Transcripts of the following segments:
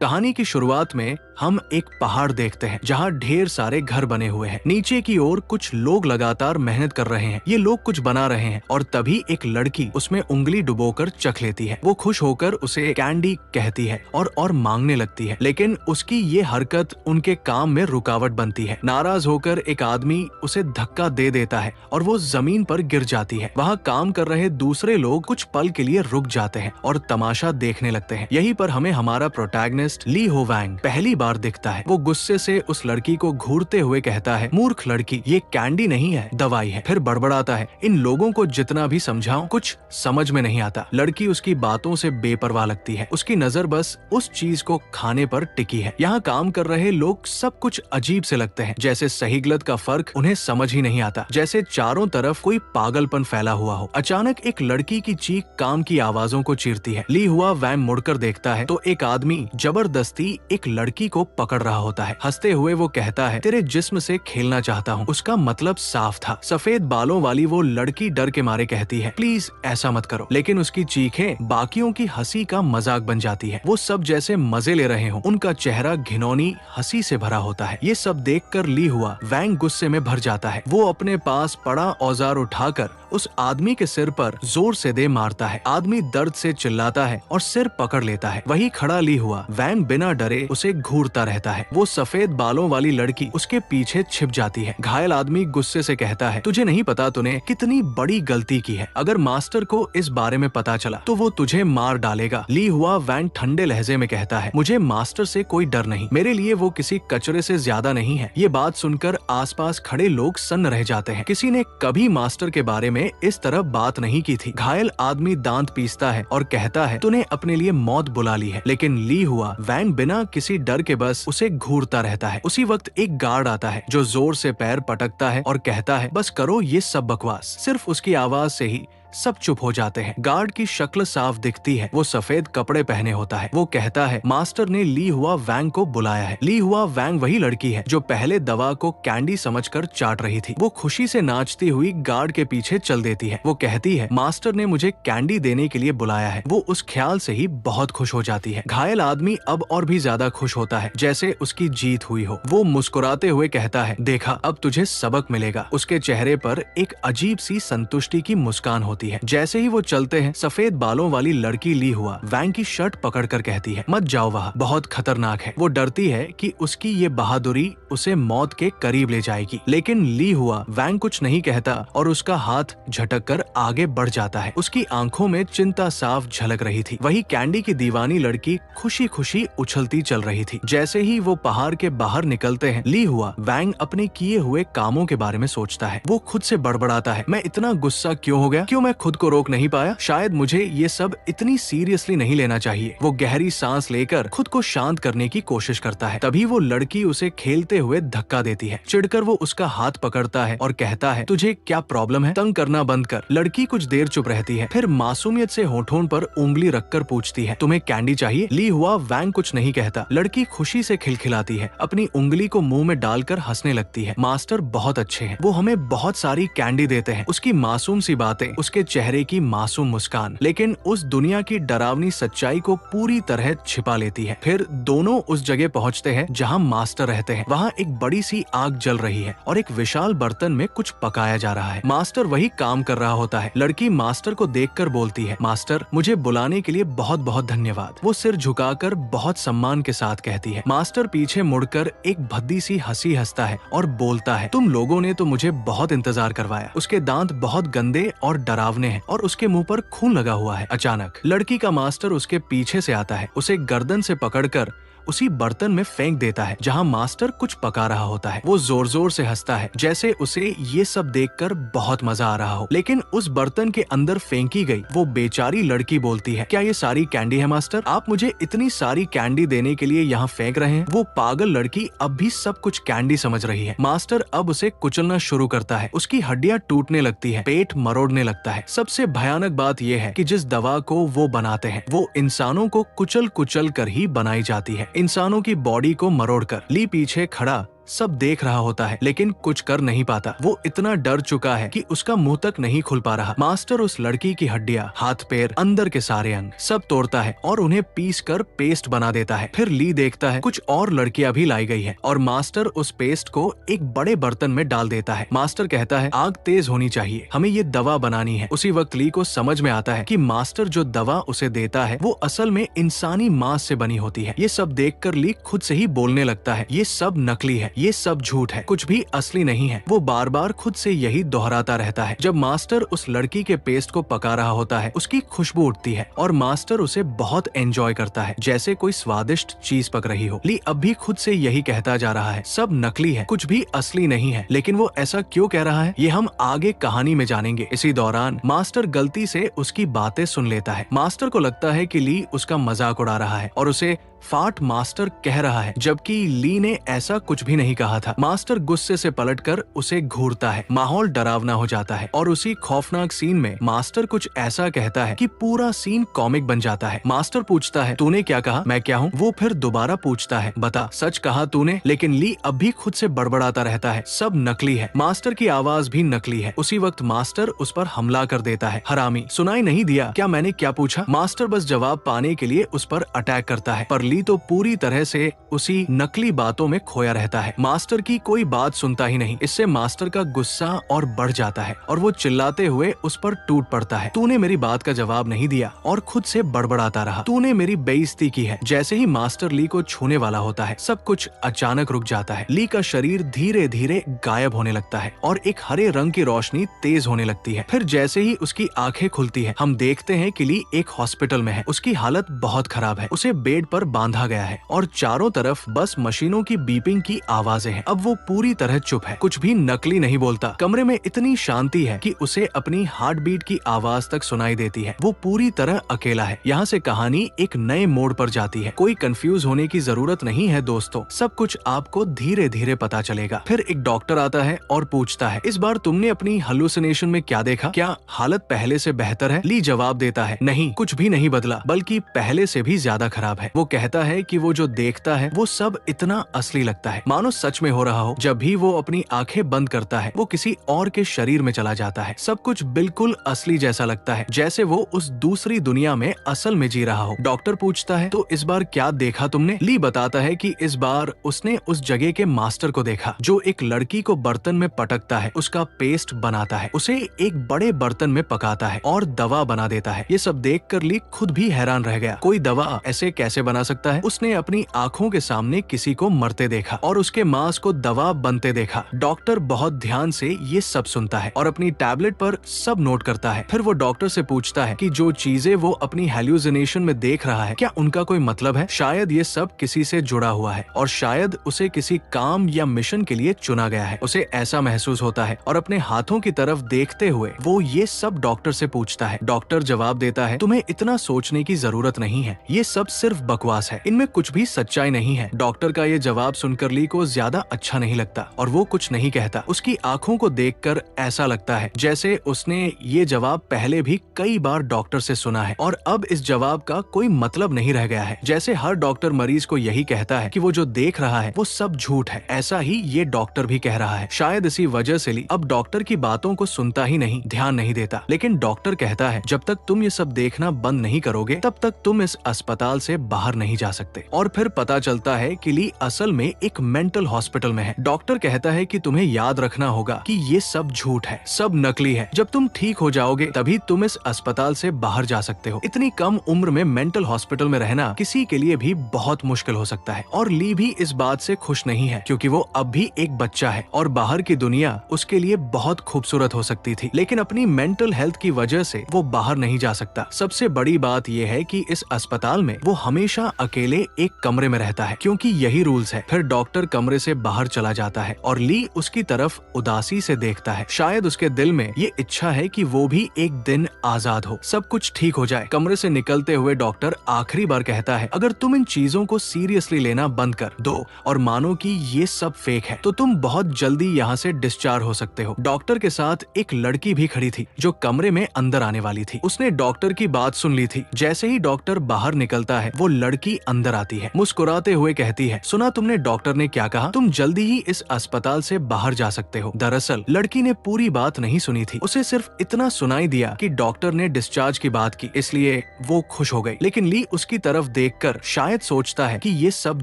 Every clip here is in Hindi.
कहानी की शुरुआत में हम एक पहाड़ देखते हैं जहाँ ढेर सारे घर बने हुए हैं। नीचे की ओर कुछ लोग लगातार मेहनत कर रहे हैं। ये लोग कुछ बना रहे हैं और तभी एक लड़की उसमें उंगली डुबोकर चख लेती है। वो खुश होकर उसे कैंडी कहती है और मांगने लगती है, लेकिन उसकी ये हरकत उनके काम में रुकावट बनती है। नाराज होकर एक आदमी उसे धक्का दे देता है और वो जमीन पर गिर जाती है। वहाँ काम कर रहे दूसरे लोग कुछ पल के लिए रुक जाते हैं और तमाशा देखने लगते हैं। यहीं पर हमें हमारा प्रोटैगनिस्ट ली हो वैंग पहली बार दिखता है। वो गुस्से से उस लड़की को घूरते हुए कहता है, मूर्ख लड़की, ये कैंडी नहीं है, दवाई है। फिर बड़बड़ाता है, इन लोगों को जितना भी समझाऊं कुछ समझ में नहीं आता। लड़की उसकी बातों से बेपरवाह लगती है। उसकी नजर बस उस चीज को खाने पर टिकी है। यहाँ काम कर रहे लोग सब कुछ अजीब से लगते हैं, जैसे सही गलत का फर्क उन्हें समझ ही नहीं आता, जैसे चारों तरफ कोई पागलपन फैला हुआ हो। अचानक एक लड़की की चीख काम की आवाजों को चीरती है। ली हुआ वैंग मुड़कर देखता है तो एक आदमी जबरदस्ती एक लड़की को पकड़ रहा होता है। हंसते हुए वो कहता है, तेरे जिस्म से खेलना चाहता हूँ। उसका मतलब साफ था। सफेद बालों वाली वो लड़की डर के मारे कहती है, प्लीज ऐसा मत करो, लेकिन उसकी चीखें बाकियों की हंसी का मजाक बन जाती है। वो सब जैसे मजे ले रहे हो। उनका चेहरा घिनौनी हंसी से भरा होता है। ये सब देखकर ली हुआ वैंग गुस्से में भर जाता है। वो अपने पास पड़ा औजार उठाकर उस आदमी के सिर पर जोर से दे मारता है। आदमी दर्द से चिल्लाता है और सिर पकड़ लेता है। वही खड़ा ली हुआ वैंग बिना डरे उसे घूरता रहता है। वो सफेद बालों वाली लड़की उसके पीछे छिप जाती है। घायल आदमी गुस्से से कहता है, तुझे नहीं पता तूने कितनी बड़ी गलती की है। अगर मास्टर को इस बारे में पता चला तो वो तुझे मार डालेगा। ली हुआ वैंग ठंडे लहजे में कहता है, मुझे मास्टर से कोई डर नहीं। मेरे लिए वो किसी कचरे से ज्यादा नहीं है। ये बात सुनकर आसपास खड़े लोग सन्न रह जाते हैं। किसी ने कभी मास्टर के बारे में इस तरह बात नहीं की थी। घायल आदमी दांत पीसता है और कहता है, तूने अपने लिए मौत बुला ली है। लेकिन ली हुआ वैंग बिना किसी डर के बस उसे घूरता रहता है। उसी वक्त एक गार्ड आता है जो जोर से पैर पटकता है और कहता है, बस करो ये सब बकवास। सिर्फ उसकी आवाज से ही सब चुप हो जाते हैं। गार्ड की शक्ल साफ दिखती है। वो सफेद कपड़े पहने होता है। वो कहता है, मास्टर ने ली हुआ वैंग को बुलाया है। ली हुआ वैंग वही लड़की है जो पहले दवा को कैंडी समझकर चाट रही थी। वो खुशी से नाचती हुई गार्ड के पीछे चल देती है। वो कहती है, मास्टर ने मुझे कैंडी देने के लिए बुलाया है। वो उस ख्याल से ही बहुत खुश हो जाती है। घायल आदमी अब और भी ज्यादा खुश होता है, जैसे उसकी जीत हुई हो। वो मुस्कुराते हुए कहता है, देखा, अब तुझे सबक मिलेगा। उसके चेहरे पर एक अजीब सी संतुष्टि की मुस्कान होती है। जैसे ही वो चलते हैं, सफेद बालों वाली लड़की ली हुआ वैंग की शर्ट पकड़कर कहती है, मत जाओ, वहाँ बहुत खतरनाक है। वो डरती है कि उसकी ये बहादुरी उसे मौत के करीब ले जाएगी, लेकिन ली हुआ वैंग कुछ नहीं कहता और उसका हाथ झटक कर आगे बढ़ जाता है। उसकी आंखों में चिंता साफ झलक रही थी। वही कैंडी की दीवानी लड़की खुशी खुशी उछलती चल रही थी। जैसे ही वो पहाड़ के बाहर निकलते हैं, ली हुआ वैंग अपने किए हुए कामों के बारे में सोचता है। वो खुद से बड़बड़ाता है, मैं इतना गुस्सा क्यों हो गया? क्यों मैं खुद को रोक नहीं पाया? शायद मुझे ये सब इतनी सीरियसली नहीं लेना चाहिए। वो गहरी सांस लेकर खुद को शांत करने की कोशिश करता है। तभी वो लड़की उसे खेलते हुए धक्का देती है। चिढ़कर वो उसका हाथ पकड़ता है और कहता है, तुझे क्या प्रॉब्लम है? तंग करना बंद कर। लड़की कुछ देर चुप रहती है, फिर मासूमियत से होठों पर उंगली रखकर पूछती है, तुम्हें कैंडी चाहिए? ली हुआ वैंग कुछ नहीं कहता। लड़की खुशी से खिलखिलाती है, अपनी उंगली को मुंह में डालकर हंसने लगती है। मास्टर बहुत अच्छे हैं, वो हमें बहुत सारी कैंडी देते हैं। उसकी मासूम सी बातें, उसके चेहरे की मासूम मुस्कान, लेकिन उस दुनिया की डरावनी सच्चाई को पूरी तरह छिपा लेती है। फिर दोनों उस जगह पहुंचते हैं जहां मास्टर रहते हैं। वहां एक बड़ी सी आग जल रही है और एक विशाल बर्तन में कुछ पकाया जा रहा है। मास्टर वही काम कर रहा होता है। लड़की मास्टर को देखकर बोलती है, मास्टर, मुझे बुलाने के लिए बहुत बहुत धन्यवाद। वो सिर झुकाकर बहुत सम्मान के साथ कहती है। मास्टर पीछे मुड़कर एक भद्दी सी हंसी हंसता है और बोलता है, तुम लोगों ने तो मुझे बहुत इंतजार करवाया। उसके दांत बहुत गंदे और डरावने हैं और उसके मुंह पर खून लगा हुआ है। अचानक लड़की का मास्टर उसके पीछे से आता है, उसे गर्दन से पकड़कर उसी बर्तन में फेंक देता है जहां मास्टर कुछ पका रहा होता है। वो जोर जोर से हंसता है, जैसे उसे ये सब देखकर बहुत मजा आ रहा हो। लेकिन उस बर्तन के अंदर फेंकी गई वो बेचारी लड़की बोलती है, क्या ये सारी कैंडी है मास्टर? आप मुझे इतनी सारी कैंडी देने के लिए यहाँ फेंक रहे हैं? वो पागल लड़की अब भी सब कुछ कैंडी समझ रही है। मास्टर अब उसे कुचलना शुरू करता है। उसकी हड्डियां टूटने लगती है, पेट मरोड़ने लगता है। सबसे भयानक बात यह है कि जिस दवा को वो बनाते हैं वो इंसानों को कुचल कुचल कर ही बनाई जाती है, इंसानों की बॉडी को मरोड़कर। ली पीछे खड़ा सब देख रहा होता है लेकिन कुछ कर नहीं पाता। वो इतना डर चुका है कि उसका मुंह तक नहीं खुल पा रहा। मास्टर उस लड़की की हड्डियां, हाथ पैर, अंदर के सारे अंग सब तोड़ता है और उन्हें पीस कर पेस्ट बना देता है। फिर ली देखता है कुछ और लड़कियां भी लाई गई है और मास्टर उस पेस्ट को एक बड़े बर्तन में डाल देता है। मास्टर कहता है आग तेज होनी चाहिए, हमें ये दवा बनानी है। उसी वक्त ली को समझ में आता है कि मास्टर जो दवा उसे देता है वो असल में इंसानी मांस से बनी होती है। ये सब देखकर ली खुद से ही बोलने लगता है, ये सब नकली है, ये सब झूठ है, कुछ भी असली नहीं है। वो बार बार खुद से यही दोहराता रहता है। जब मास्टर उस लड़की के पेस्ट को पका रहा होता है उसकी खुशबू उठती है और मास्टर उसे बहुत एंजॉय करता है, जैसे कोई स्वादिष्ट चीज पक रही हो। ली अब भी खुद से यही कहता जा रहा है, सब नकली है, कुछ भी असली नहीं है। लेकिन वो ऐसा क्यों कह रहा है ये हम आगे कहानी में जानेंगे। इसी दौरान मास्टर गलती से उसकी बातें सुन लेता है। मास्टर को लगता है कि ली उसका मजाक उड़ा रहा है और उसे फाट मास्टर कह रहा है, जबकि ली ने ऐसा कुछ भी नहीं कहा था। मास्टर गुस्से से पलटकर उसे घूरता है। माहौल डरावना हो जाता है और उसी खौफनाक सीन में मास्टर कुछ ऐसा कहता है कि पूरा सीन कॉमिक बन जाता है। मास्टर पूछता है तूने क्या कहा? मैं क्या हूँ? वो फिर दोबारा पूछता है बता, सच कहा तूने? लेकिन ली अब भी खुद से बड़बड़ाता रहता है, सब नकली है, मास्टर की आवाज भी नकली है। उसी वक्त मास्टर उस पर हमला कर देता है। हरामी, सुनाई नहीं दिया क्या मैंने क्या पूछा? मास्टर बस जवाब पाने के लिए उस पर अटैक करता है, पर ली तो पूरी तरह से उसी नकली बातों में खोया रहता है। मास्टर की कोई बात सुनता ही नहीं। इससे मास्टर का गुस्सा और बढ़ जाता है और वो चिल्लाते हुए उस पर टूट पड़ता है। तूने मेरी बात का जवाब नहीं दिया, और खुद से बड़बड़ाता रहा। तूने मेरी बेइज्जती की है। जैसे ही मास्टर ली को छूने वाला होता है सब कुछ अचानक रुक जाता है। ली का शरीर धीरे धीरे गायब होने लगता है और एक हरे रंग की रोशनी तेज होने लगती है। फिर जैसे ही उसकी आंखें खुलती है हम देखते हैं कि ली एक हॉस्पिटल में है। उसकी हालत बहुत खराब है। उसे बेड पर बांधा गया है और चारों तरफ बस मशीनों की बीपिंग की आवाजें हैं। अब वो पूरी तरह चुप है, कुछ भी नकली नहीं बोलता। कमरे में इतनी शांति है कि उसे अपनी हार्ट बीट की आवाज तक सुनाई देती है। वो पूरी तरह अकेला है। यहाँ से कहानी एक नए मोड़ पर जाती है। कोई कंफ्यूज होने की जरूरत नहीं है दोस्तों, सब कुछ आपको धीरे धीरे पता चलेगा। फिर एक डॉक्टर आता है और पूछता है, इस बार तुमने अपनी हेलुसिनेशन में क्या देखा? क्या हालत पहले से बेहतर है? ली जवाब देता है, नहीं, कुछ भी नहीं बदला, बल्कि पहले से भी ज्यादा खराब है। वो कहता है कि वो जो देखता है वो सब इतना असली लगता है, मानो सच में हो रहा हो। जब भी वो अपनी आंखें बंद करता है वो किसी और के शरीर में चला जाता है। सब कुछ बिल्कुल असली जैसा लगता है, जैसे वो उस दूसरी दुनिया में असल में जी रहा हो। डॉक्टर पूछता है, तो इस बार क्या देखा तुमने? ली बताता है कि इस बार उसने उस जगह के मास्टर को देखा जो एक लड़की को बर्तन में पटकता है, उसका पेस्ट बनाता है, उसे एक बड़े बर्तन में पकाता है और दवा बना देता है। ये सब देखकर ली खुद भी हैरान रह गया। कोई दवा ऐसे कैसे बना सकता है? उसने अपनी आंखों के सामने किसी को मरते देखा और उसके मांस को दवा बनते देखा। डॉक्टर बहुत ध्यान से ये सब सुनता है और अपनी टैबलेट पर सब नोट करता है। फिर वो डॉक्टर से पूछता है कि जो चीजें वो अपनी हेल्यूसिनेशन में देख रहा है क्या उनका कोई मतलब है? शायद ये सब किसी से जुड़ा हुआ है और शायद उसे किसी काम या मिशन के लिए चुना गया है। उसे ऐसा महसूस होता है और अपने हाथों की तरफ देखते हुए वो ये सब डॉक्टर से पूछता है। डॉक्टर जवाब देता है, तुम्हें इतना सोचने की जरूरत नहीं है, ये सब सिर्फ बकवास है, इनमें कुछ भी सच्चाई नहीं है। डॉक्टर का ये जवाब सुनकर ली को ज्यादा अच्छा नहीं लगता और वो कुछ नहीं कहता। उसकी आंखों को देखकर ऐसा लगता है जैसे उसने ये जवाब पहले भी कई बार डॉक्टर से सुना है और अब इस जवाब का कोई मतलब नहीं रह गया है। जैसे हर डॉक्टर मरीज को यही कहता है कि वो जो देख रहा है वो सब झूठ है, ऐसा ही ये डॉक्टर भी कह रहा है। शायद इसी वजह से ली अब डॉक्टर की बातों को सुनता ही नहीं, ध्यान नहीं देता। लेकिन डॉक्टर कहता है, जब तक तुम ये सब देखना बंद नहीं करोगे तब तक तुम इस अस्पताल से बाहर नहीं जा सकते। और फिर पता चलता है कि ली असल में एक मेंटल हॉस्पिटल में है। डॉक्टर कहता है कि तुम्हें याद रखना होगा कि ये सब झूठ है, सब नकली है। जब तुम ठीक हो जाओगे तभी तुम इस अस्पताल से बाहर जा सकते हो। इतनी कम उम्र में मेंटल हॉस्पिटल में रहना किसी के लिए भी बहुत मुश्किल हो सकता है और ली भी इस बात से खुश नहीं है क्योंकि वो अब भी एक बच्चा है और बाहर की दुनिया उसके लिए बहुत खूबसूरत हो सकती थी, लेकिन अपनी मेंटल हेल्थ की वजह से वो बाहर नहीं जा सकता। सबसे बड़ी बात यह है कि इस अस्पताल में वो हमेशा अकेले एक कमरे में रहता है क्योंकि यही रूल्स है। फिर डॉक्टर कमरे से बाहर चला जाता है और ली उसकी तरफ उदासी से देखता है। शायद उसके दिल में ये इच्छा है कि वो भी एक दिन आजाद हो, सब कुछ ठीक हो जाए। कमरे से निकलते हुए डॉक्टर आखिरी बार कहता है, अगर तुम इन चीजों को सीरियसली लेना बंद कर दो और मानो कि ये सब फेक है तो तुम बहुत जल्दी यहाँ से डिस्चार्ज हो सकते हो। डॉक्टर के साथ एक लड़की भी खड़ी थी जो कमरे में अंदर आने वाली थी। उसने डॉक्टर की बात सुन ली थी। जैसे ही डॉक्टर बाहर निकलता है वो लड़की लड़की अंदर आती है, मुस्कुराते हुए कहती है, सुना तुमने डॉक्टर ने क्या कहा? तुम जल्दी ही इस अस्पताल से बाहर जा सकते हो। दरअसल लड़की ने पूरी बात नहीं सुनी थी, उसे सिर्फ इतना सुनाई दिया कि डॉक्टर ने डिस्चार्ज की बात की, इसलिए वो खुश हो गई। लेकिन ली उसकी तरफ देखकर शायद सोचता है कि ये सब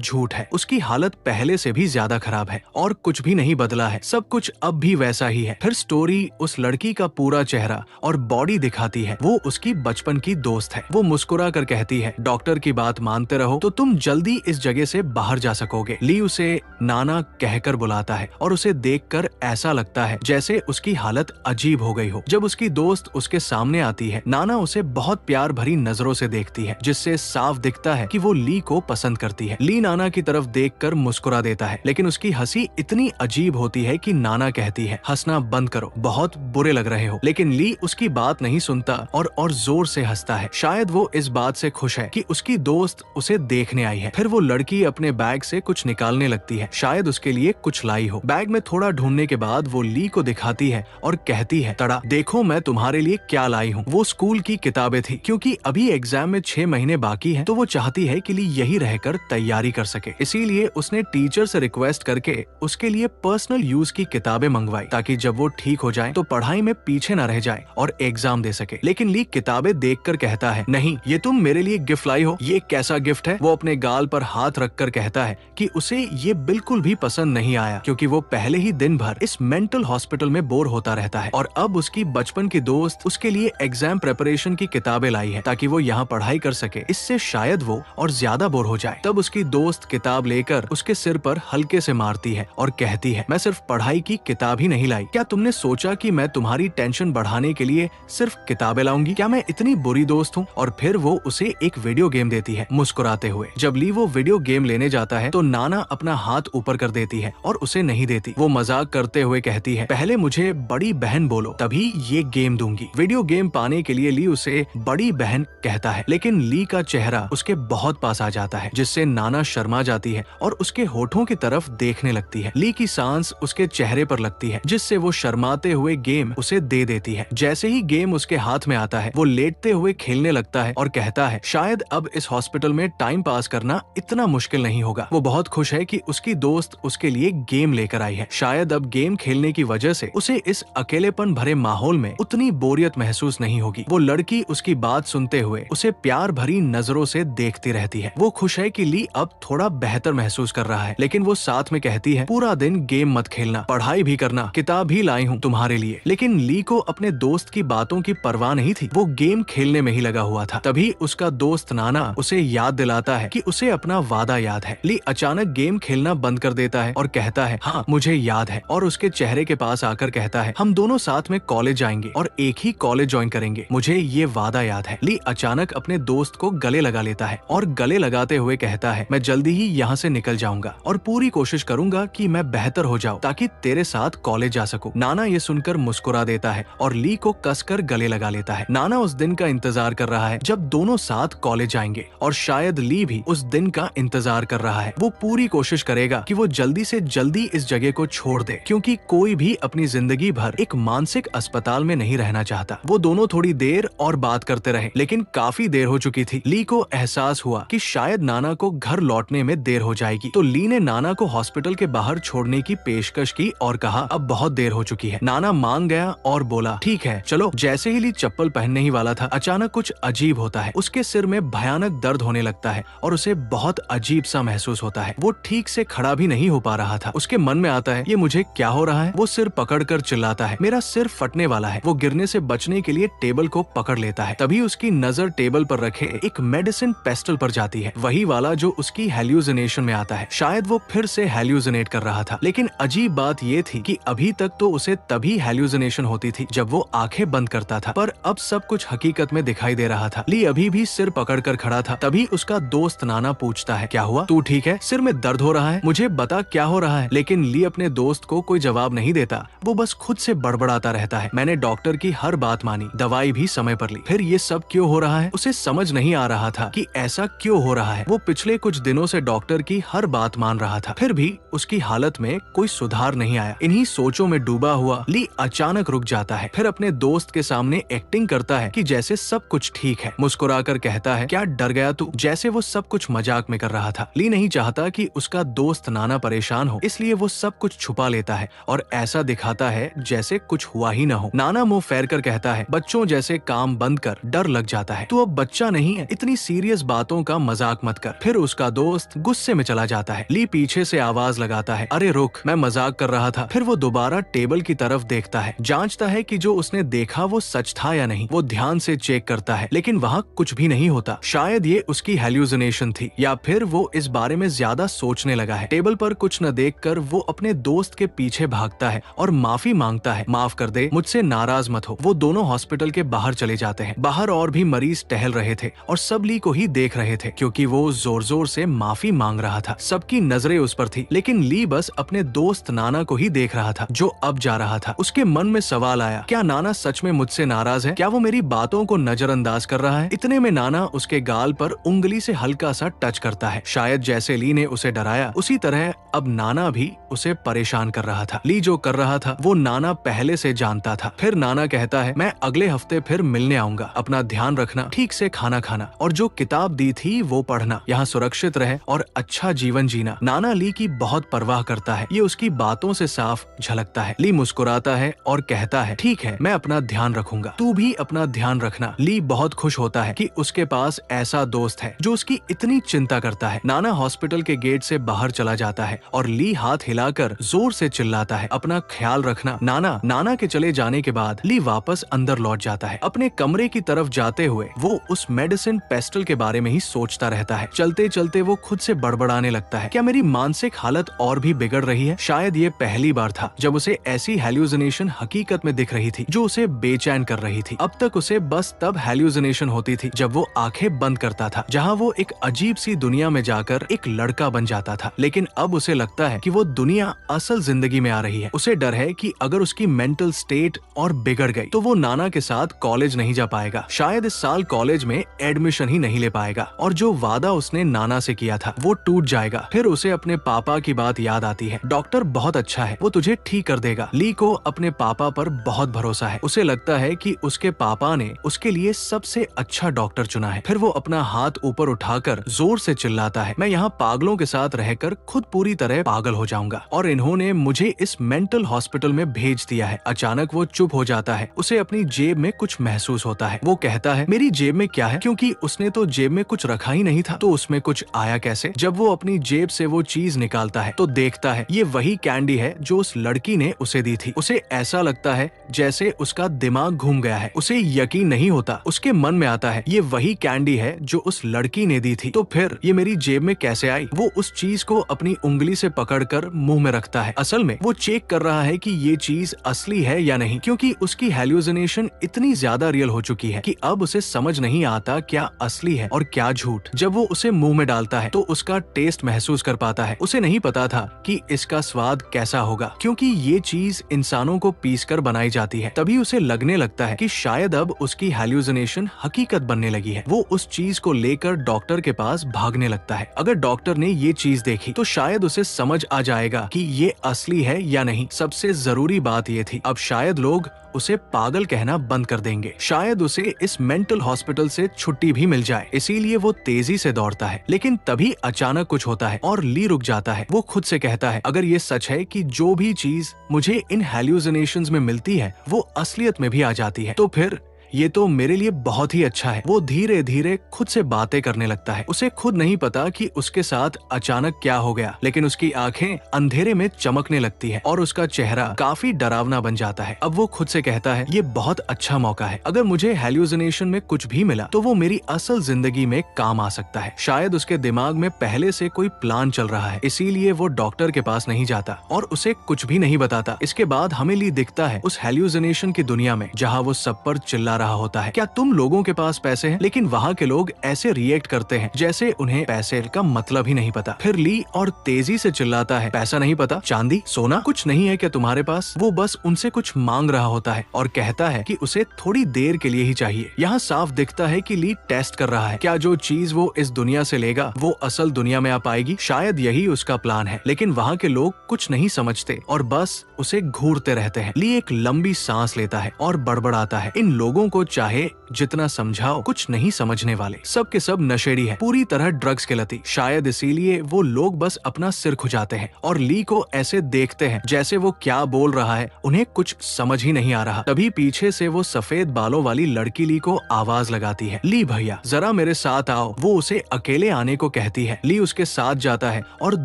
झूठ है, उसकी हालत पहले से भी ज्यादा खराब है और कुछ भी नहीं बदला है, सब कुछ अब भी वैसा ही है। फिर स्टोरी उस लड़की का पूरा चेहरा और बॉडी दिखाती है, वो उसकी बचपन की दोस्त है। वो मुस्कुरा कर कहती है, डॉक्टर की बात मानते रहो तो तुम जल्दी इस जगह से बाहर जा सकोगे। ली उसे नाना कहकर बुलाता है और उसे देखकर ऐसा लगता है जैसे उसकी हालत अजीब हो गई हो। जब उसकी दोस्त उसके सामने आती है, नाना उसे बहुत प्यार भरी नजरों से देखती है, जिससे साफ दिखता है कि वो ली को पसंद करती है। ली नाना की तरफ देखकर मुस्कुरा देता है, लेकिन उसकी हंसी इतनी अजीब होती है कि नाना कहती है, हंसना बंद करो, बहुत बुरे लग रहे हो। लेकिन ली उसकी बात नहीं सुनता और जोर से हंसता है। शायद वो इस बात से खुश है कि उसकी दोस्त उसे देखने आई है। फिर वो लड़की अपने बैग से कुछ निकालने लगती है, शायद उसके लिए कुछ लाई हो। बैग में थोड़ा ढूंढने के बाद वो ली को दिखाती है और कहती है, तड़ा देखो मैं तुम्हारे लिए क्या लाई हूँ। वो स्कूल की किताबें थी, क्योंकि अभी एग्जाम में 6 महीने बाकी है, तो वो चाहती है कि ली यही रहकर तैयारी कर सके। इसीलिए उसने टीचर से रिक्वेस्ट करके उसके लिए पर्सनल यूज की किताबें मंगवाई, ताकि जब वो ठीक हो जाए तो पढ़ाई में पीछे न रह जाए और एग्जाम दे सके। लेकिन ली किताबें देखकर कहता है, नहीं ये तुम मेरे लिए गिफ्ट लाई हो, ये कैसा गिफ्ट है? वो अपने गाल पर हाथ रखकर कहता है कि उसे ये बिल्कुल भी पसंद नहीं आया, क्योंकि वो पहले ही दिन भर इस मेंटल हॉस्पिटल में बोर होता रहता है और अब उसकी बचपन की दोस्त उसके लिए एग्जाम प्रिपरेशन की किताबें लाई है, ताकि वो यहाँ पढ़ाई कर सके, इससे शायद वो और ज्यादा बोर हो जाए। तब उसकी दोस्त किताब लेकर उसके सिर पर हल्के से मारती है और कहती है, मैं सिर्फ पढ़ाई की किताब ही नहीं लाई, क्या तुमने सोचा कि मैं तुम्हारी टेंशन बढ़ाने के लिए सिर्फ किताबें लाऊंगी? क्या मैं इतनी बुरी दोस्त हूँ? और फिर वो उसे एक वीडियो गेम देती है मुस्कुराते हुए। जब ली वो वीडियो गेम लेने जाता है तो नाना अपना हाथ ऊपर कर देती है और उसे नहीं देती। वो मजाक करते हुए कहती है, पहले मुझे बड़ी बहन बोलो तभी ये गेम दूंगी। वीडियो गेम पाने के लिए ली उसे बड़ी बहन कहता है, लेकिन ली का चेहरा उसके बहुत पास आ जाता है, जिससे नाना शर्मा जाती है और उसके होठों की तरफ देखने लगती है। ली की सांस उसके चेहरे पर लगती है, जिससे वो शर्माते हुए गेम उसे दे देती है। जैसे ही गेम उसके हाथ में आता है, वो लेटते हुए खेलने लगता है और कहता है, शायद अब इस हॉस्पिटल में टाइम पास करना इतना मुश्किल नहीं होगा। वो बहुत खुश है कि उसकी दोस्त उसके लिए गेम लेकर आई है। शायद अब गेम खेलने की वजह से उसे इस अकेलेपन भरे माहौल में उतनी बोरियत महसूस नहीं होगी। वो लड़की उसकी बात सुनते हुए उसे प्यार भरी नजरों से देखती रहती है। वो खुश है कि ली अब थोड़ा बेहतर महसूस कर रहा है, लेकिन वो साथ में कहती है, पूरा दिन गेम मत खेलना, पढ़ाई भी करना, किताब भी लाई हूँ तुम्हारे लिए। लेकिन ली को अपने दोस्त की बातों की परवाह नहीं थी, वो गेम खेलने में ही लगा हुआ था। तभी उसका दोस्त नाना उसे याद दिलाता है कि उसे अपना वादा याद है। ली अचानक गेम खेलना बंद कर देता है और कहता है, हाँ मुझे याद है, और उसके चेहरे के पास आकर कहता है, हम दोनों साथ में कॉलेज जाएंगे और एक ही कॉलेज ज्वाइन करेंगे, मुझे ये वादा याद है। ली अचानक अपने दोस्त को गले लगा लेता है और गले लगाते हुए कहता है, मैं जल्दी ही यहाँ से निकल जाऊंगा और पूरी कोशिश करूंगा कि मैं बेहतर हो जाऊं ताकि तेरे साथ कॉलेज जा सकूं। नाना ये सुनकर मुस्कुरा देता है और ली को कसकर गले लगा लेता है। नाना उस दिन का इंतजार कर रहा है जब दोनों साथ कॉलेज जाएंगे, और शायद ली भी उस दिन का इंतजार कर रहा है। वो पूरी कोशिश करेगा कि वो जल्दी से जल्दी इस जगह को छोड़ दे, क्योंकि कोई भी अपनी जिंदगी भर एक मानसिक अस्पताल में नहीं रहना चाहता। वो दोनों थोड़ी देर और बात करते रहे, लेकिन काफी देर हो चुकी थी। ली को एहसास हुआ कि शायद नाना को घर लौटने में देर हो जाएगी, तो ली ने नाना को हॉस्पिटल के बाहर छोड़ने की पेशकश की और कहा, अब बहुत देर हो चुकी है। नाना मान गया और बोला, ठीक है चलो। जैसे ही ली चप्पल पहनने ही वाला था, अचानक कुछ अजीब होता है। उसके सिर में भयानक दर्द होने लगता है और उसे बहुत अजीब सा महसूस होता है। वो ठीक से खड़ा भी नहीं हो पा रहा था। उसके मन में आता है, ये मुझे क्या हो रहा है? वो सिर पकड़कर चिल्लाता है, मेरा सिर फटने वाला है। वो गिरने से बचने के लिए टेबल को पकड़ लेता है। तभी उसकी नजर टेबल पर रखे एक मेडिसिन पेस्टल पर जाती है, वही वाला जो उसकी हेल्यूसिनेशन में आता है। शायद वो फिर से हेल्यूसिनेट कर रहा था, लेकिन अजीब बात ये थी कि अभी तक तो उसे तभी हेल्यूसिनेशन होती थी जब वो आंखें बंद करता था, पर अब सब कुछ हकीकत में दिखाई दे रहा था। ली अभी भी सिर पकड़कर खड़ा था। तभी उसका दोस्त नाना पूछता है, क्या हुआ? तू ठीक है? सिर में दर्द हो रहा है? मुझे बता क्या हो रहा है? लेकिन ली अपने दोस्त को कोई जवाब नहीं देता। वो बस खुद से बड़बड़ाता रहता है, मैंने डॉक्टर की हर बात मानी, दवाई भी समय पर ली, फिर ये सब क्यों हो रहा है? उसे समझ नहीं आ रहा था कि ऐसा क्यों हो रहा है। वो पिछले कुछ दिनों से डॉक्टर की हर बात मान रहा था, फिर भी उसकी हालत में कोई सुधार नहीं आया। इन्हीं सोचों में डूबा हुआ ली अचानक रुक जाता है, फिर अपने दोस्त के सामने एक्टिंग करता है कि जैसे सब कुछ ठीक है। मुस्कुराकर कहता है, क्या डर गया तू? जैसे जैसे वो सब कुछ मजाक में कर रहा था। ली नहीं चाहता कि उसका दोस्त नाना परेशान हो, इसलिए वो सब कुछ छुपा लेता है और ऐसा दिखाता है जैसे कुछ हुआ ही ना हो। नाना मुंह फेर कर कहता है, बच्चों जैसे काम बंद कर, डर लग जाता है। तू अब बच्चा नहीं है, इतनी सीरियस बातों का मजाक मत कर। फिर उसका दोस्त गुस्से में चला जाता है। ली पीछे से आवाज लगाता है, अरे रुक, मैं मजाक कर रहा था। फिर वो दोबारा टेबल की तरफ देखता है, जांचता है कि जो उसने देखा वो सच था या नहीं। वो ध्यान से चेक करता है, लेकिन वहाँ कुछ भी नहीं होता। शायद ये उसकी हेल्यूसिनेशन थी, या फिर वो इस बारे में ज्यादा सोचने लगा है। टेबल पर कुछ न देखकर वो अपने दोस्त के पीछे भागता है और माफी मांगता है, माफ कर दे, मुझसे नाराज मत हो। वो दोनों हॉस्पिटल के बाहर चले जाते हैं। बाहर और भी मरीज टहल रहे थे और सब ली को ही देख रहे थे, क्योंकि वो जोर जोर से माफी मांग रहा था। सबकी नजरें उस पर थी, लेकिन ली बस अपने दोस्त नाना को ही देख रहा था, जो अब जा रहा था। उसके मन में सवाल आया, क्या नाना सच में मुझसे नाराज है? क्या वो मेरी बातों को नजरअंदाज कर रहा है? इतने में नाना उसके गाल पर उंगली से हल्का सा टच करता है। शायद जैसे ली ने उसे डराया, उसी तरह अब नाना भी उसे परेशान कर रहा था। ली जो कर रहा था वो नाना पहले से जानता था। फिर नाना कहता है, मैं अगले हफ्ते फिर मिलने आऊंगा, अपना ध्यान रखना, ठीक से खाना खाना और जो किताब दी थी वो पढ़ना, यहाँ सुरक्षित रहे और अच्छा जीवन जीना। नाना ली की बहुत परवाह करता है, ये उसकी बातों से साफ झलकता है। ली मुस्कुराता है और कहता है, ठीक है, मैं अपना ध्यान रखूंगा, तू भी अपना ध्यान रखना। ली बहुत खुश होता है कि उसके पास ऐसा दोस्त है जो उसकी इतनी चिंता करता है। नाना हॉस्पिटल के गेट से बाहर चला जाता है और ली हाथ हिलाकर जोर से चिल्लाता है, अपना ख्याल रखना नाना। नाना के चले जाने के बाद ली वापस अंदर लौट जाता है। अपने कमरे की तरफ जाते हुए वो उस मेडिसिन पेस्टल के बारे में ही सोचता रहता है। चलते चलते वो खुद से बड़बड़ाने लगता है, क्या मेरी मानसिक हालत और भी बिगड़ रही है? शायद ये पहली बार था जब उसे ऐसी हेल्यूसिनेशन हकीकत में दिख रही थी जो उसे बेचैन कर रही थी। अब तक उसे बस तब हेल्यूसिनेशन होती थी जब वो आंखें बंद करता था, जहाँ वो एक अजीब सी दुनिया में जाकर एक लड़का बन जाता था। लेकिन अब उसे लगता है कि वो दुनिया असल जिंदगी में आ रही है। उसे डर है कि अगर उसकी मेंटल स्टेट और बिगड़ गई तो वो नाना के साथ कॉलेज नहीं जा पाएगा। शायद इस साल कॉलेज में एडमिशन ही नहीं ले पाएगा और जो वादा उसने नाना से किया था वो टूट जाएगा। फिर उसे अपने पापा की बात याद आती है। डॉक्टर बहुत अच्छा है, वो तुझे ठीक कर देगा। ली को अपने पापा पर बहुत भरोसा है। उसे लगता है कि उसके पापा ने उसके लिए सबसे अच्छा डॉक्टर चुना है। फिर वो अपना हाथ ऊपर उठाकर जोर से चिल्लाता है, मैं यहाँ पागलों के साथ रहकर खुद पूरी तरह पागल हो जाऊंगा और इन्होंने मुझे इस मेंटल हॉस्पिटल में भेज दिया है। अचानक वो चुप हो जाता है। उसे अपनी जेब में कुछ महसूस होता है। वो कहता है, मेरी जेब में क्या है? क्योंकि उसने तो जेब में कुछ रखा ही नहीं था, तो उसमें कुछ आया कैसे? जब वो अपनी जेब से वो चीज निकालता है तो देखता है ये वही कैंडी है जो उस लड़की ने उसे दी थी। उसे ऐसा लगता है जैसे उसका दिमाग घूम गया है। उसे यकीन नहीं होता। उसके मन में आता है ये वही कैंडी है जो उस लड़की ने दी थी, तो फिर ये मेरी जेब में कैसे आई? वो उस चीज को अपनी उंगली से पकड़कर मुंह में रखता है। असल में वो चेक कर रहा है कि ये चीज असली है या नहीं, क्योंकि उसकी हेल्यूसिनेशन इतनी ज्यादा रियल हो चुकी है कि अब उसे समझ नहीं आता क्या असली है और क्या झूठ। जब वो उसे मुंह में डालता है तो उसका टेस्ट महसूस कर पाता है। उसे नहीं पता था कि इसका स्वाद कैसा होगा, क्योंकि ये चीज इंसानों को पीसकर बनाई जाती है। तभी उसे लगने लगता है कि शायद अब उसकी हेल्यूसिनेशन हकीकत बनने लगी है। वो उस चीज को लेकर डॉक्टर के पास भागने लगता है। अगर डॉक्टर ने ये चीज देखी तो शायद उसे समझ आ जाएगा कि ये असली है या नहीं। सबसे जरूरी बात ये थी, अब शायद लोग उसे पागल कहना बंद कर देंगे। शायद उसे इस मेंटल हॉस्पिटल से छुट्टी भी मिल जाए। इसीलिए वो तेजी से दौड़ता है, लेकिन तभी अचानक कुछ होता है और ली रुक जाता है। वो खुद से कहता है, अगर ये सच है कि जो भी चीज मुझे इन हेल्यूसिनेशंस में मिलती है वो असलियत में भी आ जाती है, तो फिर ये तो मेरे लिए बहुत ही अच्छा है। वो धीरे धीरे खुद से बातें करने लगता है। उसे खुद नहीं पता कि उसके साथ अचानक क्या हो गया, लेकिन उसकी आंखें अंधेरे में चमकने लगती है और उसका चेहरा काफी डरावना बन जाता है। अब वो खुद से कहता है, ये बहुत अच्छा मौका है। अगर मुझे हेल्यूसिनेशन में कुछ भी मिला तो वो मेरी असल जिंदगी में काम आ सकता है। शायद उसके दिमाग में पहले से कोई प्लान चल रहा है, इसीलिए वो डॉक्टर के पास नहीं जाता और उसे कुछ भी नहीं बताता। इसके बाद हमें ली दिखता है उस हेल्यूसिनेशन की दुनिया में, जहाँ वो सब पर चिल्ला रहा होता है, क्या तुम लोगों के पास पैसे हैं? लेकिन वहाँ के लोग ऐसे रिएक्ट करते हैं जैसे उन्हें पैसे का मतलब ही नहीं पता। फिर ली और तेजी से चिल्लाता है, पैसा नहीं पता? चांदी सोना कुछ नहीं है क्या तुम्हारे पास? वो बस उनसे कुछ मांग रहा होता है और कहता है कि उसे थोड़ी देर के लिए ही चाहिए। यहाँ साफ दिखता है कि ली टेस्ट कर रहा है, क्या जो चीज वो इस दुनिया से लेगा वो असल दुनिया में आ पाएगी। शायद यही उसका प्लान है, लेकिन वहाँ के लोग कुछ नहीं समझते और बस उसे घूरते रहते हैं। ली एक लंबी सांस लेता है और बड़बड़ाता है, इन लोगों लोगों को चाहे जितना समझाओ कुछ नहीं समझने वाले। सब के सब नशेड़ी है, पूरी तरह ड्रग्स के लती। शायद इसीलिए वो लोग बस अपना सिर खुजाते हैं और ली को ऐसे देखते हैं जैसे वो क्या बोल रहा है उन्हें कुछ समझ ही नहीं आ रहा। तभी पीछे से वो सफेद बालों वाली लड़की ली को आवाज लगाती है, ली भैया जरा मेरे साथ आओ। वो उसे अकेले आने को कहती है। ली उसके साथ जाता है और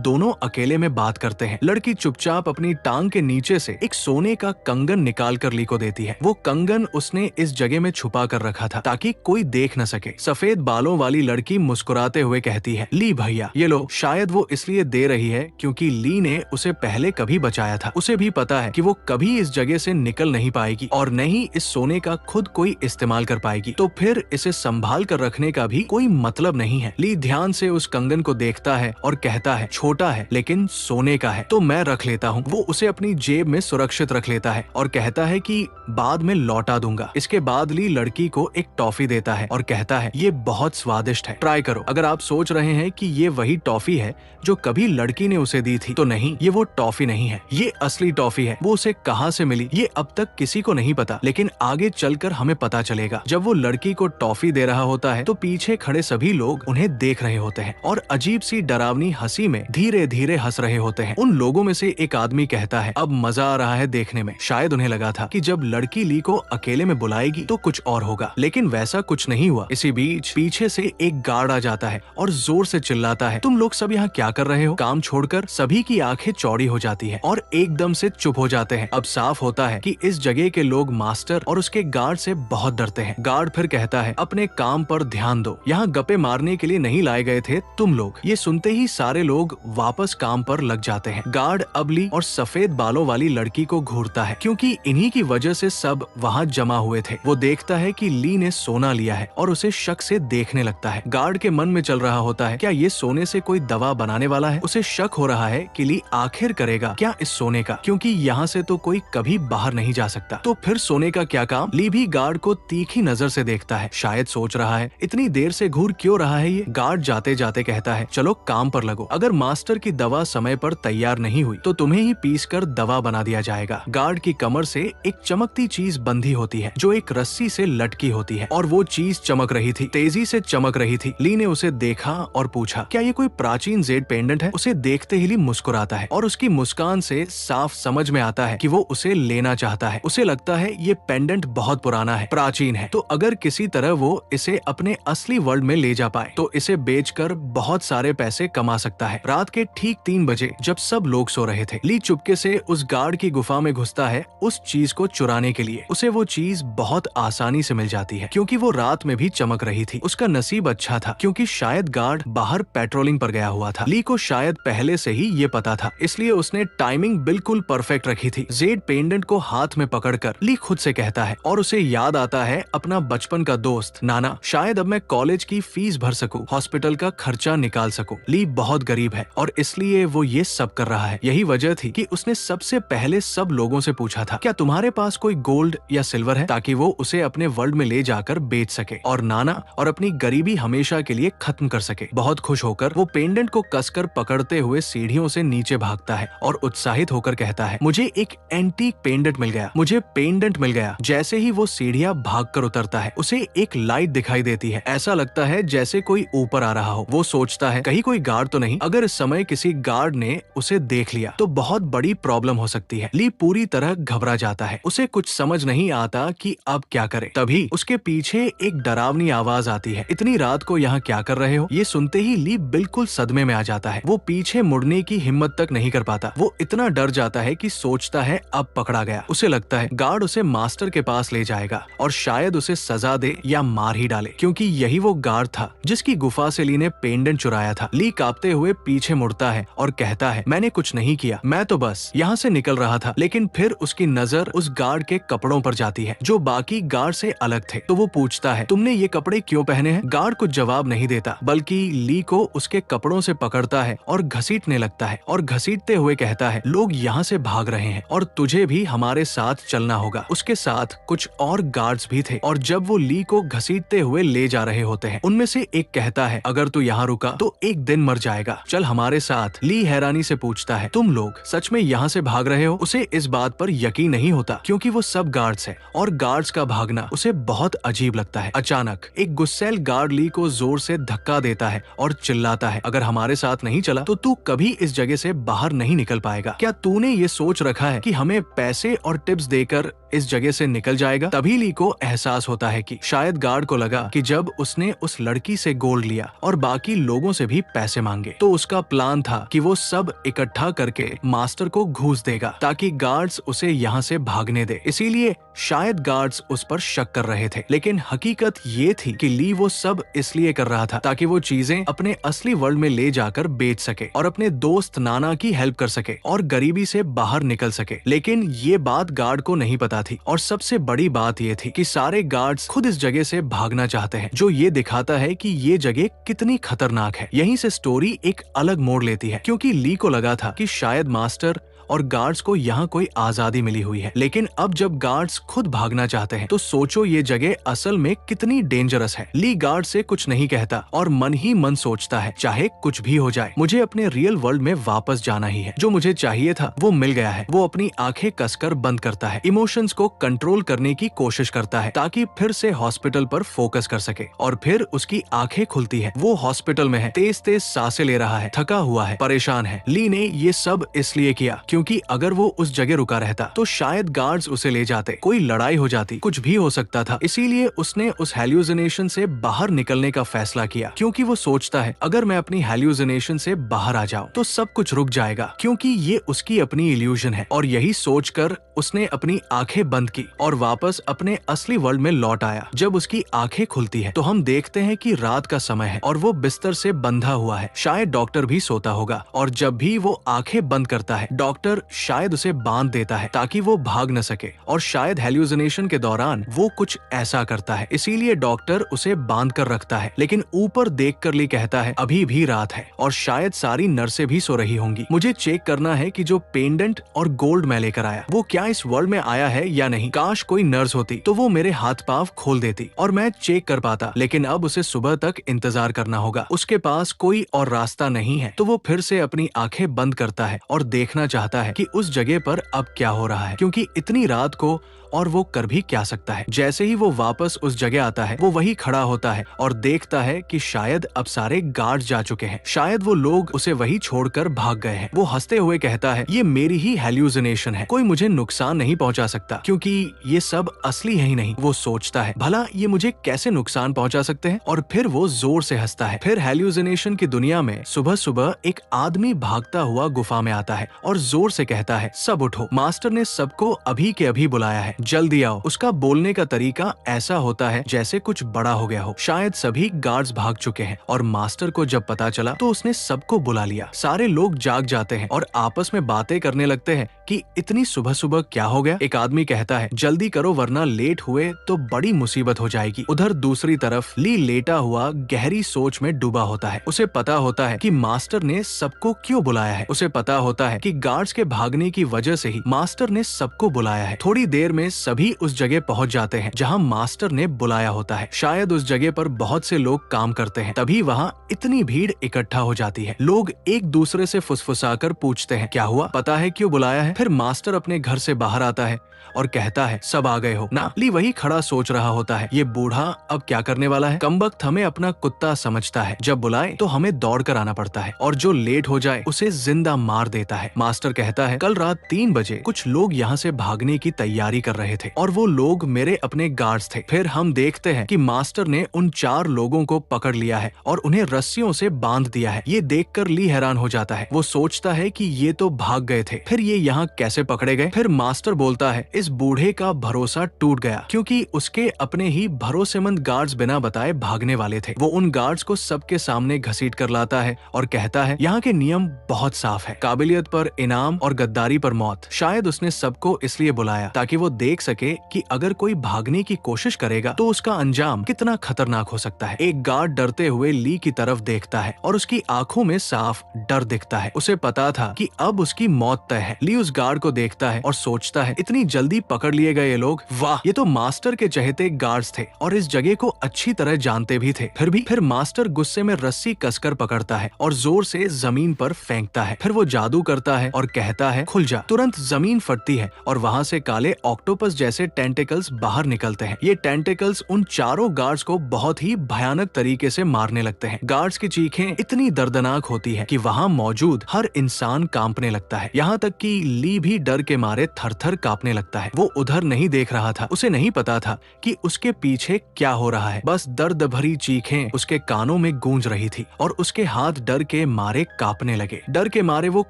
दोनों अकेले में बात करते हैं। लड़की चुपचाप अपनी टांग के नीचे से एक सोने का कंगन निकाल कर ली को देती है। वो कंगन उसने इस जगह में छुपा कर रखा था ताकि कोई देख न सके। सफेद बालों वाली लड़की मुस्कुराते हुए कहती है, ली भैया ये लो। शायद वो इसलिए दे रही है क्योंकि ली ने उसे पहले कभी बचाया था। उसे भी पता है कि वो कभी इस जगह से निकल नहीं पाएगी और न ही इस सोने का खुद कोई इस्तेमाल कर पाएगी, तो फिर इसे संभाल कर रखने का भी कोई मतलब नहीं है। ली ध्यान से उस कंगन को देखता है और कहता है, छोटा है लेकिन सोने का है तो मैं रख लेता हूँ। वो उसे अपनी जेब में सुरक्षित रख लेता है और कहता है कि बाद में लौटा दूंगा। इसके बाद ली लड़की को एक टॉफी देता है और कहता है, ये बहुत स्वादिष्ट है, ट्राई करो। अगर आप सोच रहे हैं कि ये वही टॉफी है जो कभी लड़की ने उसे दी थी, तो नहीं, ये वो टॉफी नहीं है, ये असली टॉफी है। वो उसे कहाँ से मिली ये अब तक किसी को नहीं पता, लेकिन आगे चलकर हमें पता चलेगा। जब वो लड़की को टॉफी दे रहा होता है तो पीछे खड़े सभी लोग उन्हें देख रहे होते हैं और अजीब सी डरावनी हंसी में धीरे धीरे हंस रहे होते हैं। उन लोगों में से एक आदमी कहता है, अब मजा आ रहा है देखने में। शायद उन्हें लगा था कि जब लड़की ली को अकेले में बुलाएगी तो कुछ और होगा, लेकिन वैसा कुछ नहीं हुआ। इसी बीच पीछे से एक गार्ड आ जाता है और जोर से चिल्लाता है, तुम लोग सब यहाँ क्या कर रहे हो? काम छोड़कर सभी की आंखें चौड़ी हो जाती है और एकदम से चुप हो जाते हैं। अब साफ होता है कि इस जगह के लोग मास्टर और उसके गार्ड से बहुत डरते हैं। गार्ड फिर कहता है, अपने काम पर ध्यान दो, यहाँ गप्पे मारने के लिए नहीं लाए गए थे तुम लोग। ये सुनते ही सारे लोग वापस काम पर लग जाते हैं। गार्ड अबली और सफेद बालों वाली लड़की को घूरता है क्योंकि इन्हीं की वजह से सब वहाँ जमा हुए थे। वो देखता है कि ली ने सोना लिया है और उसे शक से देखने लगता है। गार्ड के मन में चल रहा होता है, क्या ये सोने से कोई दवा बनाने वाला है? उसे शक हो रहा है कि ली आखिर करेगा क्या इस सोने का, क्योंकि यहाँ से तो कोई कभी बाहर नहीं जा सकता। तो फिर सोने का क्या काम? ली भी गार्ड को तीखी नजर से देखता है। शायद सोच रहा है, इतनी देर से घूर क्यों रहा है ये? गार्ड जाते जाते कहता है, चलो काम पर लगो। अगर मास्टर की दवा समय पर तैयार नहीं हुई तो तुम्हें ही पीस कर दवा बना दिया जाएगा। गार्ड की कमर से एक चमकती चीज बंधी होती है जो एक रस्सी से लटकी होती है और वो चीज चमक रही थी, तेजी से चमक रही थी। ली ने उसे देखा और पूछा, क्या ये कोई प्राचीन जेड पेंडेंट है? उसे देखते ही ली मुस्कुराता है और उसकी मुस्कान से साफ समझ में आता है कि वो उसे लेना चाहता है। उसे लगता है ये पेंडेंट बहुत पुराना है, प्राचीन है, तो अगर किसी तरह वो इसे अपने असली वर्ल्ड में ले जा पाए तो इसे बेचकर बहुत सारे पैसे कमा सकता है। रात के ठीक 3 बजे जब सब लोग सो रहे थे, ली चुपके से उस गार्ड की गुफा में घुसता है उस चीज को चुराने के लिए। उसे वो चीज बहुत आसानी से मिल जाती है क्योंकि वो रात में भी चमक रही थी। उसका नसीब अच्छा था क्योंकि शायद गार्ड बाहर पेट्रोलिंग पर गया हुआ था। ली को शायद पहले से ही ये पता था, इसलिए उसने टाइमिंग बिल्कुल परफेक्ट रखी थी। जेड पेंडेंट को हाथ में पकड़कर ली खुद से कहता है और उसे याद आता है अपना बचपन का दोस्त, नाना, शायद अब मैं कॉलेज की फीस भर सकूं, हॉस्पिटल का खर्चा निकाल सकूं। ली बहुत गरीब है और इसलिए वो ये सब कर रहा है। यही वजह थी कि उसने सबसे पहले सब लोगों से पूछा था, क्या तुम्हारे पास कोई गोल्ड या सिल्वर है, ताकि वो उसे अपने वर्ल्ड में ले जाकर बेच सके और नाना और अपनी गरीबी हमेशा के लिए खत्म कर सके। बहुत खुश होकर वो पेंडेंट को कसकर पकड़ते हुए सीढ़ियों से नीचे भागता है और उत्साहित होकर कहता है, मुझे एक एंटीक पेंडेंट मिल गया, मुझे पेंडेंट मिल गया। जैसे ही वो सीढ़ियां भागकर उतरता है उसे एक लाइट दिखाई देती है। ऐसा लगता है जैसे कोई ऊपर आ रहा हो। वो सोचता है, कहीं कोई गार्ड तो नहीं? अगर इस समय किसी गार्ड ने उसे देख लिया तो बहुत बड़ी प्रॉब्लम हो सकती है। ली पूरी तरह घबरा जाता है, उसे कुछ समझ नहीं आता कि अब क्या करे। तभी उसके पीछे एक डरावनी आवाज आती है, इतनी रात को यहाँ क्या कर रहे हो? ये सुनते ही ली बिल्कुल सदमे में आ जाता है। वो पीछे मुड़ने की हिम्मत तक नहीं कर पाता। वो इतना डर जाता है कि सोचता है अब पकड़ा गया। उसे लगता है गार्ड उसे मास्टर के पास ले जाएगा और शायद उसे सजा दे या मार ही डाले, क्योंकि यही वो गार्ड था जिसकी गुफा से ली ने पेंडेंट चुराया था। ली कांपते हुए पीछे मुड़ता है और कहता है, मैंने कुछ नहीं किया, मैं तो बस यहाँ से निकल रहा था। लेकिन फिर उसकी नजर उस गार्ड के कपड़ों पर जाती है जो बाकी गार्ड से अलग थे। तो वो पूछता है, तुमने ये कपड़े क्यों पहने हैं? गार्ड कुछ जवाब नहीं देता, बल्कि ली को उसके कपड़ों से पकड़ता है और घसीटने लगता है और घसीटते हुए कहता है, लोग यहाँ से भाग रहे हैं और तुझे भी हमारे साथ चलना होगा। उसके साथ कुछ और गार्ड्स भी थे और जब वो ली को घसीटते हुए ले जा रहे होते हैं उनमें से एक कहता है, अगर तू यहाँ रुका तो एक दिन मर जाएगा, चल हमारे साथ। ली हैरानी से पूछता है, तुम लोग सच में यहाँ से भाग रहे हो? उसे इस बात पर यकीन नहीं होता क्योंकि वो सब गार्ड्स हैं और गार्ड्स का भागना उसे बहुत अजीब लगता है। अचानक एक गुस्सैल गार्ड ली को जोर से धक्का देता है और चिल्लाता है, अगर हमारे साथ नहीं चला तो तू कभी इस जगह से बाहर नहीं निकल पाएगा। क्या तूने ये सोच रखा है कि हमें पैसे और टिप्स देकर इस जगह से निकल जाएगा? तभी ली को एहसास होता है कि शायद गार्ड को लगा कि जब उसने उस लड़की से गोल्ड लिया और बाकी लोगों से भी पैसे मांगे तो उसका प्लान था कि वो सब इकट्ठा करके मास्टर को घूस देगा ताकि गार्ड्स उसे यहाँ से भागने दे। इसीलिए शायद गार्ड्स उस पर शक कर रहे थे, लेकिन हकीकत ये थी कि ली वो सब इसलिए कर रहा था ताकि वो चीजें अपने असली वर्ल्ड में ले जाकर बेच सके और अपने दोस्त नाना की हेल्प कर सके और गरीबी से बाहर निकल सके। लेकिन ये बात गार्ड को नहीं पता थी और सबसे बड़ी बात ये थी कि सारे गार्ड्स खुद इस जगह से भागना चाहते हैं, जो ये दिखाता है कि ये जगह कितनी खतरनाक है। यहीं से स्टोरी एक अलग मोड़ लेती है, क्योंकि ली को लगा था कि शायद मास्टर और गार्ड्स को यहाँ कोई आजादी मिली हुई है, लेकिन अब जब गार्ड्स खुद भागना चाहते हैं तो सोचो ये जगह असल में कितनी डेंजरस है। ली गार्ड से कुछ नहीं कहता और मन ही मन सोचता है, चाहे कुछ भी हो जाए मुझे अपने रियल वर्ल्ड में वापस जाना ही है। जो मुझे चाहिए था वो मिल गया है। वो अपनी आंखें कसकर बंद करता है, इमोशंस को कंट्रोल करने की कोशिश करता है ताकि फिर से हॉस्पिटल पर फोकस कर सके। और फिर उसकी आंखें खुलती है। वो हॉस्पिटल में है, तेज तेज सांसें ले रहा है, थका हुआ है, परेशान है। ली ने ये सब इसलिए किया क्योंकि अगर वो उस जगह रुका रहता तो शायद गार्ड्स उसे ले जाते, कोई लड़ाई हो जाती, कुछ भी हो सकता था। इसीलिए उसने उस हेल्यूसिनेशन से बाहर निकलने का फैसला किया, क्योंकि वो सोचता है अगर मैं अपनी हेल्यूसिनेशन से बाहर आ जाऊं तो सब कुछ रुक जाएगा, क्योंकि ये उसकी अपनी इल्यूजन है। और यही सोचकर उसने अपनी आंखें बंद की और वापस अपने असली वर्ल्ड में लौट आया। जब उसकी आंखें खुलती है तो हम देखते हैं कि रात का समय है और वो बिस्तर से बंधा हुआ है। शायद डॉक्टर भी सोता होगा और जब भी वो आंखें बंद करता है डॉक्टर शायद उसे बांध देता है ताकि वो भाग न सके। और शायद हेल्यूसिनेशन के दौरान वो कुछ ऐसा करता है, इसीलिए डॉक्टर उसे बांध कर रखता है। लेकिन ऊपर देखकर ली कहता है अभी भी रात है और शायद सारी नर्सें भी सो रही होंगी। मुझे चेक करना है कि जो पेंडेंट और गोल्ड मैं लेकर आया वो क्या इस वर्ल्ड में आया है या नहीं। काश कोई नर्स होती तो वो मेरे हाथ पांव खोल देती और मैं चेक कर पाता, लेकिन अब उसे सुबह तक इंतजार करना होगा। उसके पास कोई और रास्ता नहीं है तो वो फिर से अपनी आंखें बंद करता है और देखना चाहता है कि उस जगह पर अब क्या हो रहा है, क्योंकि इतनी रात को और वो कर भी क्या सकता है। जैसे ही वो वापस उस जगह आता है वो वही खड़ा होता है और देखता है कि शायद अब सारे गार्ड जा चुके हैं, शायद वो लोग उसे वही छोड़कर भाग गए हैं। वो हंसते हुए कहता है ये मेरी ही हेल्यूसिनेशन है, कोई मुझे नुकसान नहीं पहुंचा सकता क्योंकि ये सब असली है ही नहीं। वो सोचता है भला ये मुझे कैसे नुकसान पहुंचा सकते हैं, और फिर वो जोर से हंसता है। फिर हेल्यूसिनेशन की दुनिया में सुबह सुबह एक आदमी भागता हुआ गुफा में आता है और जोर से कहता है सब उठो, मास्टर ने सबको अभी के अभी बुलाया है, जल्दी आओ। उसका बोलने का तरीका ऐसा होता है जैसे कुछ बड़ा हो गया हो। शायद सभी गार्ड्स भाग चुके हैं और मास्टर को जब पता चला तो उसने सबको बुला लिया। सारे लोग जाग जाते हैं और आपस में बातें करने लगते हैं कि इतनी सुबह सुबह क्या हो गया। एक आदमी कहता है जल्दी करो वरना लेट हुए तो बड़ी मुसीबत हो जाएगी। उधर दूसरी तरफ ली लेटा हुआ गहरी सोच में डूबा होता है। उसे पता होता है कि मास्टर ने सबको क्यों बुलाया है। उसे पता होता है कि गार्ड्स के भागने की वजह से ही मास्टर ने सबको बुलाया है। थोड़ी देर में सभी उस जगह पहुंच जाते हैं जहां मास्टर ने बुलाया होता है। शायद उस जगह पर बहुत से लोग काम करते हैं, तभी वहां इतनी भीड़ इकट्ठा हो जाती है। लोग एक दूसरे से फुसफुसाकर पूछते हैं क्या हुआ, पता है क्यों बुलाया है। फिर मास्टर अपने घर से बाहर आता है और कहता है सब आ गए हो ना। ली वही खड़ा सोच रहा होता है ये बूढ़ा अब क्या करने वाला है। कमबख्त हमें अपना कुत्ता समझता है, जब बुलाए तो हमें दौड़ कर आना पड़ता है और जो लेट हो जाए उसे जिंदा मार देता है। मास्टर कहता है कल रात 3 बजे कुछ लोग यहाँ से भागने की तैयारी कर रहे थे और वो लोग मेरे अपने गार्ड्स थे। फिर हम देखते हैं कि मास्टर ने उन 4 लोगों को पकड़ लिया है और उन्हें रस्सियों से बांध दिया है। ये देखकर ली हैरान हो जाता है। वो सोचता है कि ये तो भाग गए थे, फिर ये यहाँ कैसे पकड़े गए। फिर मास्टर बोलता है इस बूढ़े का भरोसा टूट गया क्योंकि उसके अपने ही भरोसेमंद गार्ड्स बिना बताए भागने वाले थे। वो उन गार्ड्स को सबके सामने घसीट कर लाता है और कहता है यहाँ के नियम बहुत साफ है, काबिलियत पर इनाम और गद्दारी पर मौत। शायद उसने सबको इसलिए बुलाया ताकि वो देख सके कि अगर कोई भागने की कोशिश करेगा तो उसका अंजाम कितना खतरनाक हो सकता है। एक गार्ड डरते हुए ली की तरफ देखता है और उसकी आंखों में साफ डर दिखता है। उसे पता था कि अब उसकी मौत तय है। ली उस गार्ड को देखता है और सोचता है इतनी जल्दी पकड़ लिए गए ये लोग, वाह ये तो मास्टर के चहेते गार्ड्स थे और इस जगह को अच्छी तरह जानते भी थे। फिर मास्टर गुस्से में रस्सी कसकर पकड़ता है और जोर से जमीन पर फेंकता है। फिर वो जादू करता है और कहता है खुल जा। तुरंत जमीन फटती है और वहाँ से काले ऑक्टोपस ऑक्टोपस जैसे टेंटिकल्स बाहर निकलते हैं। ये टेंटिकल्स उन चारों गार्ड्स को बहुत ही भयानक तरीके से मारने लगते हैं। गार्ड्स की चीखें इतनी दर्दनाक होती है कि वहाँ मौजूद हर इंसान कांपने लगता है। यहाँ तक कि ली भी डर के मारे थर-थर कांपने लगता है। वो उधर नहीं देख रहा था, उसे नहीं पता था कि उसके पीछे क्या हो रहा है। बस दर्द भरी चीखें उसके कानों में गूंज रही थी और उसके हाथ डर के मारे कांपने लगे। डर के मारे वो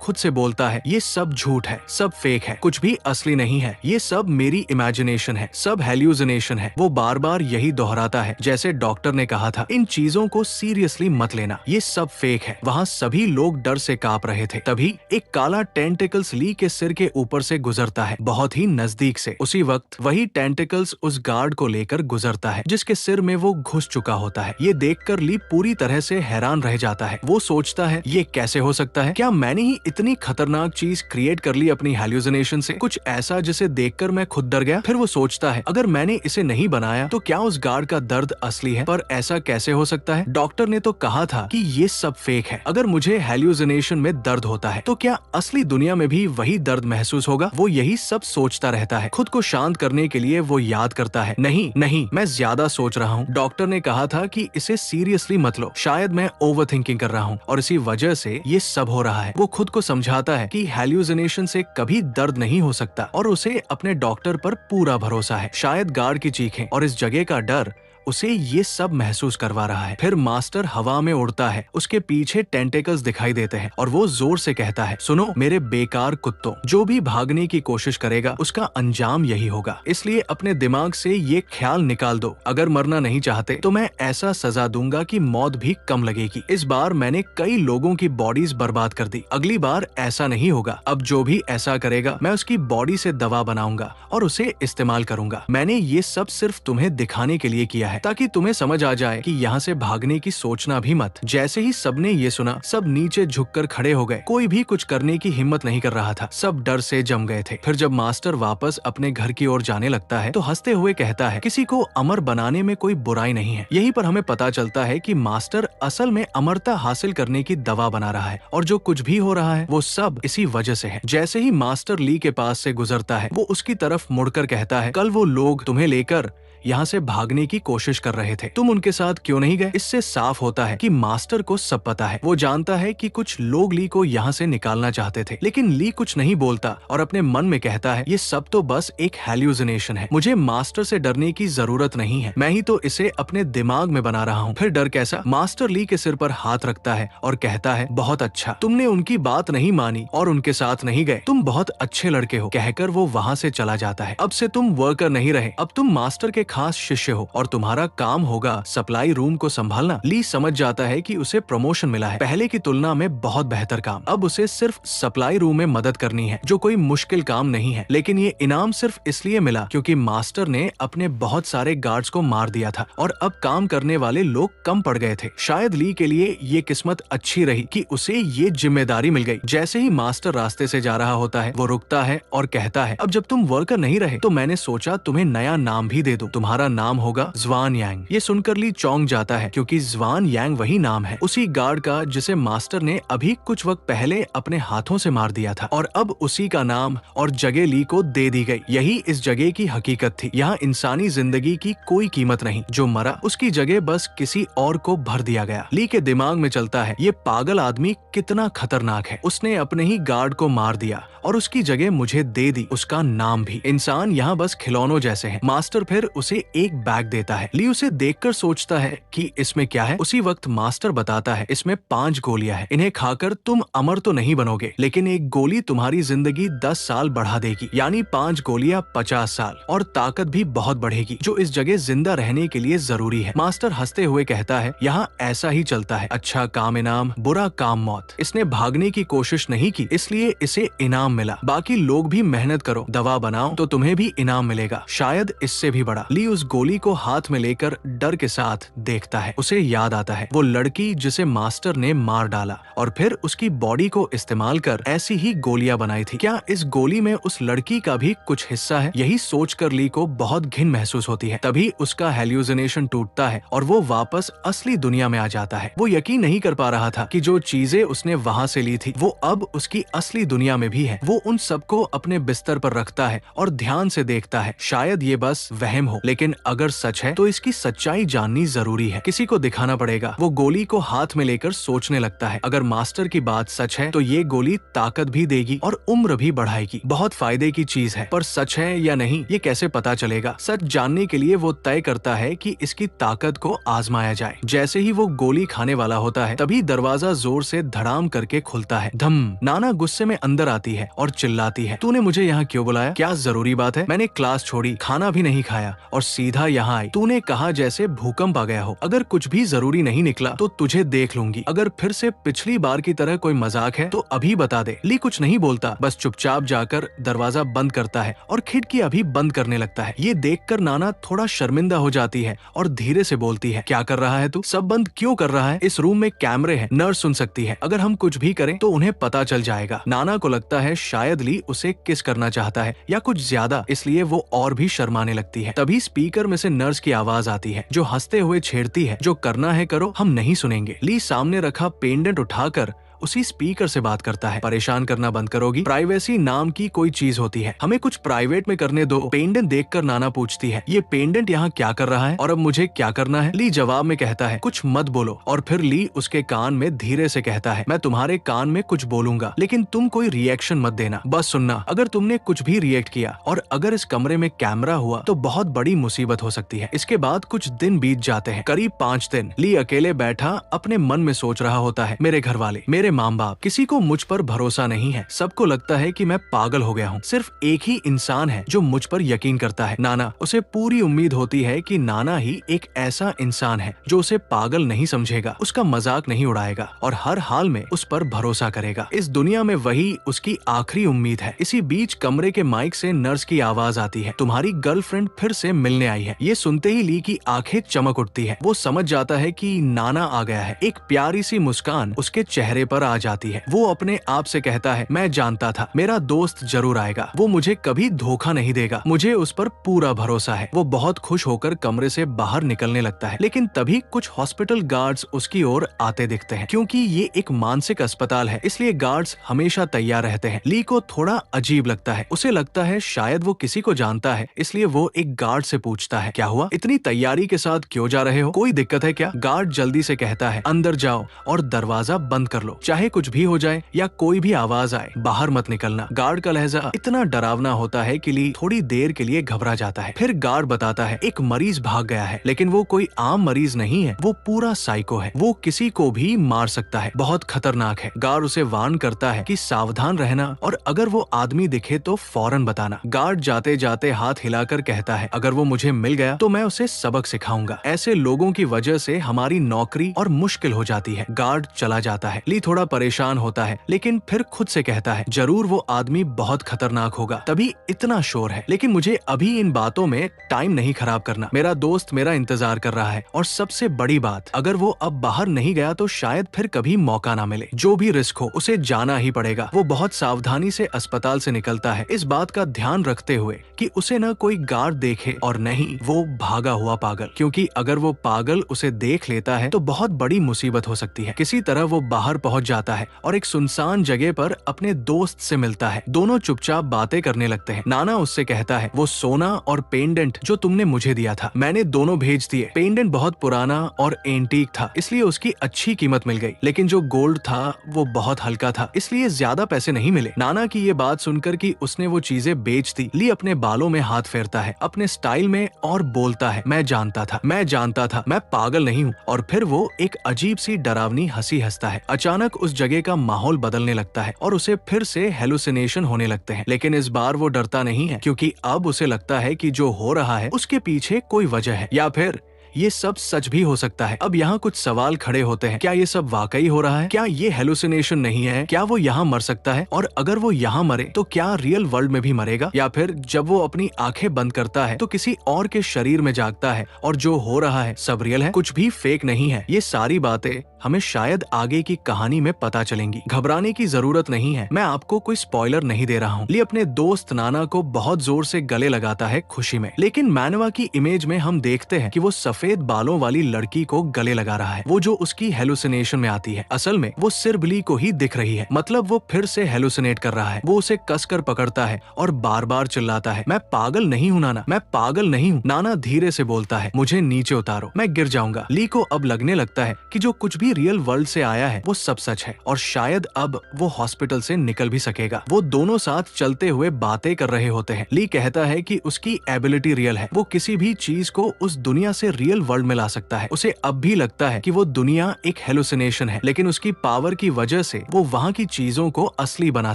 खुद से बोलता है, ये सब झूठ है, सब फेक है, कुछ भी असली नहीं है, ये सब मेरी इमेजिनेशन है, सब हेल्यूसिनेशन है। वो बार बार यही दोहराता है, जैसे डॉक्टर ने कहा था, इन चीजों को सीरियसली मत लेना, ये सब फेक है। वहाँ सभी लोग डर से कांप रहे थे। तभी एक काला टेंटिकल्स ली के सिर के ऊपर से गुजरता है, बहुत ही नजदीक से। उसी वक्त वही टेंटिकल्स उस गार्ड को लेकर गुजरता है जिसके सिर में वो घुस चुका होता है। ये देखकर ली पूरी तरह से हैरान रह जाता है। वो सोचता है, ये कैसे हो सकता है? क्या मैंने ही इतनी खतरनाक चीज क्रिएट कर ली अपनी हेल्यूसिनेशन से? कुछ ऐसा जिसे देखकर मैं खुद डर गया। फिर वो सोचता है, अगर मैंने इसे नहीं बनाया तो क्या उस गार्ड का दर्द असली है? पर ऐसा कैसे हो सकता है? डॉक्टर ने तो कहा था कि ये सब फेक है। अगर मुझे हेल्यूसिनेशन में दर्द होता है तो क्या असली दुनिया में भी वही दर्द महसूस होगा? वो यही सब सोचता रहता है। खुद को शांत करने के लिए वो याद करता है, नहीं, मैं ज्यादा सोच रहा हूँ। डॉक्टर ने कहा था कि इसे सीरियसली मत लो, शायद मैं ओवर थिंकिंग कर रहा हूँ और इसी वजह से ये सब हो रहा है। वो खुद को समझाता है कि हेल्यूसिनेशन से कभी दर्द नहीं हो सकता और उसे अपने डॉक्टर पर पूरा भरोसा है। शायद गार्ड की चीखें और इस जगह का डर उसे ये सब महसूस करवा रहा है। फिर मास्टर हवा में उड़ता है, उसके पीछे टेंटिकल्स दिखाई देते हैं और वो जोर से कहता है, सुनो मेरे बेकार कुत्तों, जो भी भागने की कोशिश करेगा उसका अंजाम यही होगा। इसलिए अपने दिमाग से ये ख्याल निकाल दो, अगर मरना नहीं चाहते तो मैं ऐसा सजा दूंगा कि मौत भी कम लगेगी। इस बार मैंने कई लोगों की बॉडीज बर्बाद कर दी, अगली बार ऐसा नहीं होगा। अब जो भी ऐसा करेगा मैं उसकी बॉडी से दवा बनाऊंगा और उसे इस्तेमाल करूंगा। मैंने ये सब सिर्फ तुम्हें दिखाने के लिए किया है, ताकि तुम्हें समझ आ जाए कि यहाँ से भागने की सोचना भी मत। जैसे ही सबने ये सुना, सब नीचे झुककर खड़े हो गए। कोई भी कुछ करने की हिम्मत नहीं कर रहा था, सब डर से जम गए थे। फिर जब मास्टर वापस अपने घर की ओर जाने लगता है तो हंसते हुए कहता है, किसी को अमर बनाने में कोई बुराई नहीं है। यहीं पर हमें पता चलता है कि मास्टर असल में अमरता हासिल करने की दवा बना रहा है और जो कुछ भी हो रहा है वो सब इसी वजह से है। जैसे ही मास्टर ली के पास से गुजरता है, वो उसकी तरफ मुड़कर कहता है, कल वो लोग तुम्हें लेकर यहाँ से भागने की कोशिश कर रहे थे, तुम उनके साथ क्यों नहीं गए? इससे साफ होता है कि मास्टर को सब पता है। वो जानता है कि कुछ लोग ली को यहाँ से निकालना चाहते थे, लेकिन ली कुछ नहीं बोलता और अपने मन में कहता है, ये सब तो बस एक हेल्यूसिनेशन है, मुझे मास्टर से डरने की जरूरत नहीं है, मैं ही तो इसे अपने दिमाग में बना रहा हूँ। फिर डर कैसा? मास्टर ली के सिर पर हाथ रखता है और कहता है, बहुत अच्छा, तुमने उनकी बात नहीं मानी और उनके साथ नहीं गए, तुम बहुत अच्छे लड़के हो। कहकर वो वहाँ से चला जाता है। अब से तुम वर्कर नहीं रहे, अब तुम मास्टर के खास शिष्य हो और तुम्हारा काम होगा सप्लाई रूम को संभालना। ली समझ जाता है कि उसे प्रमोशन मिला है, पहले की तुलना में बहुत बेहतर काम। अब उसे सिर्फ सप्लाई रूम में मदद करनी है, जो कोई मुश्किल काम नहीं है। लेकिन ये इनाम सिर्फ इसलिए मिला क्योंकि मास्टर ने अपने बहुत सारे गार्ड्स को मार दिया था और अब काम करने वाले लोग कम पड़ गए थे। शायद ली के लिए ये किस्मत अच्छी रही कि उसे ये जिम्मेदारी मिल गई। जैसे ही मास्टर रास्ते से जा रहा होता है, वो रुकता है और कहता है, अब जब तुम वर्कर नहीं रहे तो मैंने सोचा तुम्हें नया नाम भी दे दूं, तुम्हारा नाम होगा ज़्वान यांग। ये सुनकर ली चौंक जाता है क्योंकि ज़्वान यांग वही नाम है, उसी गार्ड का जिसे मास्टर ने अभी कुछ वक्त पहले अपने हाथों से मार दिया था और अब उसी का नाम और जगह ली को दे दी गई। यही इस जगह की हकीकत थी। यहाँ इंसानी जिंदगी की कोई कीमत नहीं, जो मरा उसकी जगह बस किसी और को भर दिया गया। ली के दिमाग में चलता है, ये पागल आदमी कितना खतरनाक है, उसने अपने ही गार्ड को मार दिया और उसकी जगह मुझे दे दी, उसका नाम भी। इंसान यहाँ बस खिलौनों जैसे हैं। मास्टर फिर उसे एक बैग देता है। ली उसे देखकर सोचता है कि इसमें क्या है। उसी वक्त मास्टर बताता है, इसमें 5 गोलियां हैं, इन्हें खाकर तुम अमर तो नहीं बनोगे, लेकिन एक गोली तुम्हारी जिंदगी 10 साल बढ़ा देगी, यानी 5 गोलियां 50 साल, और ताकत भी बहुत बढ़ेगी, जो इस जगह जिंदा रहने के लिए जरूरी है। मास्टर हंसते हुए कहता है, यहाँ ऐसा ही चलता है, अच्छा काम इनाम, बुरा काम मौत। इसने भागने की कोशिश नहीं की, इसलिए इसे इनाम मिला। बाकी लोग भी मेहनत करो, दवा बनाओ तो तुम्हें भी इनाम मिलेगा, शायद इससे भी बड़ा। ली उस गोली को हाथ में लेकर डर के साथ देखता है। उसे याद आता है वो लड़की जिसे मास्टर ने मार डाला और फिर उसकी बॉडी को इस्तेमाल कर ऐसी ही गोलियां बनाई थी। क्या इस गोली में उस लड़की का भी कुछ हिस्सा है? यही सोचकर ली को बहुत घिन महसूस होती है। तभी उसका हेल्यूसिनेशन टूटता है और वो वापस असली दुनिया में आ जाता है। वो यकीन नहीं कर पा रहा था कि जो चीजें उसने वहां से ली थी वो अब उसकी असली दुनिया में भी है। वो उन सबको अपने बिस्तर पर रखता है और ध्यान से देखता है। शायद ये बस वहम हो, लेकिन अगर सच है तो इसकी सच्चाई जाननी जरूरी है। किसी को दिखाना पड़ेगा। वो गोली को हाथ में लेकर सोचने लगता है, अगर मास्टर की बात सच है तो ये गोली ताकत भी देगी और उम्र भी बढ़ाएगी। बहुत फायदे की चीज है, पर सच है या नहीं ये कैसे पता चलेगा? सच जानने के लिए वो तय करता है कि इसकी ताकत को आजमाया जाए। जैसे ही वो गोली खाने वाला होता है तभी दरवाजा जोर से धड़ाम करके खुलता है। धम। नाना गुस्से में अंदर आती है और चिल्लाती है, तूने मुझे यहाँ क्यों बुलाया? क्या जरूरी बात है? मैंने क्लास छोड़ी, खाना भी नहीं खाया और सीधा यहाँ आई। तूने कहा जैसे भूकंप आ गया हो। अगर कुछ भी जरूरी नहीं निकला तो तुझे देख लूंगी। अगर फिर से पिछली बार की तरह कोई मजाक है तो अभी बता दे। ली कुछ नहीं बोलता, बस चुपचाप जाकर दरवाजा बंद करता है और खिड़की अभी बंद करने लगता है। ये देखकर नाना थोड़ा शर्मिंदा हो जाती है और धीरे से बोलती है, क्या कर रहा है तू? सब बंद क्यों कर रहा है? इस रूम में कैमरे हैं, नर्स सुन सकती है। अगर हम कुछ भी करें तो उन्हें पता चल जाएगा। नाना को लगता है शायद ली उसे किस करना चाहता है या कुछ ज्यादा, इसलिए वो और भी शर्माने लगती है। तभी स्पीकर में से नर्स की आवाज आती है जो हंसते हुए छेड़ती है, जो करना है करो, हम नहीं सुनेंगे। ली सामने रखा पेंडेंट उठाकर उसी स्पीकर से बात करता है, परेशान करना बंद करोगी? प्राइवेसी नाम की कोई चीज होती है, हमें कुछ प्राइवेट में करने दो। पेंडेंट देखकर नाना पूछती है, ये पेंडेंट यहाँ क्या कर रहा है और अब मुझे क्या करना है? ली जवाब में कहता है, कुछ मत बोलो। और फिर ली उसके कान में धीरे से कहता है, मैं तुम्हारे कान में कुछ बोलूंगा लेकिन तुम कोई रिएक्शन मत देना, बस सुनना। अगर तुमने कुछ भी रिएक्ट किया और अगर इस कमरे में कैमरा हुआ तो बहुत बड़ी मुसीबत हो सकती है। इसके बाद कुछ दिन बीत जाते हैं, करीब 5 दिन। ली अकेले बैठा अपने मन में सोच रहा होता है, मेरे घर वाले, मेरे माँ बाप, किसी को मुझ पर भरोसा नहीं है। सबको लगता है कि मैं पागल हो गया हूँ। सिर्फ एक ही इंसान है जो मुझ पर यकीन करता है, नाना। उसे पूरी उम्मीद होती है कि नाना ही एक ऐसा इंसान है जो उसे पागल नहीं समझेगा, उसका मजाक नहीं उड़ाएगा और हर हाल में उस पर भरोसा करेगा। इस दुनिया में वही उसकी आखिरी उम्मीद है। इसी बीच कमरे के माइक से नर्स की आवाज आती है, तुम्हारी गर्लफ्रेंड फिर से मिलने आई है। ये सुनते ही ली की आंखें चमक उठती है। वो समझ जाता है कि नाना आ गया है। एक प्यारी सी मुस्कान उसके चेहरे पर आ जाती है। वो अपने आप से कहता है, मैं जानता था मेरा दोस्त जरूर आएगा, वो मुझे कभी धोखा नहीं देगा, मुझे उस पर पूरा भरोसा है। वो बहुत खुश होकर कमरे से बाहर निकलने लगता है, लेकिन तभी कुछ हॉस्पिटल गार्ड्स उसकी ओर आते दिखते हैं। क्योंकि ये एक मानसिक अस्पताल है इसलिए गार्ड्स हमेशा तैयार रहते हैं। ली को थोड़ा अजीब लगता है। उसे लगता है शायद वो किसी को जानता है, इसलिए वो एक गार्ड से पूछता है, क्या हुआ? इतनी तैयारी के साथ क्यों जा रहे हो? कोई दिक्कत है क्या? गार्ड जल्दी से कहता है, अंदर जाओ और दरवाजा बंद कर लो, चाहे कुछ भी हो जाए या कोई भी आवाज आए, बाहर मत निकलना। गार्ड का लहजा इतना डरावना होता है कि ली थोड़ी देर के लिए घबरा जाता है। फिर गार्ड बताता है, एक मरीज भाग गया है, लेकिन वो कोई आम मरीज नहीं है, वो पूरा साइको है, वो किसी को भी मार सकता है, बहुत खतरनाक है। गार्ड उसे वार्न करता है कि सावधान रहना और अगर वो आदमी दिखे तो फौरन बताना। गार्ड जाते जाते हाथ हिलाकर कहता है, अगर वो मुझे मिल गया तो मैं उसे सबक सिखाऊंगा। ऐसे लोगों की वजह से हमारी नौकरी और मुश्किल हो जाती है। गार्ड चला जाता है। ली थोड़ा परेशान होता है, लेकिन फिर खुद से कहता है, जरूर वो आदमी बहुत खतरनाक होगा, तभी इतना शोर है। लेकिन मुझे अभी इन बातों में टाइम नहीं खराब करना, मेरा दोस्त मेरा इंतजार कर रहा है। और सबसे बड़ी बात, अगर वो अब बाहर नहीं गया तो शायद फिर कभी मौका ना मिले। जो भी रिस्क हो उसे जाना ही पड़ेगा। वो बहुत सावधानी से अस्पताल से निकलता है, इस बात का ध्यान रखते हुए कि उसे न कोई गार्ड देखे और न ही वो भागा हुआ पागल, क्योंकि अगर वो पागल उसे देख लेता है तो बहुत बड़ी मुसीबत हो सकती है। किसी तरह वो बाहर पहुंच जाता है और एक सुनसान जगह पर अपने दोस्त से मिलता है। दोनों चुपचाप बातें करने लगते हैं। नाना उससे कहता है, वो सोना और पेंडेंट जो तुमने मुझे दिया था, मैंने दोनों भेज दिए। पेंडेंट बहुत पुराना और एंटीक था, इसलिए उसकी अच्छी कीमत मिल गई, लेकिन जो गोल्ड था वो बहुत हल्का था, इसलिए ज्यादा पैसे नहीं मिले। नाना की ये बात सुनकर कि उसने वो चीजें बेच दी, ली अपने बालों में हाथ फेरता है अपने स्टाइल में और बोलता है, मैं जानता था, मैं पागल नहीं हूँ। और फिर वो एक अजीब सी डरावनी हंसी हंसता है। अचानक उस जगह का माहौल बदलने लगता है और उसे फिर से हेलुसिनेशन होने लगते हैं, लेकिन इस बार वो डरता नहीं है, क्योंकि अब उसे लगता है कि जो हो रहा है उसके पीछे कोई वजह है, या फिर ये सब सच भी हो सकता है। अब यहाँ कुछ सवाल खड़े होते हैं, क्या ये सब वाकई हो रहा है? क्या ये हेलुसिनेशन नहीं है? क्या वो यहाँ मर सकता है? और अगर वो यहाँ मरे तो क्या रियल वर्ल्ड में भी मरेगा? या फिर जब वो अपनी आंखें बंद करता है तो किसी और के शरीर में जागता है और जो हो रहा है सब रियल है, कुछ भी फेक नहीं है? ये सारी बातें हमें शायद आगे की कहानी में पता चलेंगी। घबराने की जरूरत नहीं है, मैं आपको कोई स्पॉइलर नहीं दे रहा हूँ। ली अपने दोस्त नाना को बहुत जोर से गले लगाता है खुशी में, लेकिन मैनवा की इमेज में हम देखते हैं कि वो सफेद बालों वाली लड़की को गले लगा रहा है, वो जो उसकी हेलुसिनेशन में आती है। असल में वो सिर्फ ली को ही दिख रही है, मतलब वो फिर से हेलुसिनेट कर रहा है। वो उसे कसकर पकड़ता है और बार बार चिल्लाता है, मैं पागल नहीं हूँ नाना, मैं पागल नहीं हूँ। नाना धीरे से बोलता है, मुझे नीचे उतारो, मैं गिर जाऊंगा। ली को अब लगने लगता है कि जो कुछ भी रियल वर्ल्ड से आया है वो सब सच है और शायद अब वो हॉस्पिटल से निकल भी सकेगा। वो दोनों साथ चलते हुए बातें कर रहे होते हैं। ली कहता है कि उसकी एबिलिटी रियल है, वो किसी भी चीज को उस दुनिया से रियल वर्ल्ड में ला सकता है। उसे अब भी लगता है कि वो दुनिया एक हेलुसिनेशन है, लेकिन उसकी पावर की वजह से वो वहाँ की चीजों को असली बना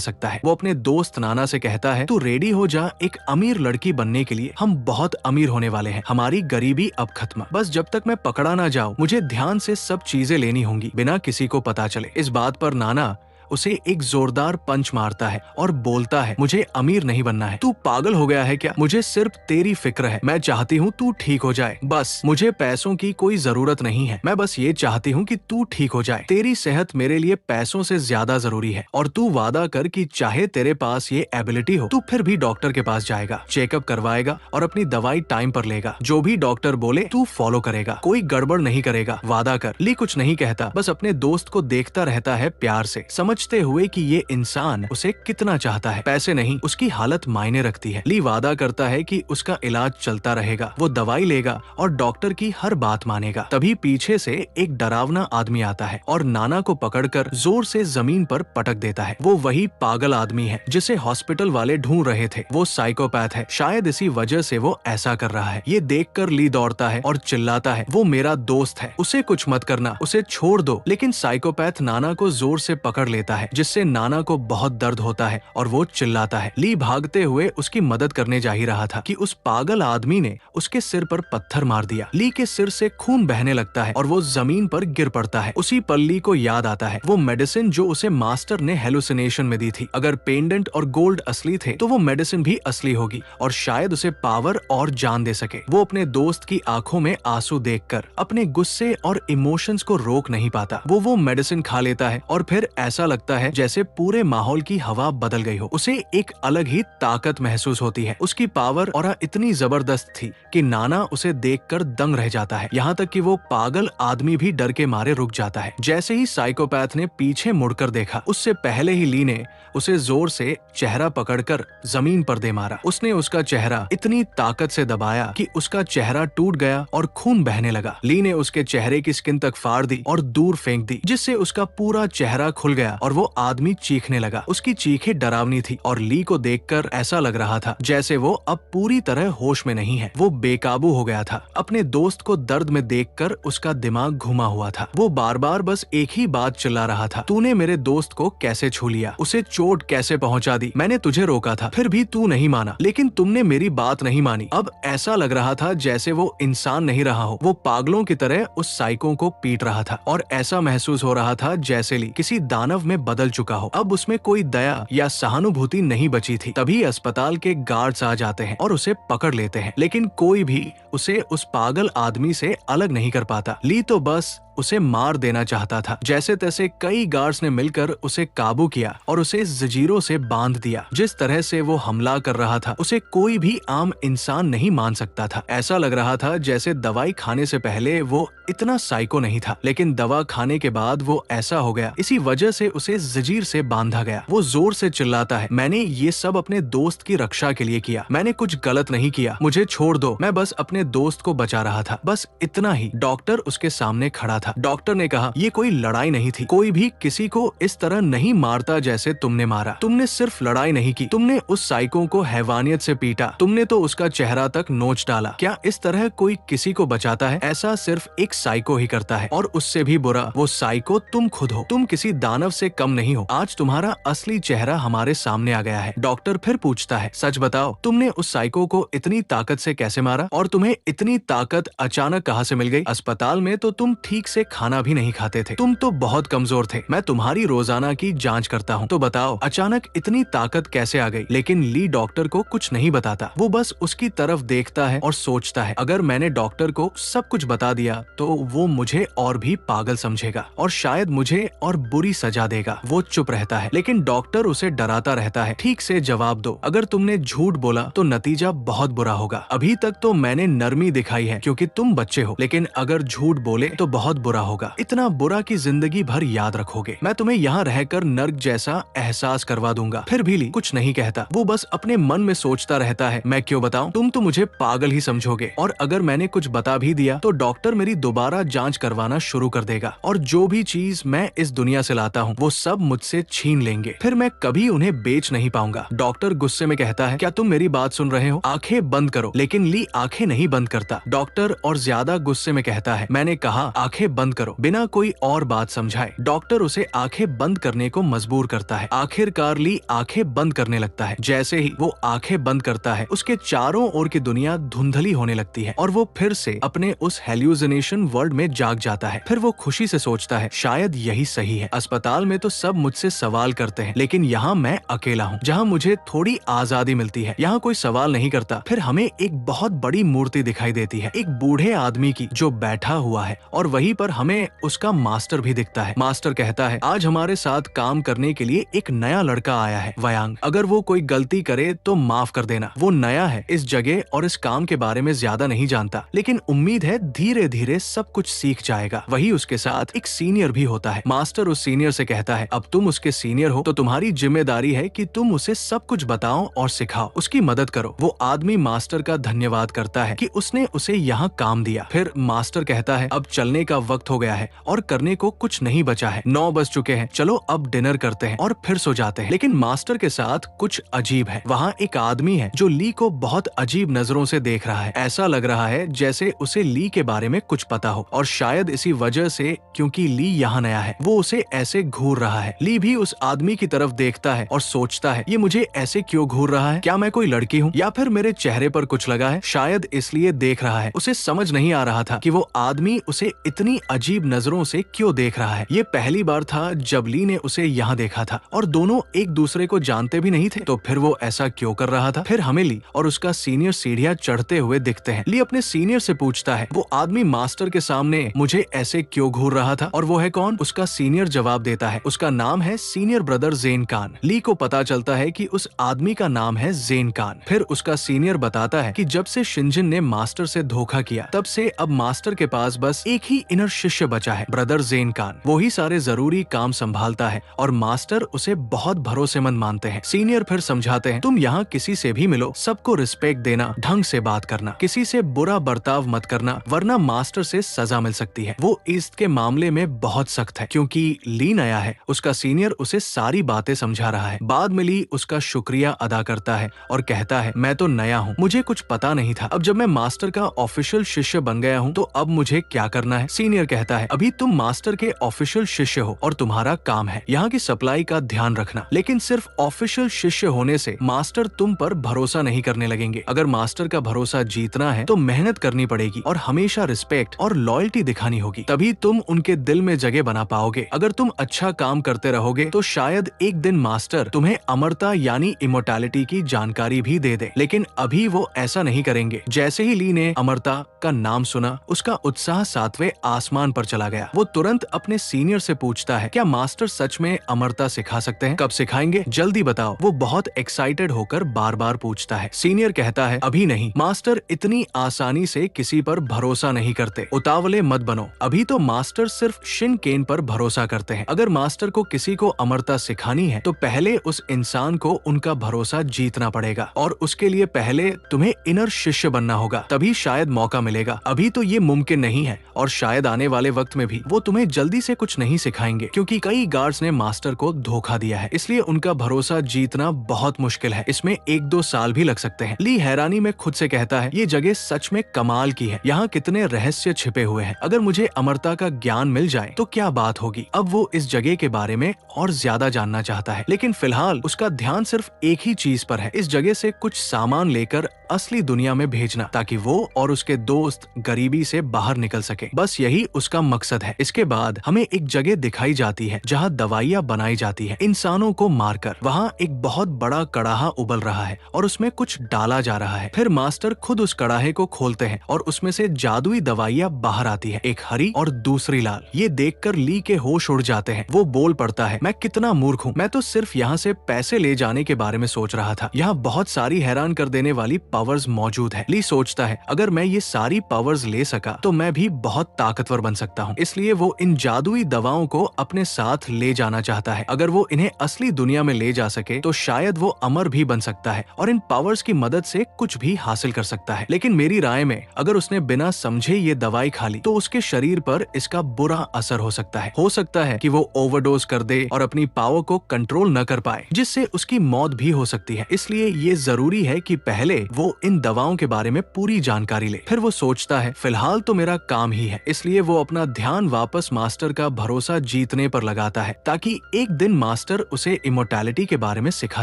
सकता है। वो अपने दोस्त नाना से कहता है, तू रेडी हो जा एक अमीर लड़की बनने के लिए, हम बहुत अमीर होने वाले हैं, हमारी गरीबी अब खत्म। बस जब तक मैं पकड़ा ना जाऊं मुझे ध्यान से सब चीजें लेनी होंगी बिना किसी को पता चले। इस बात पर नाना उसे एक जोरदार पंच मारता है और बोलता है, मुझे अमीर नहीं बनना है, तू पागल हो गया है क्या? मुझे सिर्फ तेरी फिक्र है, मैं चाहती हूँ तू ठीक हो जाए, बस मुझे पैसों की कोई जरूरत नहीं है, मैं बस ये चाहती हूँ कि तू ठीक हो जाए। तेरी सेहत मेरे लिए पैसों से ज्यादा जरूरी है और तू वादा कर कि चाहे तेरे पास ये एबिलिटी हो, तू फिर भी डॉक्टर के पास जाएगा, चेकअप करवाएगा और अपनी दवाई टाइम पर लेगा। जो भी डॉक्टर बोले तू फॉलो करेगा, कोई गड़बड़ नहीं करेगा, वादा कर। ली कुछ नहीं कहता, बस अपने दोस्त को देखता रहता है प्यार से, समझते हुए कि ये इंसान उसे कितना चाहता है। पैसे नहीं, उसकी हालत मायने रखती है। ली वादा करता है कि उसका इलाज चलता रहेगा, वो दवाई लेगा और डॉक्टर की हर बात मानेगा। तभी पीछे से एक डरावना आदमी आता है और नाना को पकड़कर जोर से जमीन पर पटक देता है। वो वही पागल आदमी है जिसे हॉस्पिटल वाले ढूंढ रहे थे। वो साइकोपैथ है, शायद इसी वजह से वो ऐसा कर रहा है। ये देखकर ली दौड़ता है और चिल्लाता है, वो मेरा दोस्त है, उसे कुछ मत करना, उसे छोड़ दो। लेकिन साइकोपैथ नाना को जोर से पकड़ लेता है, जिससे नाना को बहुत दर्द होता है और वो चिल्लाता है। ली भागते हुए उसकी मदद करने जा ही रहा था कि उस पागल आदमी ने उसके सिर पर पत्थर मार दिया। ली के सिर से खून बहने लगता है और वो जमीन पर गिर पड़ता है। उसी पल ली को याद आता है वो मेडिसिन जो उसे मास्टर ने हेलुसिनेशन में दी थी। अगर पेंडेंट और गोल्ड असली थे तो वो मेडिसिन भी असली होगी और शायद उसे पावर और जान दे सके। वो अपने दोस्त की आंखों में आंसू देखकर अपने गुस्से और इमोशंस को रोक नहीं पाता। वो मेडिसिन खा लेता है और फिर ऐसा लगता है जैसे पूरे माहौल की हवा बदल गई हो। उसे एक अलग ही ताकत महसूस होती है। उसकी पावर और इतनी जबरदस्त थी कि नाना उसे देखकर दंग रह जाता है। यहाँ तक कि वो पागल आदमी भी डर के मारे रुक जाता है। जैसे ही साइकोपैथ ने पीछे मुड़कर देखा, उससे पहले ही ली ने उसे जोर से चेहरा पकड़कर जमीन पर दे मारा। उसने उसका चेहरा इतनी ताकत से दबाया कि उसका चेहरा टूट गया और खून बहने लगा। ली ने उसके चेहरे की स्किन तक फाड़ दी और दूर फेंक दी, जिससे उसका पूरा चेहरा खुल गया और वो आदमी चीखने लगा। उसकी चीखें डरावनी थी और ली को देखकर ऐसा लग रहा था जैसे वो अब पूरी तरह होश में नहीं है। वो बेकाबू हो गया था। अपने दोस्त को दर्द में देखकर उसका दिमाग घुमा हुआ था। वो बार बार बस एक ही बात चिल्ला रहा था, तूने मेरे दोस्त को कैसे छू लिया, उसे चोट कैसे पहुंचा दी, मैंने तुझे रोका था, फिर भी तू नहीं माना, लेकिन तुमने मेरी बात नहीं मानी। अब ऐसा लग रहा था जैसे वो इंसान नहीं रहा हो, वो पागलों की तरह उस साइको को पीट रहा था और ऐसा महसूस हो रहा था जैसे ली किसी दानव में बदल चुका हो। अब उसमें कोई दया या सहानुभूति नहीं बची थी। तभी अस्पताल के गार्ड्स आ जाते हैं और उसे पकड़ लेते हैं, लेकिन कोई भी उसे उस पागल आदमी से अलग नहीं कर पाता। ली तो बस उसे मार देना चाहता था। जैसे तैसे कई गार्ड्स ने मिलकर उसे काबू किया और उसे जंजीरों से बांध दिया। जिस तरह से वो हमला कर रहा था उसे कोई भी आम इंसान नहीं मान सकता था। ऐसा लग रहा था जैसे दवाई खाने से पहले वो इतना साइको नहीं था, लेकिन दवा खाने के बाद वो ऐसा हो गया। इसी वजह से उसे जंजीर से बांधा गया। वो जोर से चिल्लाता है, मैंने ये सब अपने दोस्त की रक्षा के लिए किया, मैंने कुछ गलत नहीं किया, मुझे छोड़ दो, मैं बस अपने दोस्त को बचा रहा था, बस इतना ही। डॉक्टर उसके सामने खड़ा था। था। डॉक्टर ने कहा, ये कोई लड़ाई नहीं थी, कोई भी किसी को इस तरह नहीं मारता जैसे तुमने मारा। तुमने सिर्फ लड़ाई नहीं की, तुमने उस साइको को हैवानियत से पीटा, तुमने तो उसका चेहरा तक नोच डाला। क्या इस तरह कोई किसी को बचाता है? ऐसा सिर्फ एक साइको ही करता है, और उससे भी बुरा वो साइको तुम खुद हो। तुम किसी दानव से कम नहीं हो। आज तुम्हारा असली चेहरा हमारे सामने आ गया है। डॉक्टर फिर पूछता है, सच बताओ, तुमने उस साइको को इतनी ताकत से कैसे मारा, और तुम्हें इतनी ताकत अचानक कहां से मिल गई? अस्पताल में तो तुम ठीक से खाना भी नहीं खाते थे, तुम तो बहुत कमजोर थे। मैं तुम्हारी रोजाना की जांच करता हूँ, तो बताओ अचानक इतनी ताकत कैसे आ गई? लेकिन ली डॉक्टर को कुछ नहीं बताता। वो बस उसकी तरफ देखता है और सोचता है, अगर मैंने डॉक्टर को सब कुछ बता दिया तो वो मुझे और भी पागल समझेगा और शायद मुझे और बुरी सजा देगा। वो चुप रहता है, लेकिन डॉक्टर उसे डराता रहता है, ठीक से जवाब दो, अगर तुमने झूठ बोला तो नतीजा बहुत बुरा होगा। अभी तक तो मैंने नरमी दिखाई है क्योंकि तुम बच्चे हो, लेकिन अगर झूठ बोले तो बहुत बुरा होगा, इतना बुरा कि जिंदगी भर याद रखोगे। मैं तुम्हें यहाँ रहकर नर्क जैसा एहसास करवा दूंगा। फिर भी ली कुछ नहीं कहता। वो बस अपने मन में सोचता रहता है, मैं क्यों बताऊं? तुम तो मुझे पागल ही समझोगे, और अगर मैंने कुछ बता भी दिया तो डॉक्टर मेरी दोबारा जांच करवाना शुरू कर देगा, और जो भी चीज मैं इस दुनिया से लाता हूँ वो सब मुझसे छीन लेंगे, फिर मैं कभी उन्हें बेच नहीं पाऊंगा। डॉक्टर गुस्से में कहता है, क्या तुम मेरी बात सुन रहे हो? आंखें बंद करो। लेकिन ली आंखें नहीं बंद करता। डॉक्टर और ज्यादा गुस्से में कहता है, मैंने कहा आंखें बंद करो, बिना कोई और बात समझाए। डॉक्टर उसे आंखें बंद करने को मजबूर करता है। आखिरकार ली आंखें बंद करने लगता है। जैसे ही वो आंखें बंद करता है, उसके चारों ओर की दुनिया धुंधली होने लगती है और वो फिर से अपने उस हेल्यूसिनेशन वर्ल्ड में जाग जाता है। फिर वो खुशी से सोचता है, शायद यही सही है। अस्पताल में तो सब मुझसे सवाल करते हैं, लेकिन यहाँ मैं अकेला हूँ, जहाँ मुझे थोड़ी आजादी मिलती है। यहाँ कोई सवाल नहीं करता। फिर हमें एक बहुत बड़ी मूर्ति दिखाई देती है, एक बूढ़े आदमी की जो बैठा हुआ है, और वहीं पर हमें उसका मास्टर भी दिखता है। मास्टर कहता है, आज हमारे साथ काम करने के लिए एक नया लड़का आया है, वयांग। अगर वो कोई गलती करे तो माफ कर देना। वो नया है इस जगह और इस काम के बारे में ज्यादा नहीं जानता, लेकिन उम्मीद है धीरे धीरे सब कुछ सीख जाएगा। वही उसके साथ एक सीनियर भी होता है। मास्टर उस सीनियर से कहता है, अब तुम उसके सीनियर हो तो तुम्हारी जिम्मेदारी है कि तुम उसे सब कुछ बताओ और सिखाओ, उसकी मदद करो। वो आदमी मास्टर का धन्यवाद करता है कि उसने उसे यहाँ काम दिया। फिर मास्टर कहता है, अब चलने का वक्त हो गया है और करने को कुछ नहीं बचा है। 9 बज चुके हैं, चलो अब डिनर करते हैं और फिर सो जाते हैं। लेकिन मास्टर के साथ कुछ अजीब है। वहाँ एक आदमी है जो ली को बहुत अजीब नजरों से देख रहा है। ऐसा लग रहा है जैसे उसे ली के बारे में कुछ पता हो, और शायद इसी वजह से, क्योंकि ली यहाँ नया है, वो उसे ऐसे घूर रहा है। ली भी उस आदमी की तरफ देखता है और सोचता है, ये मुझे ऐसे क्यों घूर रहा है? क्या मैं कोई लड़की हूँ, या फिर मेरे चेहरे पर कुछ लगा है? शायद इसलिए देख रहा है। उसे समझ नहीं आ रहा था कि वो आदमी उसे इतनी अजीब नजरों से क्यों देख रहा है। ये पहली बार था जब ली ने उसे यहाँ देखा था, और दोनों एक दूसरे को जानते भी नहीं थे, तो फिर वो ऐसा क्यों कर रहा था? फिर हमें ली और उसका सीनियर सीढ़ियाँ चढ़ते हुए दिखते हैं। ली अपने सीनियर से पूछता है, वो आदमी मास्टर के सामने मुझे ऐसे क्यों घूर रहा था, और वो है कौन? उसका सीनियर जवाब देता है, उसका नाम है सीनियर ब्रदर ज़ेन खान। ली को पता चलता है कि उस आदमी का नाम है ज़ेन खान। फिर उसका सीनियर बताता है कि जब से शिनजिन ने मास्टर से धोखा किया, तब से अब मास्टर के पास बस एक ही इनर शिष्य बचा है, ब्रदर ज़ेन खान। वो ही सारे जरूरी काम संभालता है और मास्टर उसे बहुत भरोसेमंद मानते हैं। सीनियर फिर समझाते हैं, तुम यहाँ किसी से भी मिलो, सबको रिस्पेक्ट देना, ढंग से बात करना, किसी से बुरा बर्ताव मत करना, वरना मास्टर से सजा मिल सकती है। वो ईस्ट के मामले में बहुत सख्त है, क्योंकि ली नया है। उसका सीनियर उसे सारी बातें समझा रहा है। बाद में ली उसका शुक्रिया अदा करता है और कहता है, मैं तो नया हूँ, मुझे कुछ पता नहीं था। अब जब मैं मास्टर का ऑफिशियल शिष्य बन गया हूँ तो अब मुझे क्या करना है? सीनियर कहता है, अभी तुम मास्टर के ऑफिशियल शिष्य हो और तुम्हारा काम है यहाँ की सप्लाई का ध्यान रखना। लेकिन सिर्फ ऑफिशियल शिष्य होने से मास्टर तुम पर भरोसा नहीं करने लगेंगे। अगर मास्टर का भरोसा जीतना है तो मेहनत करनी पड़ेगी और हमेशा रिस्पेक्ट और लॉयल्टी दिखानी होगी, तभी तुम उनके दिल में जगह बना पाओगे। अगर तुम अच्छा काम करते रहोगे तो शायद एक दिन मास्टर तुम्हें अमरता यानी इमोर्टैलिटी की जानकारी भी दे दे, लेकिन अभी वो ऐसा नहीं करेंगे। जैसे ही ली ने अमरता का नाम सुना, उसका उत्साह 7वें आसमान पर चला गया। वो तुरंत अपने सीनियर से पूछता है, क्या मास्टर सच में अमरता सिखा सकते हैं? कब सिखाएंगे? जल्दी बताओ। वो बहुत एक्साइटेड होकर बार बार पूछता है। सीनियर कहता है, अभी नहीं, मास्टर इतनी आसानी से किसी पर भरोसा नहीं करते, उतावले मत बनो। अभी तो मास्टर सिर्फ शिनकेन पर भरोसा करते हैं। अगर मास्टर को किसी को अमरता सिखानी है तो पहले उस इंसान को उनका भरोसा जीतना पड़ेगा, और उसके लिए पहले तुम्हें इनर शिष्य बनना होगा, तभी शायद मौका मिलेगा। अभी तो ये मुमकिन नहीं है और शायद आने वाले वक्त में भी वो तुम्हें जल्दी से कुछ नहीं सिखाएंगे, क्योंकि कई गार्ड्स ने मास्टर को धोखा दिया है, इसलिए उनका भरोसा जीतना बहुत मुश्किल है। इसमें 1-2 साल भी लग सकते हैं। ली हैरानी में खुद से कहता है, ये जगह सच में कमाल की है, यहाँ कितने रहस्य छिपे हुए हैं। अगर मुझे अमरता का ज्ञान मिल जाए तो क्या बात होगी। अब वो इस जगह के बारे में और ज्यादा जानना चाहता है, लेकिन फिलहाल उसका ध्यान सिर्फ एक ही चीज पर है, इस जगह से कुछ सामान लेकर असली दुनिया में भेजना, ताकि वो और उसके दोस्त गरीबी से बाहर निकल सके। बस यही उसका मकसद है। इसके बाद हमें एक जगह दिखाई जाती है जहाँ दवाइयाँ बनाई जाती है इंसानों को मारकर। वहाँ एक बहुत बड़ा कड़ाहा उबल रहा है और उसमें कुछ डाला जा रहा है। फिर मास्टर खुद उस कड़ाहे को खोलते हैं और उसमें से जादुई दवाइयाँ बाहर आती है, एक हरी और दूसरी लाल। ये देखकर ली के होश उड़ जाते हैं। वो बोल पड़ता है, मैं कितना मूर्ख हूँ, मैं तो सिर्फ यहाँ से पैसे ले जाने के बारे में सोच रहा था। यहाँ बहुत सारी हैरान कर देने वाली पावर्स मौजूद है। ली सोचता है, अगर मैं ये सारी पावर्स ले सका तो मैं भी बहुत ताकतवर बन सकता हूँ, इसलिए वो इन जादुई दवाओं को अपने साथ ले जाना चाहता है। अगर वो इन्हें असली दुनिया में ले जा सके तो शायद वो अमर भी बन सकता है और इन पावर्स की मदद से कुछ भी हासिल कर सकता है। लेकिन मेरी राय में अगर उसने बिना समझे ये दवाई खा ली तो उसके शरीर पर इसका बुरा असर हो सकता है। हो सकता है कि वो ओवरडोज कर दे और अपनी पावर को कंट्रोल न कर पाए, जिससे उसकी मौत भी हो सकती है। इसलिए ये जरूरी है कि पहले वो इन दवाओं के बारे में पूरी जानकारी ले। फिर वो सोचता है, फिलहाल तो मेरा काम ही है, इसलिए वो अपना ध्यान वापस मास्टर का भरोसा जीतने पर लगाता है, ताकि एक दिन मास्टर उसे इमोर्टैलिटी के बारे में सिखा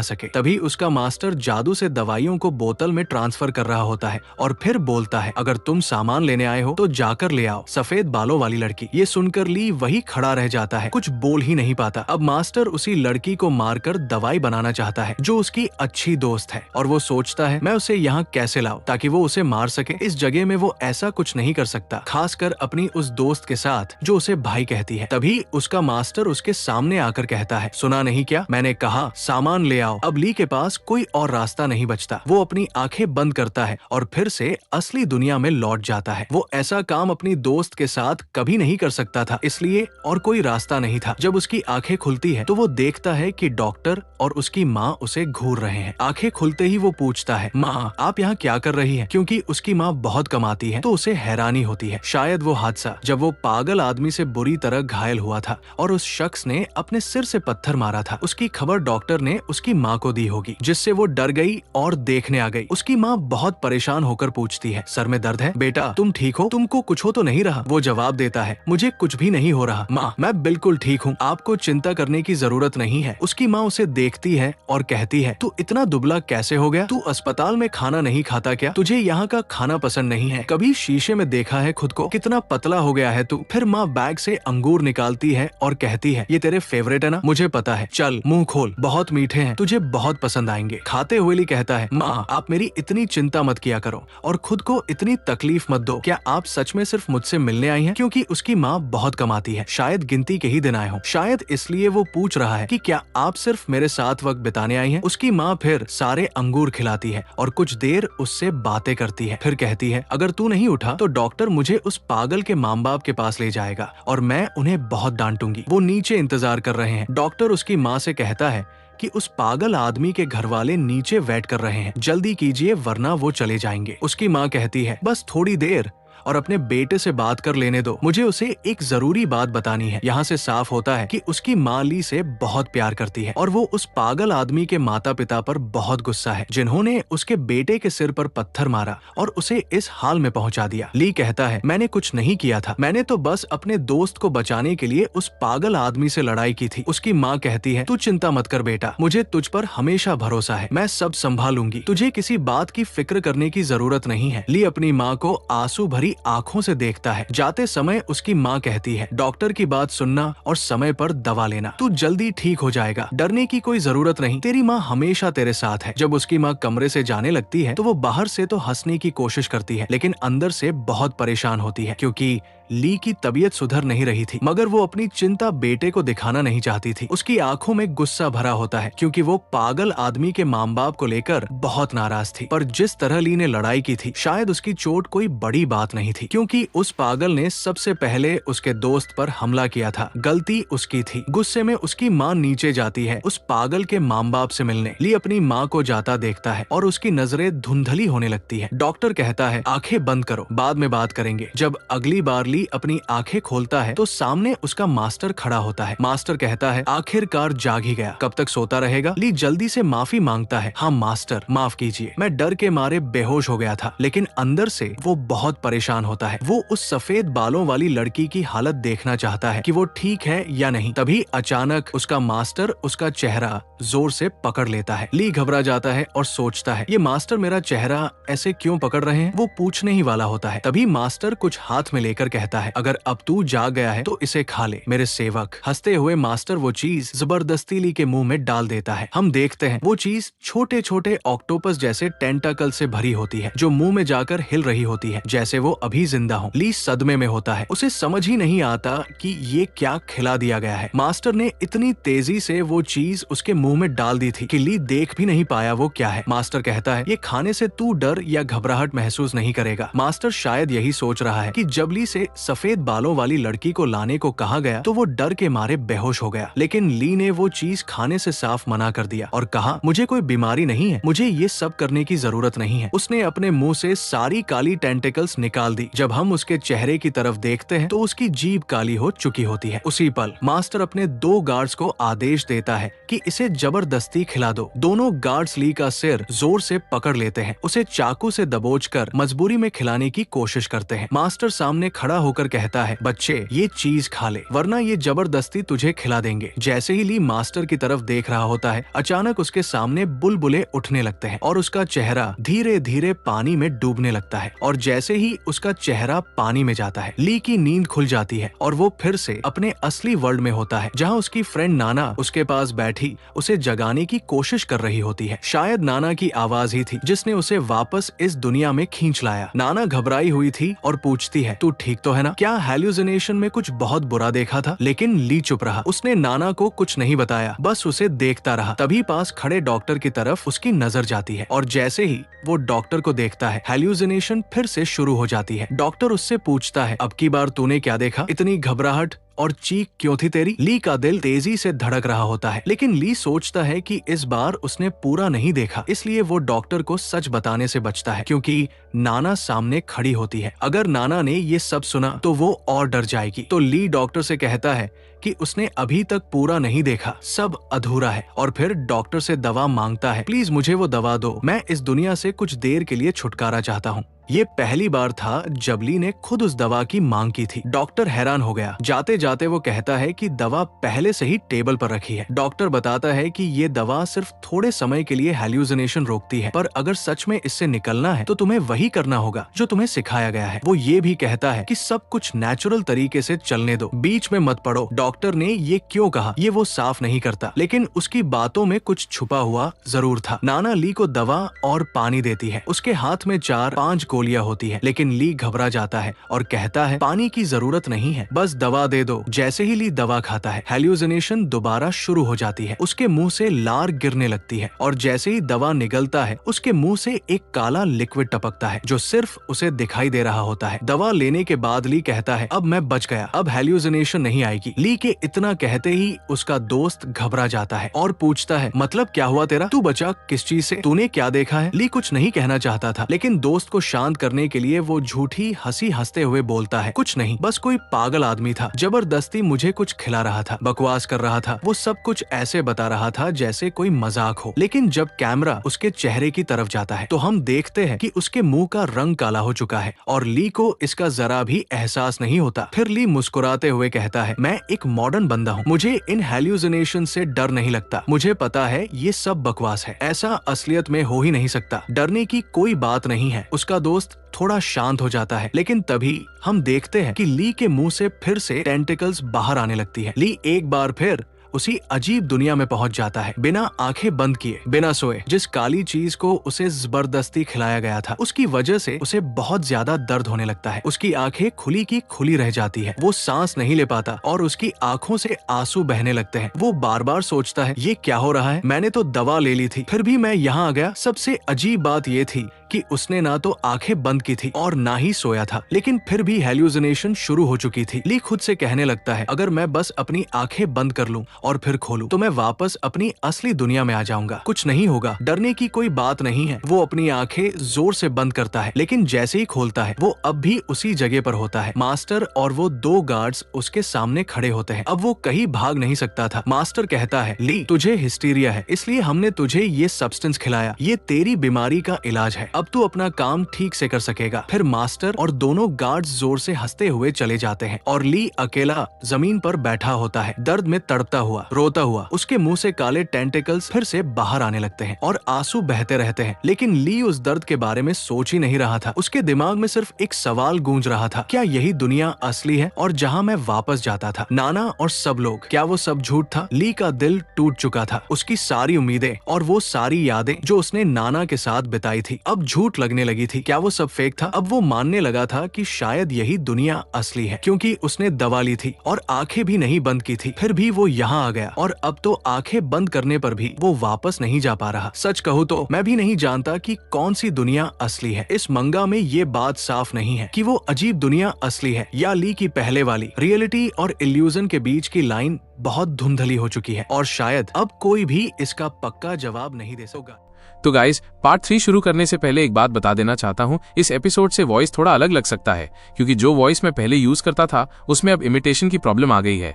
सके। तभी उसका मास्टर जादू से दवाइयों को बोतल में ट्रांसफर कर रहा होता है और फिर बोलता है, अगर तुम सामान लेने आए हो तो जाकर ले आओ। सफेद बालों वाली लड़की। ये सुनकर ली वही खड़ा रह जाता है, कुछ बोल ही नहीं पाता। अब मास्टर उसी लड़की को मारकर दवाई बनाना चाहता है जो उसकी अच्छी दोस्त है, और वो सोचता है, मैं उसे यहाँ कैसे लाऊं ताकि वो उसे मार सके। इस जगह में वो ऐसा कुछ नहीं कर सकता, खासकर अपनी उस दोस्त के साथ जो उसे भाई कहती है। तभी उसका मास्टर उसके सामने आकर कहता है, सुना नहीं क्या, मैंने कहा सामान ले आओ। अब ली के पास कोई और रास्ता नहीं बचता। वो अपनी आंखें बंद करता है और फिर से असली दुनिया में लौट जाता है। वो ऐसा काम अपनी दोस्त के साथ कभी नहीं कर सकता था, इसलिए और कोई रास्ता नहीं था। जब उसकी आंखें खुलती है तो वो देखता है कि डॉक्टर और उसकी माँ उसे घूर रहे हैं। आंखें खुलते ही वो पूछता है, माँ आप यहाँ क्या कर रही हैं? क्योंकि उसकी माँ बहुत कमाती है तो उसे हैरानी होती है। शायद वो हादसा जब वो पागल आदमी से बुरी तरह घायल हुआ था और उस शख्स ने अपने सिर से पत्थर मारा था, उसकी खबर डॉक्टर ने उसकी माँ को दी होगी, जिससे वो डर गई और देखने आ गई। उसकी माँ बहुत परेशान होकर पूछती है, सर में दर्द है? बेटा तुम ठीक हो? तुमको कुछ हो तो नहीं रहा? वो जवाब देता है, मुझे कुछ भी नहीं हो रहा माँ, मैं बिल्कुल ठीक हूँ, आपको चिंता करने की जरूरत नहीं है। उसकी माँ उसे देखती है और कहती है, तू इतना दुबला कैसे हो गया? तू अस्पताल में खाना नहीं खाता क्या? तुझे यहाँ का खाना पसंद नहीं है? कभी शीशे में देखा है खुद को? कितना पतला हो गया है तू? फिर माँ बैग से अंगूर निकालती है और कहती है, ये तेरे फेवरेट है ना? मुझे पता है, चल मुंह खोल, बहुत मीठे हैं, तुझे बहुत पसंद आएंगे। खाते हुए ली कहता है, माँ आप मेरी इतनी चिंता मत किया करो और खुद को इतनी तकलीफ मत दो। क्या आप सच में सिर्फ मुझसे मिलने आई हैं? क्योंकि उसकी माँ बहुत कमाती है, शायद गिनती के ही दिन आए हो, शायद इसलिए वो पूछ रहा है कि क्या आप सिर्फ मेरे साथ वक्त बिताने आई हैं? उसकी माँ फिर सारे अंगूर खिलाती है और कुछ देर उससे बातें करती है। फिर कहती है, अगर तू नहीं उठा तो डॉक्टर मुझे उस पागल के माँ बाप के पास ले जाएगा और मैं उन्हें बहुत डांटूंगी। वो नीचे इंतजार कर रहे हैं। डॉक्टर उसकी माँ से कहता है कि उस पागल आदमी के घर वाले नीचे वेट कर रहे हैं, जल्दी कीजिए वरना वो चले जाएंगे। उसकी माँ कहती है, बस थोड़ी देर और अपने बेटे से बात कर लेने दो, मुझे उसे एक जरूरी बात बतानी है। यहाँ से साफ होता है कि उसकी माँ ली से बहुत प्यार करती है और वो उस पागल आदमी के माता पिता पर बहुत गुस्सा है, जिन्होंने उसके बेटे के सिर पर पत्थर मारा और उसे इस हाल में पहुँचा दिया। ली कहता है, मैंने कुछ नहीं किया था, मैंने तो बस अपने दोस्त को बचाने के लिए उस पागल आदमी से लड़ाई की थी। उसकी माँ कहती है, तू चिंता मत कर बेटा, मुझे तुझ पर हमेशा भरोसा है, मैं सब संभालूंगी, तुझे किसी बात की फिक्र करने की जरूरत नहीं है। ली अपनी माँ को आंसू भरी आंखों से देखता है। जाते समय उसकी माँ कहती है, डॉक्टर की बात सुनना और समय पर दवा लेना, तू जल्दी ठीक हो जाएगा, डरने की कोई जरूरत नहीं, तेरी माँ हमेशा तेरे साथ है। जब उसकी माँ कमरे से जाने लगती है तो वो बाहर से तो हंसने की कोशिश करती है, लेकिन अंदर से बहुत परेशान होती है, क्योंकि ली की तबीयत सुधर नहीं रही थी, मगर वो अपनी चिंता बेटे को दिखाना नहीं चाहती थी। उसकी आंखों में गुस्सा भरा होता है, क्योंकि वो पागल आदमी के माँ बाप को लेकर बहुत नाराज थी। पर जिस तरह ली ने लड़ाई की थी, शायद उसकी चोट कोई बड़ी बात नहीं थी, क्योंकि उस पागल ने सबसे पहले उसके दोस्त पर हमला किया था, गलती उसकी थी। गुस्से में उसकी माँ नीचे जाती है उस पागल के माँ बाप से मिलने। ली अपनी माँ को जाता देखता है और उसकी नजरें धुंधली होने लगती है। डॉक्टर कहता है, आंखें बंद करो, बाद में बात करेंगे। जब अगली बार ली अपनी आंखें खोलता है तो सामने उसका मास्टर खड़ा होता है। मास्टर कहता है, आखिरकार जाग ही गया, कब तक सोता रहेगा? ली जल्दी से माफी मांगता है, हाँ मास्टर माफ कीजिए, मैं डर के मारे बेहोश हो गया था। लेकिन अंदर से वो बहुत परेशान होता है। वो उस सफेद बालों वाली लड़की की हालत देखना चाहता है कि वो ठीक है या नहीं। तभी अचानक उसका मास्टर उसका चेहरा जोर से पकड़ लेता है। ली घबरा जाता है और सोचता है, ये मास्टर मेरा चेहरा ऐसे क्यों पकड़ रहे हैं? वो पूछने ही वाला होता है। तभी मास्टर कुछ हाथ में लेकर कहता है, अगर अब तू जाग गया है तो इसे खा ले मेरे सेवक। हंसते हुए मास्टर वो चीज जबरदस्ती ली के मुंह में डाल देता है। हम देखते हैं वो चीज छोटे छोटे ऑक्टोपस जैसे टेंटाकल से भरी होती है जो मुंह में जाकर हिल रही होती है जैसे वो अभी जिंदा हो। ली सदमे में होता है, उसे समझ ही नहीं आता कि ये क्या खिला दिया गया है। मास्टर ने इतनी तेजी से वो चीज उसके मुंह में डाल दी थी कि ली देख भी नहीं पाया वो क्या है। मास्टर कहता है, ये खाने से तू डर या घबराहट महसूस नहीं करेगा। मास्टर शायद यही सोच रहा है कि जब ली से सफेद बालों वाली लड़की को लाने को कहा गया तो वो डर के मारे बेहोश हो गया। लेकिन ली ने वो चीज खाने से साफ मना कर दिया और कहा, मुझे कोई बीमारी नहीं है, मुझे ये सब करने की जरूरत नहीं है। उसने अपने मुंह से सारी काली टेंटिकल्स निकाल दी। जब हम उसके चेहरे की तरफ देखते हैं तो उसकी जीभ काली हो चुकी होती है। उसी पल मास्टर अपने 2 गार्ड्स को आदेश देता है कि इसे जबरदस्ती खिला दो। दोनों गार्ड्स ली का सिर जोर से पकड़ लेते हैं, उसे चाकू से दबोचकर मजबूरी में खिलाने की कोशिश करते हैं। मास्टर सामने खड़ा होकर कहता है, बच्चे ये चीज खा ले वरना ये जबरदस्ती तुझे खिला देंगे। जैसे ही ली मास्टर की तरफ देख रहा होता है, अचानक उसके सामने बुलबुले उठने लगते हैं और उसका चेहरा धीरे धीरे पानी में डूबने लगता है। और जैसे ही उसका चेहरा पानी में जाता है, ली की नींद खुल जाती है और वो फिर से अपने असली वर्ल्ड में होता है जहाँ उसकी फ्रेंड नाना उसके पास बैठी उसे जगाने की कोशिश कर रही होती है। शायद नाना की आवाज ही थी जिसने उसे वापस इस दुनिया में खींच लाया। नाना घबराई हुई थी और पूछती है, तू ठीक तो है ना? क्या हैल्यूसिनेशन में कुछ बहुत बुरा देखा था? लेकिन ली चुप रहा। उसने नाना को कुछ नहीं बताया, बस उसे देखता रहा। तभी पास खड़े डॉक्टर की तरफ उसकी नजर जाती है और जैसे ही वो डॉक्टर को देखता है, हैल्यूसिनेशन फिर से शुरू हो जाती है। डॉक्टर उससे पूछता है, अब की बार तूने क्या देखा? इतनी घबराहट और चीख क्यों थी तेरी? ली का दिल तेजी से धड़क रहा होता है, लेकिन ली सोचता है कि इस बार उसने पूरा नहीं देखा, इसलिए वो डॉक्टर को सच बताने से बचता है क्योंकि नाना सामने खड़ी होती है। अगर नाना ने ये सब सुना तो वो और डर जाएगी। तो ली डॉक्टर से कहता है कि उसने अभी तक पूरा नहीं देखा, सब अधूरा है। और फिर डॉक्टर से दवा मांगता है, प्लीज मुझे वो दवा दो, मैं इस दुनिया से कुछ देर के लिए छुटकारा चाहता हूँ। ये पहली बार था जब ली ने खुद उस दवा की मांग की थी। डॉक्टर हैरान हो गया। जाते जाते वो कहता है कि दवा पहले से ही टेबल पर रखी है। डॉक्टर बताता है कि ये दवा सिर्फ थोड़े समय के लिए हैल्यूसिनेशन रोकती है, पर अगर सच में इससे निकलना है तो तुम्हें वही करना होगा जो तुम्हें सिखाया गया है। वो ये भी कहता है कि सब कुछ नेचुरल तरीके से चलने दो, बीच में मत पड़ो। डॉक्टर ने ये क्यों कहा ये वो साफ नहीं करता, लेकिन उसकी बातों में कुछ छुपा हुआ जरूर था। नाना ली को दवा और पानी देती है। उसके हाथ में 4-5 गोलियां होती है, लेकिन ली घबरा जाता है और कहता है, पानी की जरूरत नहीं है, बस दवा दे दो। जैसे ही ली दवा खाता है, हैल्यूसिनेशन दोबारा शुरू हो जाती है। उसके मुंह से लार गिरने लगती है और जैसे ही दवा निगलता है, उसके मुंह से एक काला लिक्विड टपकता है जो सिर्फ उसे दिखाई दे रहा होता है। दवा लेने के बाद ली कहता है, अब मैं बच गया, अब हैल्यूसिनेशन नहीं आएगी। ली के इतना कहते ही उसका दोस्त घबरा जाता है और पूछता है, मतलब क्या हुआ तेरा? तू बचा किस चीज से? तूने क्या देखा है? ली कुछ नहीं कहना चाहता था, लेकिन दोस्त को शांत करने के लिए वो झूठी हंसी हंसते हुए बोलता है, कुछ नहीं, बस कोई पागल आदमी था, जबरदस्ती मुझे कुछ खिला रहा था, बकवास कर रहा था। वो सब कुछ ऐसे बता रहा था जैसे कोई मजाक हो। लेकिन जब कैमरा उसके चेहरे की तरफ जाता है तो हम देखते हैं कि उसके मुंह का रंग काला हो चुका है और ली को इसका जरा भी एहसास नहीं होता। फिर ली मुस्कुराते हुए कहता है, मैं एक मॉडर्न बंदा हूँ, मुझे इन हैल्यूसिनेशन से डर नहीं लगता। मुझे पता है ये सब बकवास है, ऐसा असलियत में हो ही नहीं सकता, डरने की कोई बात नहीं है। उसका दोस्त थोड़ा शांत हो जाता है, लेकिन तभी हम देखते हैं कि ली के मुंह से फिर से टेंटिकल्स बाहर आने लगती है। ली एक बार फिर उसी अजीब दुनिया में पहुंच जाता है, बिना आंखें बंद किए, बिना सोए। जिस काली चीज को उसे जबरदस्ती खिलाया गया था, उसकी वजह से उसे बहुत ज्यादा दर्द होने लगता है। उसकी आंखें खुली की खुली रह जाती है, वो सांस नहीं ले पाता और उसकी आंखों से आंसू बहने लगते हैं। वो बार बार सोचता है, ये क्या हो रहा है? मैंने तो दवा ले ली थी, फिर भी मैं यहाँ आ गया। सबसे अजीब बात ये थी कि उसने ना तो आंखें बंद की थी और ना ही सोया था, लेकिन फिर भी हेल्यूसिनेशन शुरू हो चुकी थी। ली खुद से कहने लगता है, अगर मैं बस अपनी आंखें बंद कर लूं और फिर खोलूं तो मैं वापस अपनी असली दुनिया में आ जाऊंगा। कुछ नहीं होगा, डरने की कोई बात नहीं है। वो अपनी आंखें जोर से बंद करता है, लेकिन जैसे ही खोलता है वो अब भी उसी जगह पर होता है। मास्टर और वो 2 गार्ड्स उसके सामने खड़े होते हैं। अब वो कहीं भाग नहीं सकता था। मास्टर कहता है, ली तुझे हिस्टीरिया है, इसलिए हमने तुझे ये सब्सटेंस खिलाया। ये तेरी बीमारी का इलाज है। अब तू अपना काम ठीक से कर सकेगा। फिर मास्टर और दोनों गार्ड्स जोर से हंसते हुए चले जाते हैं और ली अकेला जमीन पर बैठा होता है, दर्द में तड़पता हुआ, रोता हुआ। उसके मुंह से काले टेंटिकल्स फिर से बाहर आने लगते हैं और आंसू बहते रहते हैं। लेकिन ली उस दर्द के बारे में सोच ही नहीं रहा था। उसके दिमाग में सिर्फ एक सवाल गूंज रहा था, क्या यही दुनिया असली है और जहाँ मैं वापस जाता था? नाना और सब लोग, क्या वो सब झूठ था? ली का दिल टूट चुका था। उसकी सारी उम्मीदें और वो सारी यादें जो उसने नाना के साथ बिताई थी अब झूठ लगने लगी थी। क्या वो सब फेक था? अब वो मानने लगा था कि शायद यही दुनिया असली है, क्योंकि उसने दवा ली थी और आंखें भी नहीं बंद की थी। फिर भी वो यहाँ आ गया और अब तो आंखें बंद करने पर भी वो वापस नहीं जा पा रहा। सच कहूँ तो मैं भी नहीं जानता कि कौन सी दुनिया असली है। इस मंगा में ये बात साफ नहीं है कि वो अजीब दुनिया असली है या ली की पहले वाली। रियलिटी और इल्यूजन के बीच की लाइन बहुत धुंधली हो चुकी है और शायद अब कोई भी इसका पक्का जवाब नहीं दे सकेगा। तो गाइस, पार्ट 3 शुरू करने से पहले एक बात बता देना चाहता हूँ, इस एपिसोड से वॉइस थोड़ा अलग लग सकता है, क्योंकि जो वॉइस मैं पहले यूज करता था उसमें अब इमिटेशन की प्रॉब्लम आ गई है।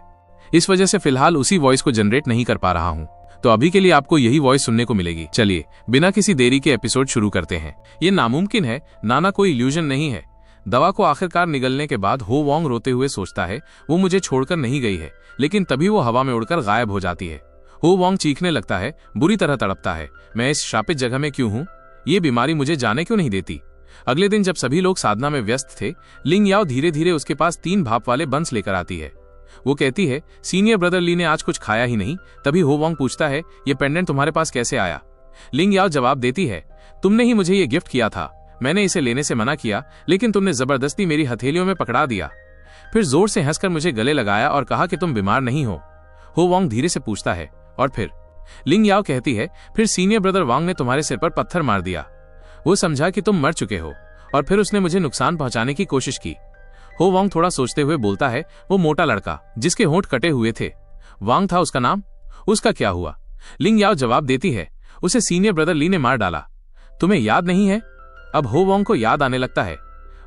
इस वजह से फिलहाल उसी वॉइस को जनरेट नहीं कर पा रहा हूँ, तो अभी के लिए आपको यही वॉइस सुनने को मिलेगी। चलिए बिना किसी देरी के एपिसोड शुरू करते हैं। ये नामुमकिन है, नाना कोई इल्यूजन नहीं है। दवा को आखिरकार निगलने के बाद हो वोंग रोते हुए सोचता है वो मुझे छोड़कर नहीं गई है, लेकिन तभी वो हवा में उड़कर गायब हो जाती है। हो वोंग चीखने लगता है, बुरी तरह तड़पता है, मैं इस शापित जगह में क्यों हूँ? ये बीमारी मुझे जाने क्यों नहीं देती? अगले दिन जब सभी लोग साधना में व्यस्त थे, लिंग याओ धीरे धीरे उसके पास 3 भाप वाले बंस लेकर आती है। वो कहती है, सीनियर ब्रदर ली ने आज कुछ खाया ही नहीं। तभी हो वोंग पूछता है, ये पेंडेंट तुम्हारे पास कैसे आया? लिंग याओ जवाब देती है, तुमने ही मुझे ये गिफ्ट किया था। मैंने इसे लेने से मना किया, लेकिन तुमने जबरदस्ती मेरी हथेलियों में पकड़ा दिया। फिर जोर से हंसकर मुझे गले लगाया और कहा कि तुम बीमार नहीं हो वोंग धीरे से पूछता है, और फिर? लिंग याओ कहती है, फिर सीनियर ब्रदर वांग ने तुम्हारे सिर पर पत्थर मार दिया। वो समझा कि तुम मर चुके हो और फिर उसने मुझे नुकसान पहुंचाने की कोशिश की। हो वांग थोड़ा सोचते हुए बोलता है, वो मोटा लड़का जिसके होंठ कटे हुए थे, वांग था उसका नाम? उसका क्या हुआ? लिंग याओ जवाब देती है, उसे सीनियर ब्रदर ली ने मार डाला। तुम्हें याद नहीं है? अब हो वांग को याद आने लगता है,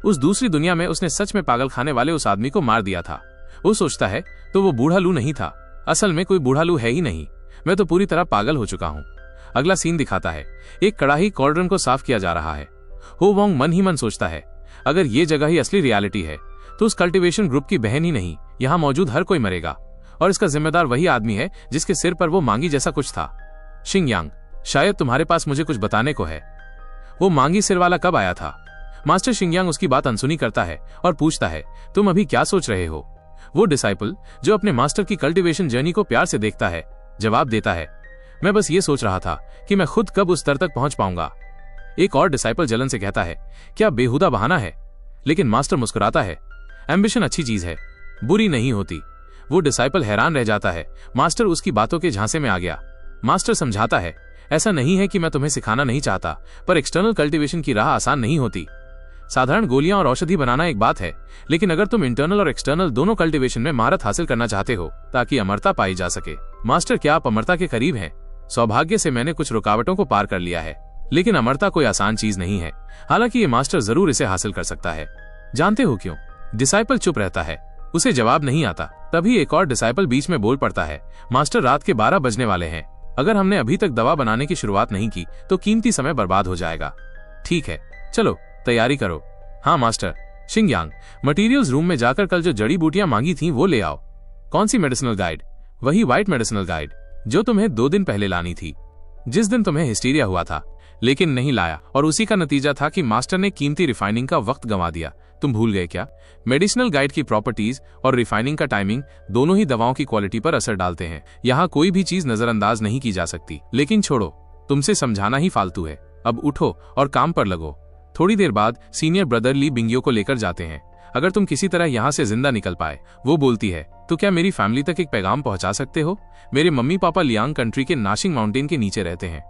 उस दूसरी दुनिया में उसने सच में पागल खाने वाले उस आदमी को मार दिया था। वो सोचता है, तो वो बूढ़ा लू नहीं था। असल में कोई बूढ़ा लू है ही नहीं, मैं तो पूरी तरह पागल हो चुका हूँ। अगला सीन दिखाता है, एक कड़ाही कॉर्डन को साफ किया जा रहा है। हो वोंग मन ही मन सोचता है, अगर ये जगह ही असली रियलिटी है तो उस कल्टीवेशन ग्रुप की बहन ही नहीं, यहाँ मौजूद हर कोई मरेगा और इसका जिम्मेदार वही आदमी है जिसके सिर पर वो मांगी जैसा कुछ था। शिंगयांग, शायद तुम्हारे पास मुझे कुछ बताने को है। वो मांगी सिर वाला कब आया था? मास्टर शिंगयांग उसकी बात अनसुनी करता है और पूछता है, तुम अभी क्या सोच रहे हो? वो डिसाइपल जो अपने मास्टर की कल्टीवेशन जर्नी को प्यार से देखता है जवाब देता है, मैं बस ये सोच रहा था कि मैं खुद कब उस स्तर तक पहुंच पाऊंगा। एक और डिसाइपल जलन से कहता है, क्या बेहुदा बहाना है? लेकिन मास्टर मुस्कुराता है, एम्बिशन अच्छी चीज है, बुरी नहीं होती। वो डिसाइपल हैरान रह जाता है, मास्टर उसकी बातों के झांसे में आ गया। मास्टर समझाता है, ऐसा नहीं है कि मैं तुम्हें सिखाना नहीं चाहता, पर एक्सटर्नल कल्टीवेशन की राह आसान नहीं होती। साधारण गोलियां और औषधि बनाना एक बात है, लेकिन अगर तुम इंटरनल और एक्सटर्नल दोनों कल्टीवेशन में महारत हासिल करना चाहते हो ताकि अमरता पाई जा सके। मास्टर, क्या आप अमरता के करीब हैं? सौभाग्य से मैंने कुछ रुकावटों को पार कर लिया है, लेकिन अमरता कोई आसान चीज नहीं है। हालांकि ये मास्टर जरूर इसे हासिल कर सकता है। जानते हो क्यों? डिसाइपल चुप रहता है, उसे जवाब नहीं आता। तभी एक और डिसाइपल बीच में बोल पड़ता है, मास्टर, रात के 12 बजने वाले हैं। अगर हमने अभी तक दवा बनाने की शुरुआत नहीं की तो कीमती समय बर्बाद हो जाएगा। ठीक है, चलो तैयारी करो। हाँ मास्टर। शिंगयांग, मटेरियल्स रूम में जाकर कल जो जड़ी बूटियां मांगी थी वो ले आओ। कौन सी मेडिसिनल गाइड? वही व्हाइट मेडिसिनल गाइड जो तुम्हें 2 दिन पहले लानी थी, जिस दिन तुम्हें हिस्टीरिया हुआ था, लेकिन नहीं लाया, और उसी का नतीजा था कि मास्टर ने कीमती रिफाइनिंग का वक्त गंवा दिया। तुम भूल गए क्या? मेडिसिनल गाइड की प्रॉपर्टीज और रिफाइनिंग का टाइमिंग दोनों ही दवाओं की क्वालिटी पर असर डालते हैं। यहाँ कोई भी चीज नजरअंदाज नहीं की जा सकती। लेकिन छोड़ो, तुमसे समझाना ही फालतू है। अब उठो और काम पर लगो। थोड़ी देर बाद सीनियर ब्रदर ली बिंगियो को लेकर जाते हैं। अगर तुम किसी तरह यहाँ से जिंदा निकल पाए, वो बोलती है, तो क्या मेरी फैमिली तक एक पैगाम पहुंचा सकते हो? मेरे मम्मी पापा लियांग कंट्री के नाशिंग माउंटेन के नीचे रहते हैं।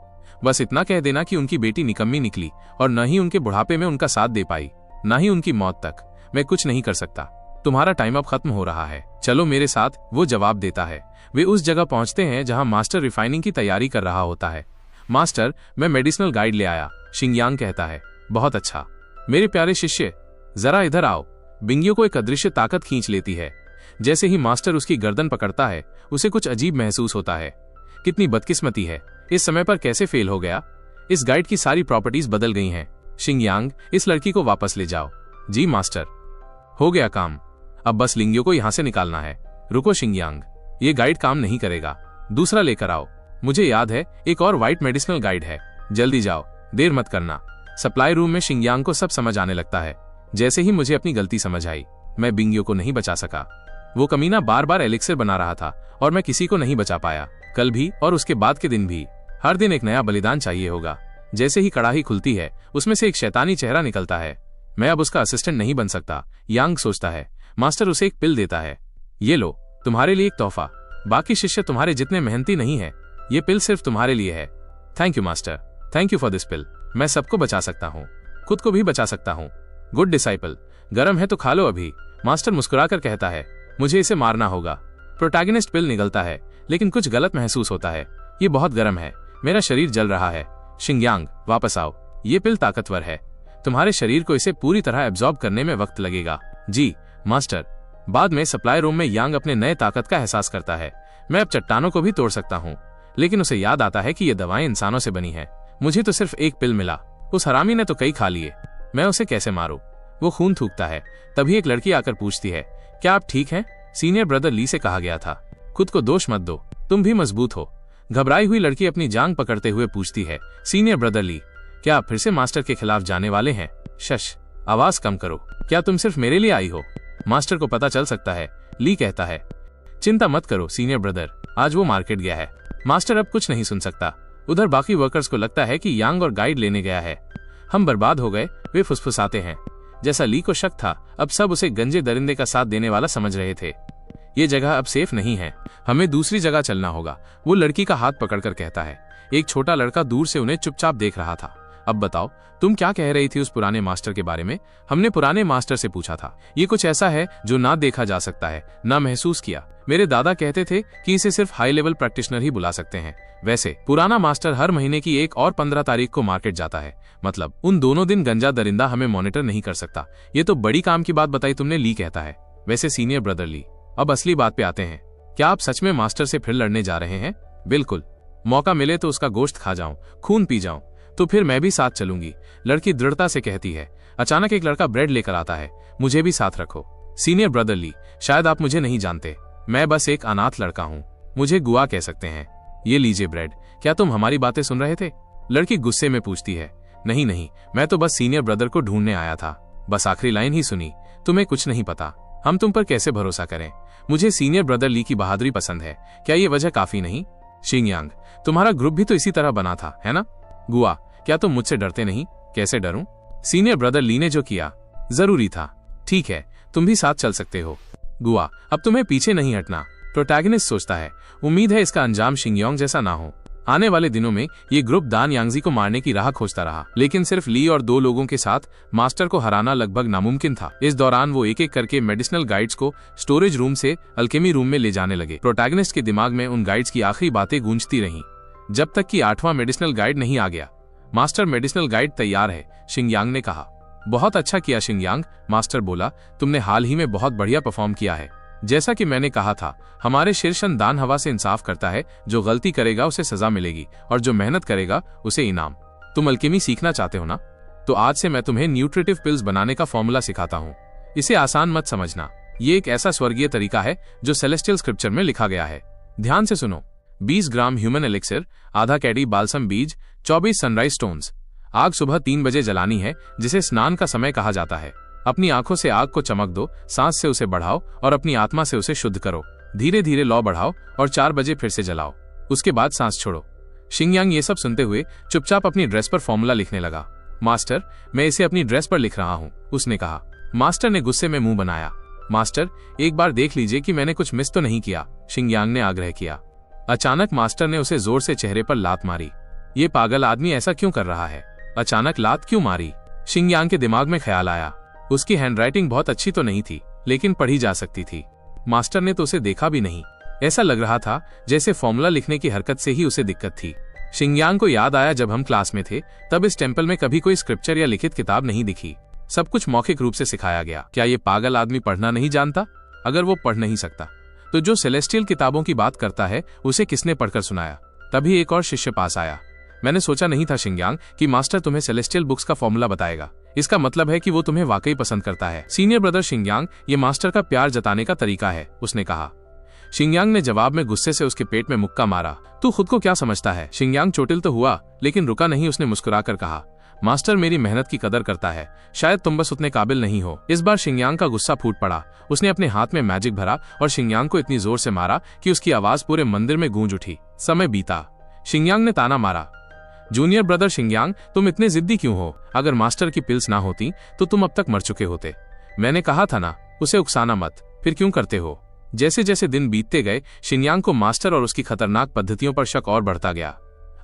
बस इतना कह देना कि उनकी बेटी निकम्मी निकली और न ही उनके बुढ़ापे में उनका साथ दे पाई, न ही उनकी मौत तक। मैं कुछ नहीं कर सकता। तुम्हारा टाइम अब खत्म हो रहा है, चलो मेरे साथ। वो जवाब देता है। वे उस जगह पहुंचते हैं जहां मास्टर रिफाइनिंग की तैयारी कर रहा होता है। मास्टर, मैं मेडिसिनल गाइड ले आया, शिंगयांग कहता है। बहुत अच्छा। मेरे प्यारे शिष्य, जरा इधर आओ। बिंगियो को एक अदृश्य ताकत खींच लेती है। जैसे ही मास्टर उसकी गर्दन पकड़ता है, उसे कुछ अजीब महसूस होता है। कितनी बदकिस्मती है, इस समय पर कैसे फेल हो गया। इस गाइड की सारी प्रॉपर्टीज बदल गई हैं। शिंगयांग, इस लड़की को वापस ले जाओ। जी मास्टर। हो गया काम, अब बस लिंगियो को यहां से निकालना है। रुको शिंगयांग, ये गाइड काम नहीं करेगा, दूसरा लेकर आओ। मुझे याद है, एक और व्हाइट मेडिसिनल गाइड है। जल्दी जाओ, देर मत करना। सप्लाई रूम में शिंगयांग को सब समझ आने लगता है। जैसे ही मुझे अपनी गलती समझ आई, मैं बिंगियो को नहीं बचा सका। वो कमीना बार बार एलिक्सिर बना रहा था और मैं किसी को नहीं बचा पाया। कल भी और उसके बाद के दिन भी। हर दिन एक नया बलिदान चाहिए होगा। जैसे ही कड़ाही खुलती है, उसमें से एक शैतानी चेहरा निकलता है। मैं अब उसका असिस्टेंट नहीं बन सकता, यांग सोचता है। मास्टर उसे एक पिल देता है। ये लो, तुम्हारे लिए एक तोहफा। बाकी शिष्य तुम्हारे जितने मेहनती नहीं है, ये पिल सिर्फ तुम्हारे लिए है। Thank you master, thank you for this pill. मैं सबको बचा सकता हूँ, खुद को भी बचा सकता हूँ। गुड डिसाइपल, गरम है तो खा लो अभी। मास्टर मुस्कुराकर कहता है। मुझे इसे मारना होगा। प्रोटैगनिस्ट पिल निगलता है, लेकिन कुछ गलत महसूस होता है। ये बहुत गर्म है, मेरा शरीर जल रहा है। शिंगयांग, वापस आओ। ये पिल ताकतवर है, तुम्हारे शरीर को इसे पूरी तरह एब्जॉर्ब करने में वक्त लगेगा। जी मास्टर। बाद में सप्लाई रूम में यांग अपने नए ताकत का एहसास करता है। मैं अब चट्टानों को भी तोड़ सकता हूँ। लेकिन उसे याद आता है कि ये दवाएं इंसानों से बनी है। मुझे तो सिर्फ एक पिल मिला, उस हरामी ने तो कई खा लिए। मैं उसे कैसे मारूं? वो खून थूकता है। तभी एक लड़की आकर पूछती है, क्या आप ठीक हैं? सीनियर ब्रदर ली से कहा गया था, खुद को दोष मत दो, तुम भी मजबूत हो। घबराई हुई लड़की अपनी जांग पकड़ते हुए पूछती है, सीनियर ब्रदर ली, क्या आप फिर से मास्टर के खिलाफ जाने वाले हैं? शश, आवाज कम करो। क्या तुम सिर्फ मेरे लिए आई हो? मास्टर को पता चल सकता है, ली कहता है। चिंता मत करो सीनियर ब्रदर, आज वो मार्केट गया है। मास्टर अब कुछ नहीं सुन सकता। उधर बाकी वर्कर्स को लगता है कि यांग और गाइड लेने गया है। हम बर्बाद हो गए, वे फुसफुसाते हैं। जैसा ली को शक था, अब सब उसे गंजे दरिंदे का साथ देने वाला समझ रहे थे। ये जगह अब सेफ नहीं है, हमें दूसरी जगह चलना होगा। वो लड़की का हाथ पकड़कर कहता है। एक छोटा लड़का दूर से उन्हें चुपचाप देख रहा था। अब बताओ, तुम क्या कह रही थी उस पुराने मास्टर के बारे में? हमने पुराने मास्टर से पूछा था। ये कुछ ऐसा है जो ना देखा जा सकता है, ना महसूस किया। मेरे दादा कहते थे कि इसे सिर्फ हाई लेवल प्रैक्टिशनर ही बुला सकते हैं। वैसे पुराना मास्टर हर महीने की 1 और 15 तारीख को मार्केट जाता है। मतलब उन दोनों दिन गंजा दरिंदा हमें मॉनिटर नहीं कर सकता। ये तो बड़ी काम की बात बताई तुमने, ली कहता है। वैसे सीनियर ब्रदर ली, अब असली बात पे आते हैं। क्या आप सच में मास्टर से फिर लड़ने जा रहे हैं? बिल्कुल, मौका मिले तो उसका गोश्त खा जाऊं, खून पी जाऊं, तो फिर मैं भी साथ चलूंगी, लड़की दृढ़ता से कहती है। अचानक एक लड़का ब्रेड लेकर आता है। मुझे भी साथ रखो। सीनियर ब्रदर ली, शायद आप मुझे नहीं जानते, मैं बस एक अनाथ लड़का हूँ, मुझे गुआ कह सकते हैं। ये लीजिए ब्रेड। क्या तुम हमारी बातें सुन रहे थे? लड़की गुस्से में पूछती है। नहीं नहीं, मैं तो बस सीनियर ब्रदर को ढूंढने आया था, बस आखिरी लाइन ही सुनी। तुम्हें कुछ नहीं पता, हम तुम पर कैसे भरोसा करें? मुझे सीनियर ब्रदर ली की बहादुरी पसंद है, क्या ये वजह काफी नहीं? शिंगयांग, तुम्हारा ग्रुप भी तो इसी तरह बना था, है ना? गुआ, क्या तुम मुझसे डरते नहीं? कैसे डरूं? सीनियर ब्रदर ली ने जो किया जरूरी था। ठीक है, तुम भी साथ चल सकते हो। गुआ, अब तुम्हें पीछे नहीं हटना। प्रोटैगनिस्ट सोचता है, उम्मीद है इसका अंजाम शिंगयांग जैसा ना हो। आने वाले दिनों में ये ग्रुप दान यांगजी को मारने की राह खोजता रहा, लेकिन सिर्फ ली और 2 लोगों के साथ मास्टर को हराना लगभग नामुमकिन था। इस दौरान वो एक एक करके मेडिसिनल गाइड्स को स्टोरेज रूम से अल्केमी रूम में ले जाने लगे। प्रोटैगनिस्ट के दिमाग में उन गाइड्स की आखिरी बातें गूंजती रहीं, जब तक कि 8वां मेडिसिनल गाइड नहीं आ गया। मास्टर, मेडिसिनल गाइड तैयार है, शिंगयांग ने कहा। बहुत अच्छा किया शिंगयांग, मास्टर बोला, तुमने हाल ही में बहुत बढ़िया परफॉर्म किया है। जैसा कि मैंने कहा था, हमारे शीर्षन दान हवा से इंसाफ करता है। जो गलती करेगा उसे सजा मिलेगी और जो मेहनत करेगा उसे इनाम। तुम अल्केमी सीखना चाहते हो ना? तो आज से मैं तुम्हें न्यूट्रिटिव पिल्स बनाने का फॉर्मूला सिखाता हूँ। इसे आसान मत समझना, ये एक ऐसा स्वर्गीय तरीका है जो सेलेस्टियल स्क्रिप्चर में लिखा गया है। ध्यान से सुनो। 20 ग्राम ह्यूमन एलिक्सिर, आधा कैडी बालसम बीज, 24 सनराइज स्टोन्स। आग सुबह 3 बजे जलानी है, जिसे स्नान का समय कहा जाता है। अपनी आंखों से आग को चमक दो, सांस से उसे बढ़ाओ और अपनी आत्मा से उसे शुद्ध करो। धीरे धीरे लौ बढ़ाओ और 4 बजे फिर से जलाओ, उसके बाद सांस छोड़ो। शिंगयांग ये सब सुनते हुए चुपचाप अपनी ड्रेस पर फॉर्मूला लिखने लगा। मास्टर, मैं इसे अपनी ड्रेस पर लिख रहा हूँ, उसने कहा। मास्टर ने गुस्से में मुंह बनाया। मास्टर, एक बार देख लीजिए कि मैंने कुछ मिस तो नहीं किया, शिंगयांग ने आग्रह किया। अचानक मास्टर ने उसे जोर से चेहरे पर लात मारी। ये पागल आदमी ऐसा क्यों कर रहा है? अचानक लात क्यों मारी? शिंगयांग के दिमाग में ख्याल आया। उसकी हैंडराइटिंग बहुत अच्छी तो नहीं थी, लेकिन पढ़ी जा सकती थी। मास्टर ने तो उसे देखा भी नहीं। ऐसा लग रहा था जैसे फॉर्मूला लिखने की हरकत से ही उसे दिक्कत थी। शिंगयांग को याद आया, जब हम क्लास में थे तब इस टेम्पल में कभी कोई स्क्रिप्चर या लिखित किताब नहीं दिखी। सब कुछ मौखिक रूप से सिखाया गया। क्या ये पागल आदमी पढ़ना नहीं जानता? अगर वो पढ़ नहीं सकता तो जो सेलेस्टियल किताबों की बात करता है उसे किसने पढ़कर सुनाया? तभी एक और शिष्य पास आया। मैंने सोचा नहीं था शिंगयांग कि मास्टर तुम्हें सेलेस्टियल बुक्स का फॉर्मूला बताएगा। इसका मतलब है कि वो तुम्हें वाकई पसंद करता है। सीनियर ब्रदर शिंगयांग, ये मास्टर का प्यार जताने का तरीका है, उसने कहा। शिंगयांग ने जवाब में गुस्से से उसके पेट में मुक्का मारा। तू खुद को क्या समझता है? शिंगयांग चोटिल तो हुआ, लेकिन रुका नहीं। उसने मुस्कुराकर कहा, मास्टर मेरी मेहनत की कदर करता है, शायद तुम बस उतने काबिल नहीं हो। इस बार शिंगयांग का गुस्सा फूट पड़ा। उसने अपने हाथ में मैजिक भरा और शिंगयांग को इतनी जोर से मारा कि उसकी आवाज पूरे मंदिर में गूंज उठी। समय बीता। शिंगयांग ने ताना मारा, जूनियर ब्रदर शिंगयांग, तुम इतने जिद्दी क्यों हो? अगर मास्टर की पिल्स ना होती तो तुम अब तक मर चुके होते। मैंने कहा था ना, उसे उकसाना मत। फिर क्यों करते हो? जैसे जैसे दिन बीतते गए, शिंगयांग को मास्टर और उसकी खतरनाक पद्धतियों पर शक और बढ़ता गया।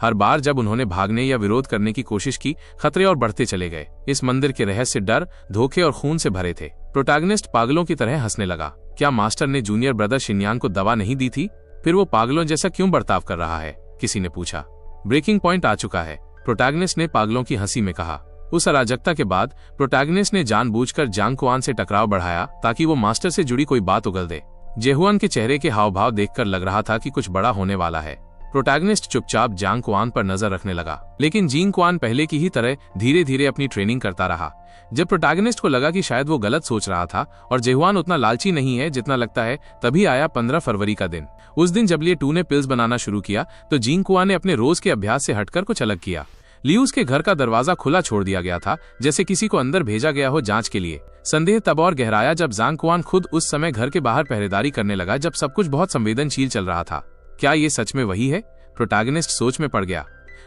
हर बार जब उन्होंने भागने या विरोध करने की कोशिश की, खतरे और बढ़ते चले गए। इस मंदिर के रहस्य डर, धोखे और खून से भरे थे। प्रोटैगनिस्ट पागलों की तरह हंसने लगा। क्या मास्टर ने जूनियर ब्रदर शिंगयांग को दवा नहीं दी थी? फिर वो पागलों जैसा क्यों बर्ताव कर रहा है? किसी ने पूछा। ब्रेकिंग पॉइंट आ चुका है, प्रोटैगनिस्ट ने पागलों की हंसी में कहा। उस अराजकता के बाद प्रोटैगनिस्ट ने जानबूझकर जांग कुआन से टकराव बढ़ाया ताकि वो मास्टर से जुड़ी कोई बात उगल दे। जेहुआन के चेहरे के हाव भाव देखकर लग रहा था कि कुछ बड़ा होने वाला है। प्रोटैगनिस्ट चुपचाप जांग कुआन पर नजर रखने लगा, लेकिन जिंग कुआन पहले की ही तरह धीरे धीरे अपनी ट्रेनिंग करता रहा। जब प्रोटैगनिस्ट को लगा कि शायद वो गलत सोच रहा था और जेहुआन उतना लालची नहीं है जितना लगता है, तभी आया 15 फरवरी का दिन। उस दिन जब लिए टू ने पिल्स बनाना शुरू किया तो जिंग कुआन ने अपने रोज के अभ्यास से हटकर कुछ अलग किया। लियूस के घर का दरवाजा खुला छोड़ दिया गया था, जैसे किसी को अंदर भेजा गया हो जांच के लिए। संदेह तब और गहराया जब जांग कुआन खुद उस समय घर के बाहर पहरेदारी करने लगा जब सब कुछ बहुत संवेदनशील चल रहा था। क्या ये सच में वही है? प्रोटैगनिस्ट सोच में पड़ गया।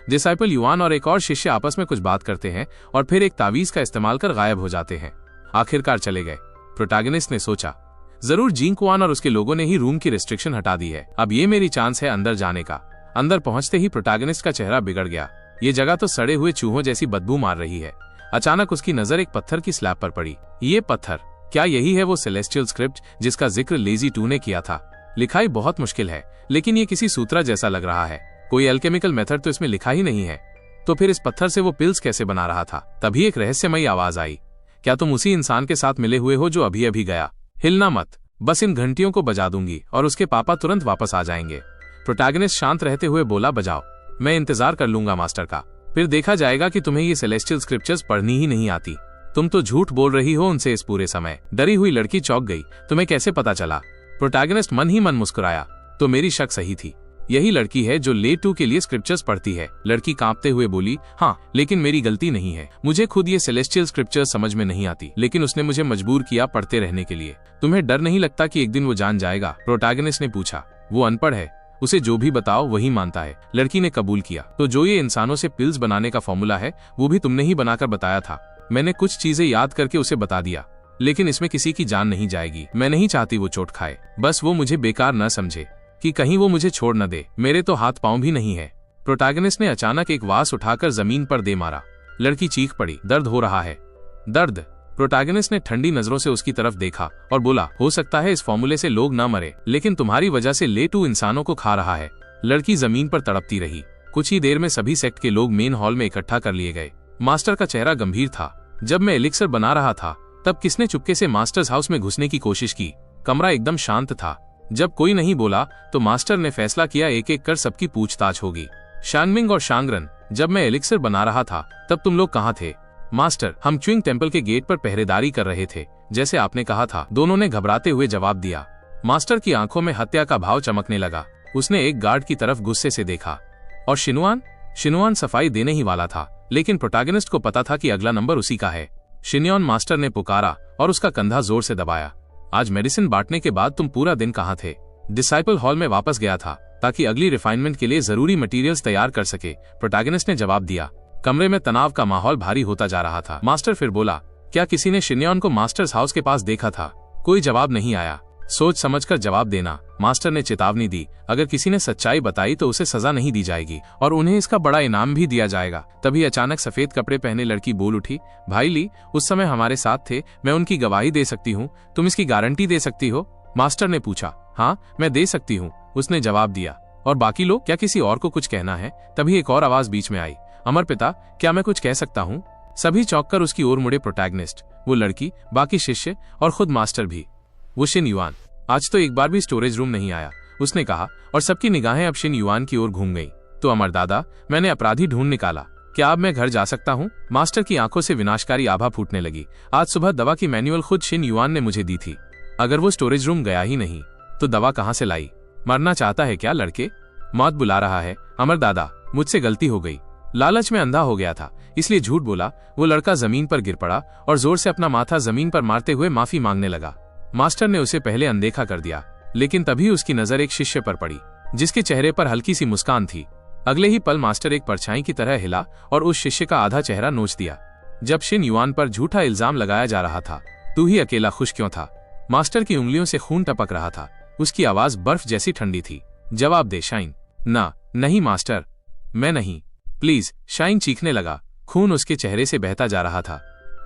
डिसाइपल युआन और एक और शिष्य आपस में कुछ बात करते हैं और फिर एक तावीज का इस्तेमाल कर गायब हो जाते हैं। आखिरकार चले गए। प्रोटैगनिस्ट ने सोचा, जरूर जिंग कुआन और उसके लोगों ने ही रूम की रिस्ट्रिक्शन हटा दी है। अब ये मेरी चांस है अंदर जाने का। अंदर पहुंचते ही प्रोटैगनिस्ट का चेहरा बिगड़ गया। ये जगह तो सड़े हुए चूहों जैसी बदबू मार रही है। अचानक उसकी नजर एक पत्थर की स्लैब पर पड़ी। ये पत्थर, क्या यही है वो सेलेस्टियल स्क्रिप्ट जिसका जिक्र लेजी टू ने किया था? लिखाई बहुत मुश्किल है, लेकिन ये किसी सूत्रा जैसा लग रहा है। कोई एल्केमिकल मेथड तो इसमें लिखा ही नहीं है। तो फिर इस पत्थर से वो पिल्स कैसे बना रहा था? तभी एक रहस्यमयी आवाज आई, क्या तुम उसी इंसान के साथ मिले हुए हो जो अभी अभी गया? हिलना मत, बस इन घंटियों को बजा दूंगी और उसके पापा तुरंत वापस आ जाएंगे। प्रोटैगनिस्ट शांत रहते हुए बोला, बजाओ, मैं इंतजार कर लूंगा मास्टर का। फिर देखा जाएगा कि तुम्हें ये सेलेस्टियल स्क्रिप्चर्स पढ़नी ही नहीं आती। तुम तो झूठ बोल रही हो उनसे इस पूरे समय। डरी हुई लड़की चौंक गई। तुम्हें कैसे पता चला? प्रोटैगनिस्ट मन ही मन मुस्कुराया। तो मेरी शक सही थी, यही लड़की है जो ले टू के लिए स्क्रिप्चर्स पढ़ती है। लड़की कांपते हुए बोली, हाँ, लेकिन मेरी गलती नहीं है। मुझे खुद ये सेलेस्टियल स्क्रिप्चर्स समझ में नहीं आती, लेकिन उसने मुझे मजबूर किया पढ़ते रहने के लिए। तुम्हें डर नहीं लगता कि एक दिन वो जान जाएगा? प्रोटैगनिस्ट ने पूछा। वो अनपढ़ है, उसे जो भी बताओ वही मानता है। लड़की ने कबूल किया। तो जो ये इंसानों से पिल्स बनाने का फॉर्मूला है वो भी तुमने ही बनाकर बताया था। मैंने कुछ चीजें याद करके उसे बता दिया, लेकिन इसमें किसी की जान नहीं जाएगी। मैं नहीं चाहती वो चोट खाए, बस वो मुझे बेकार न समझे कि कहीं वो मुझे छोड़ न दे। मेरे तो हाथ पांव भी नहीं है। प्रोटैगनिस्ट ने अचानक एक वास उठाकर जमीन पर दे मारा। लड़की चीख पड़ी, दर्द हो रहा है? दर्द? प्रोटैगनिस्ट ने ठंडी नजरों से उसकी तरफ देखा और बोला, हो सकता है इस फॉर्मूले से लोग न मरे, लेकिन तुम्हारी वजह से ले टू इंसानों को खा रहा है। लड़की जमीन पर तड़पती रही। कुछ ही देर में सभी सेक्ट के लोग मेन हॉल में इकट्ठा कर लिए गए। मास्टर का चेहरा गंभीर था। जब मैं एलिक्सर बना रहा था तब किसने चुपके से मास्टर्स हाउस में घुसने की कोशिश की? कमरा एकदम शांत था। जब कोई नहीं बोला तो मास्टर ने फैसला किया एक एक कर सबकी पूछताछ होगी। शांगमिंग और शांगरन, जब मैं एलिक्सर बना रहा था तब तुम लोग कहाँ थे? मास्टर, हम च्विंग टेम्पल के गेट पर पहरेदारी कर रहे थे, जैसे आपने कहा था। दोनों ने घबराते हुए जवाब दिया। मास्टर की आंखों में हत्या का भाव चमकने लगा। उसने एक गार्ड की तरफ गुस्से से देखा। और शिनुआन? शिनुआन सफाई देने ही वाला था, लेकिन प्रोटैगनिस्ट को पता था कि अगला नंबर उसी का है। शिनुआन, मास्टर ने पुकारा और उसका कंधा जोर से दबाया। आज मेडिसिन बांटने के बाद तुम पूरा दिन कहाँ थे? डिसाइपल हॉल में वापस गया था ताकि अगली रिफाइनमेंट के लिए जरूरी मटेरियल्स तैयार कर सके, प्रोटैगनिस्ट ने जवाब दिया। कमरे में तनाव का माहौल भारी होता जा रहा था। मास्टर फिर बोला, क्या किसी ने शिन्योन को मास्टर्स हाउस के पास देखा था? कोई जवाब नहीं आया। सोच समझकर जवाब देना, मास्टर ने चेतावनी दी। अगर किसी ने सच्चाई बताई तो उसे सजा नहीं दी जाएगी और उन्हें इसका बड़ा इनाम भी दिया जाएगा। तभी अचानक सफेद कपड़े पहने लड़की बोल उठी, भाई ली उस समय हमारे साथ थे, मैं उनकी गवाही दे सकती हूँ, तुम इसकी गारंटी दे सकती हो? मास्टर ने पूछा। हाँ मैं दे सकती हूँ, उसने जवाब दिया। और बाकी लोग, क्या किसी और को कुछ कहना है? तभी एक और आवाज बीच में आई, अमर पिता क्या मैं कुछ कह सकता हूँ? सभी चौंककर उसकी ओर मुड़े। प्रोटैगनिस्ट, वो लड़की, बाकी शिष्य और खुद मास्टर भी। वो शिन युआन आज तो एक बार भी स्टोरेज रूम नहीं आया, उसने कहा, और सबकी निगाहें अब शिन युआन की ओर घूम गई। तो अमर दादा, मैंने अपराधी ढूंढ निकाला, क्या अब मैं घर जा सकता हूँ? मास्टर की आंखों से विनाशकारी आभा फूटने लगी। आज सुबह दवा की मैन्युअल खुद शिन युआन ने मुझे दी थी। अगर वो स्टोरेज रूम गया ही नहीं तो दवा कहाँ से लाई? मरना चाहता है क्या लड़के? मौत बुला रहा है। अमर दादा, मुझसे गलती हो गई, लालच में अंधा हो गया था, इसलिए झूठ बोला। वो लड़का जमीन पर गिर पड़ा और जोर से अपना माथा जमीन पर मारते हुए माफी मांगने लगा। मास्टर ने उसे पहले अनदेखा कर दिया, लेकिन तभी उसकी नजर एक शिष्य पर पड़ी जिसके चेहरे पर हल्की सी मुस्कान थी। अगले ही पल मास्टर एक परछाई की तरह हिला और उस शिष्य का आधा चेहरा नोच दिया। जब शिन युआन पर झूठा इल्जाम लगाया जा रहा था, तू ही अकेला खुश क्यों था? मास्टर की उंगलियों से खून टपक रहा था, उसकी आवाज बर्फ जैसी ठंडी थी। जवाब दे शाइन। ना, नहीं मास्टर, मैं नहीं, प्लीज। शाइन चीखने लगा, खून उसके चेहरे से बहता जा रहा था।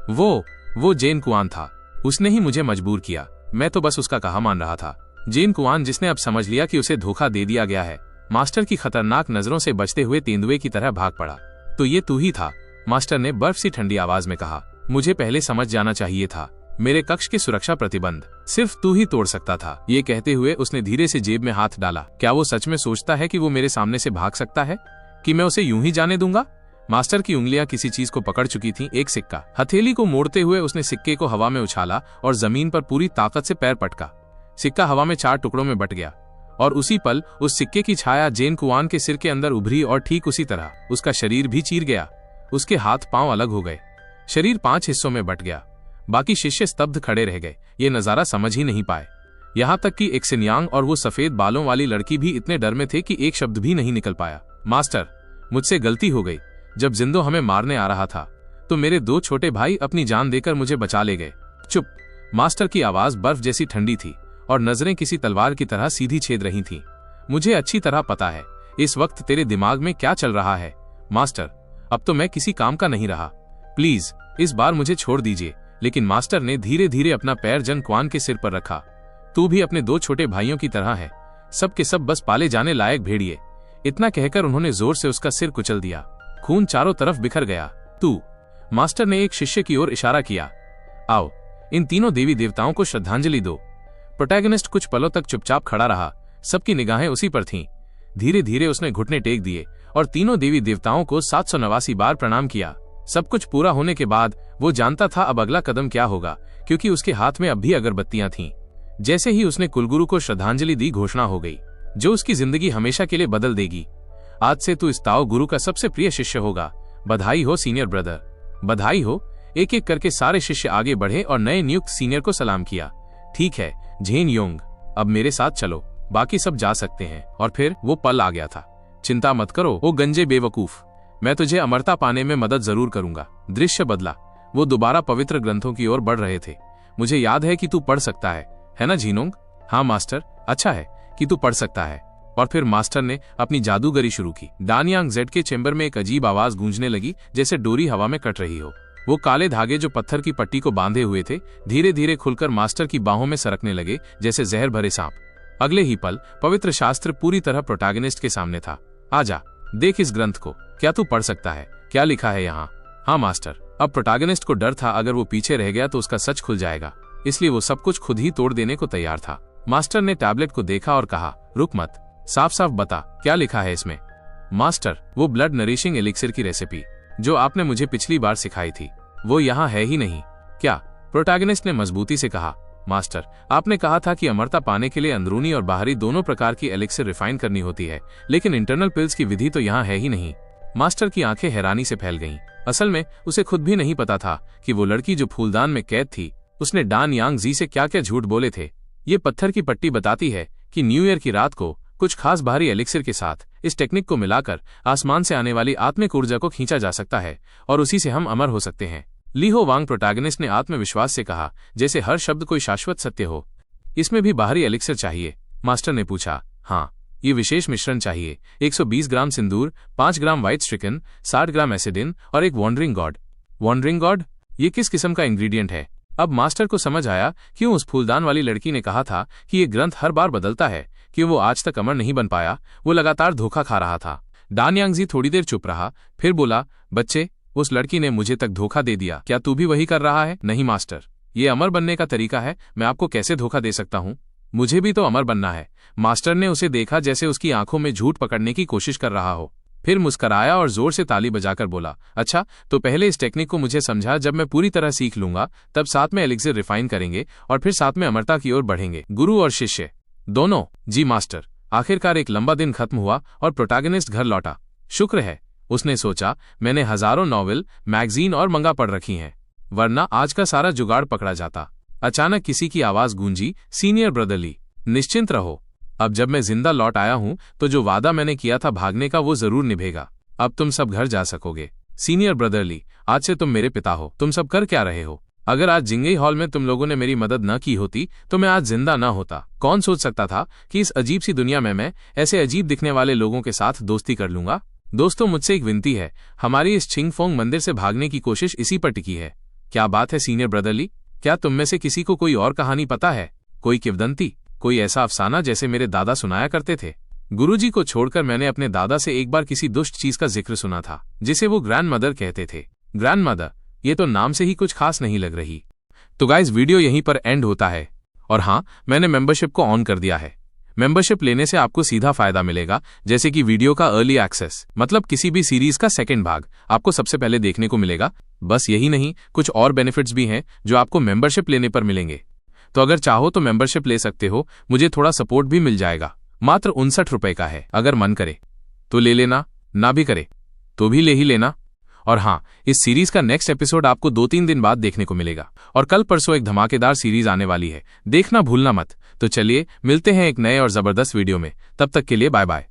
वो जेन कुआन था, उसने ही मुझे मजबूर किया, मैं तो बस उसका कहा मान रहा था। जेन कुआन, जिसने अब समझ लिया कि उसे धोखा दे दिया गया है, मास्टर की खतरनाक नजरों से बचते हुए तेंदुए की तरह भाग पड़ा। तो ये तू ही था, मास्टर ने बर्फ सी ठंडी आवाज में कहा। मुझे पहले समझ जाना चाहिए था, मेरे कक्ष के सुरक्षा प्रतिबंध सिर्फ तू ही तोड़ सकता था। ये कहते हुए उसने धीरे से जेब में हाथ डाला। क्या वो सच में सोचता है कि वो मेरे सामने से भाग सकता है, कि मैं उसे यूं ही जाने दूंगा? मास्टर की उंगलियां किसी चीज को पकड़ चुकी थीं, एक सिक्का। हथेली को मोड़ते हुए उसने सिक्के को हवा में उछाला और जमीन पर पूरी ताकत से पैर पटका। सिक्का हवा में 4 टुकड़ों में बट गया और उसी पल उस सिक्के की छाया जेन कुआन के सिर के अंदर उभरी और ठीक उसी तरह उसका शरीर भी चीर गया। उसके हाथ पांव अलग हो गए, शरीर 5 हिस्सों में बट गया। बाकी शिष्य स्तब्ध खड़े रह गए, ये नजारा समझ ही नहीं पाए। यहाँ तक कि एक सिन्यांग और वो सफेद बालों वाली लड़की भी इतने डर में थे कि एक शब्द भी नहीं निकल पाया। मास्टर, मुझसे गलती हो गई। जब जिंदो हमें मारने आ रहा था तो मेरे 2 छोटे भाई अपनी जान देकर मुझे बचा ले गए। चुप। मास्टर की आवाज बर्फ जैसी ठंडी थी और नजरें किसी तलवार की तरह सीधी छेद रही थीं। मुझे अच्छी तरह पता है इस वक्त तेरे दिमाग में क्या चल रहा है। मास्टर, अब तो मैं किसी काम का नहीं रहा, प्लीज इस बार मुझे छोड़ दीजिए। लेकिन मास्टर ने धीरे धीरे अपना पैर जन कुआन के सिर पर रखा। तू भी अपने 2 छोटे भाइयों की तरह है, सब के सब बस पाले जाने लायक भेड़िए। इतना कहकर उन्होंने जोर से उसका सिर कुचल दिया। खून चारों तरफ बिखर गया। तू, मास्टर ने एक शिष्य की ओर इशारा किया, आओ इन तीनों देवी देवताओं को श्रद्धांजलि दो। प्रोटैगनिस्ट कुछ पलों तक चुपचाप खड़ा रहा, सबकी निगाहें उसी पर थीं। धीरे धीरे उसने घुटने टेक दिए और तीनों देवी देवताओं को 789 बार प्रणाम किया। सब कुछ पूरा होने के बाद वो जानता था अब अगला कदम क्या होगा, क्योंकि उसके हाथ में अब भी अगरबत्तियां थीं। जैसे ही उसने कुलगुरु को श्रद्धांजलि दी, घोषणा हो गई जो उसकी जिंदगी हमेशा के लिए बदल देगी। आज से तू इस ताओ गुरु का सबसे प्रिय शिष्य होगा। बधाई हो सीनियर ब्रदर, बधाई हो। एक एक करके सारे शिष्य आगे बढ़े और नए नियुक्त सीनियर को सलाम किया। ठीक है झेन योंग, अब मेरे साथ चलो, बाकी सब जा सकते हैं। और फिर वो पल आ गया था। चिंता मत करो ओ गंजे बेवकूफ, मैं तुझे अमरता पाने में मदद जरूर करूंगा। दृश्य बदला, वो दोबारा पवित्र ग्रंथों की ओर बढ़ रहे थे। मुझे याद है कि तू पढ़ सकता है ना झीनोंग? हाँ मास्टर, अच्छा है कि तू पढ़ सकता है। और फिर मास्टर ने अपनी जादूगरी शुरू की। डानयांग जेड के चेंबर में एक अजीब आवाज गूंजने लगी, जैसे डोरी हवा में कट रही हो। वो काले धागे जो पत्थर की पट्टी को बांधे हुए थे धीरे धीरे खुलकर मास्टर की बाहों में सरकने लगे, जैसे जहर भरे सांप। अगले ही पल पवित्र शास्त्र पूरी तरह प्रोटैगनिस्ट के सामने था। आजा, देख इस ग्रंथ को, क्या तू पढ़ सकता है? क्या लिखा है यहाँ? हाँ मास्टर। अब प्रोटैगनिस्ट को डर था अगर वो पीछे रह गया तो उसका सच खुल जाएगा, इसलिए वो सब कुछ खुद ही तोड़ देने को तैयार था। मास्टर ने टैबलेट को देखा और कहा, रुक मत, साफ साफ बता क्या लिखा है इसमें। मास्टर, वो ब्लड नरिशिंग एलिक्सिर की रेसिपी जो आपने मुझे पिछली बार सिखाई थी, वो यहाँ है ही नहीं क्या? प्रोटैगनिस्ट ने मजबूती से कहा। मास्टर, आपने कहा था कि अमरता पाने के लिए अंदरूनी और बाहरी दोनों प्रकार की एलिक्सिर रिफाइन करनी होती है, लेकिन इंटरनल पिल्स की विधि तो यहाँ है ही नहीं। मास्टर की आंखें हैरानी से फैल गईं। असल में उसे खुद भी नहीं पता था कि वो लड़की जो फूलदान में कैद थी, उसने डान यांग जी से क्या क्या झूठ बोले थे। ये पत्थर की पट्टी बताती है कि न्यू ईयर की रात को कुछ खास बाहरी एलिक्सिर के साथ इस टेक्निक को मिलाकर आसमान से आने वाली आत्मिक ऊर्जा को खींचा जा सकता है और उसी से हम अमर हो सकते हैं। ली हो वांग, प्रोटैगनिस्ट ने आत्मविश्वास से कहा, जैसे हर शब्द कोई शाश्वत सत्य हो। इसमें भी बाहरी एलिक्सर चाहिए? मास्टर ने पूछा। हाँ, ये विशेष मिश्रण चाहिए। 120 ग्राम सिंदूर, 5 ग्राम व्हाइट स्ट्रिकन, 60 ग्राम एसिडिन और एक वॉन्डरिंग गॉड। Wandering God? ये किस किस्म का इंग्रेडिएंट है? अब मास्टर को समझ आया क्यों उस फूलदान वाली लड़की ने कहा था कि ये ग्रंथ हर बार बदलता है, कि वो आज तक अमर नहीं बन पाया। वो लगातार धोखा खा रहा था। डान यांगजी थोड़ी देर चुप रहा, फिर बोला, बच्चे, उस लड़की ने मुझे तक धोखा दे दिया, क्या तू भी वही कर रहा है? नहीं मास्टर, ये अमर बनने का तरीका है, मैं आपको कैसे धोखा दे सकता हूँ? मुझे भी तो अमर बनना है। मास्टर ने उसे देखा जैसे उसकी आंखों में झूठ पकड़ने की कोशिश कर रहा हो, फिर मुस्कराया और जोर से ताली बजाकर बोला, अच्छा तो पहले इस टेक्निक को मुझे समझा, जब मैं पूरी तरह सीख लूंगा तब साथ में एलिक्सिर रिफाइन करेंगे और फिर साथ में अमरता की ओर बढ़ेंगे। गुरु और शिष्य दोनों। जी मास्टर। आखिरकार एक लंबा दिन खत्म हुआ और प्रोटैगनिस्ट घर लौटा। शुक्र है, उसने सोचा, मैंने हजारों नॉवेल, मैगजीन और मंगा पढ़ रखी हैं, वरना आज का सारा जुगाड़ पकड़ा जाता। अचानक किसी की आवाज गूंजी, सीनियर ब्रदरली, निश्चिंत रहो, अब जब मैं जिंदा लौट आया हूं तो जो वादा मैंने किया था भागने का वो जरूर निभेगा। अब तुम सब घर जा सकोगे। सीनियर ब्रदरली, आज से तुम मेरे पिता हो। तुम सब कर क्या रहे हो? अगर आज जिंगई हॉल में तुम लोगों ने मेरी मदद न की होती तो मैं आज जिंदा न होता। कौन सोच सकता था कि इस अजीब सी दुनिया में मैं ऐसे अजीब दिखने वाले लोगों के साथ दोस्ती कर लूंगा। दोस्तों, मुझसे एक विनती है, हमारी इस छिंगफोंग मंदिर से भागने की कोशिश इसी पर टिकी है। क्या बात है सीनियर ब्रदरली? क्या तुम में से किसी को कोई और कहानी पता है? कोई किंवदंती, कोई ऐसा अफसाना जैसे मेरे दादा सुनाया करते थे? गुरुजी को छोड़कर मैंने अपने दादा से एक बार किसी दुष्ट चीज का जिक्र सुना था, जिसे वो ग्रैंड मदर कहते थे। ग्रैंड मदर, ये तो नाम से ही कुछ खास नहीं लग रही। तो गाइज, वीडियो यहीं पर एंड होता है। और हाँ, मैंने मेंबरशिप को ऑन कर दिया है। मेंबरशिप लेने से आपको सीधा फायदा मिलेगा, जैसे कि वीडियो का अर्ली एक्सेस, मतलब किसी भी सीरीज का सेकंड भाग आपको सबसे पहले देखने को मिलेगा। बस यही नहीं, कुछ और बेनिफिट्स भी हैं जो आपको मेंबरशिप लेने पर मिलेंगे। तो अगर चाहो तो मेंबरशिप ले सकते हो, मुझे थोड़ा सपोर्ट भी मिल जाएगा। मात्र 59 रुपए का है। अगर मन करे तो ले लेना, ना भी करे तो भी ले ही लेना। और हाँ, इस सीरीज का नेक्स्ट एपिसोड आपको 2-3 दिन बाद देखने को मिलेगा और कल परसों एक धमाकेदार सीरीज आने वाली है, देखना भूलना मत। तो चलिए मिलते हैं एक नए और जबरदस्त वीडियो में, तब तक के लिए बाय बाय।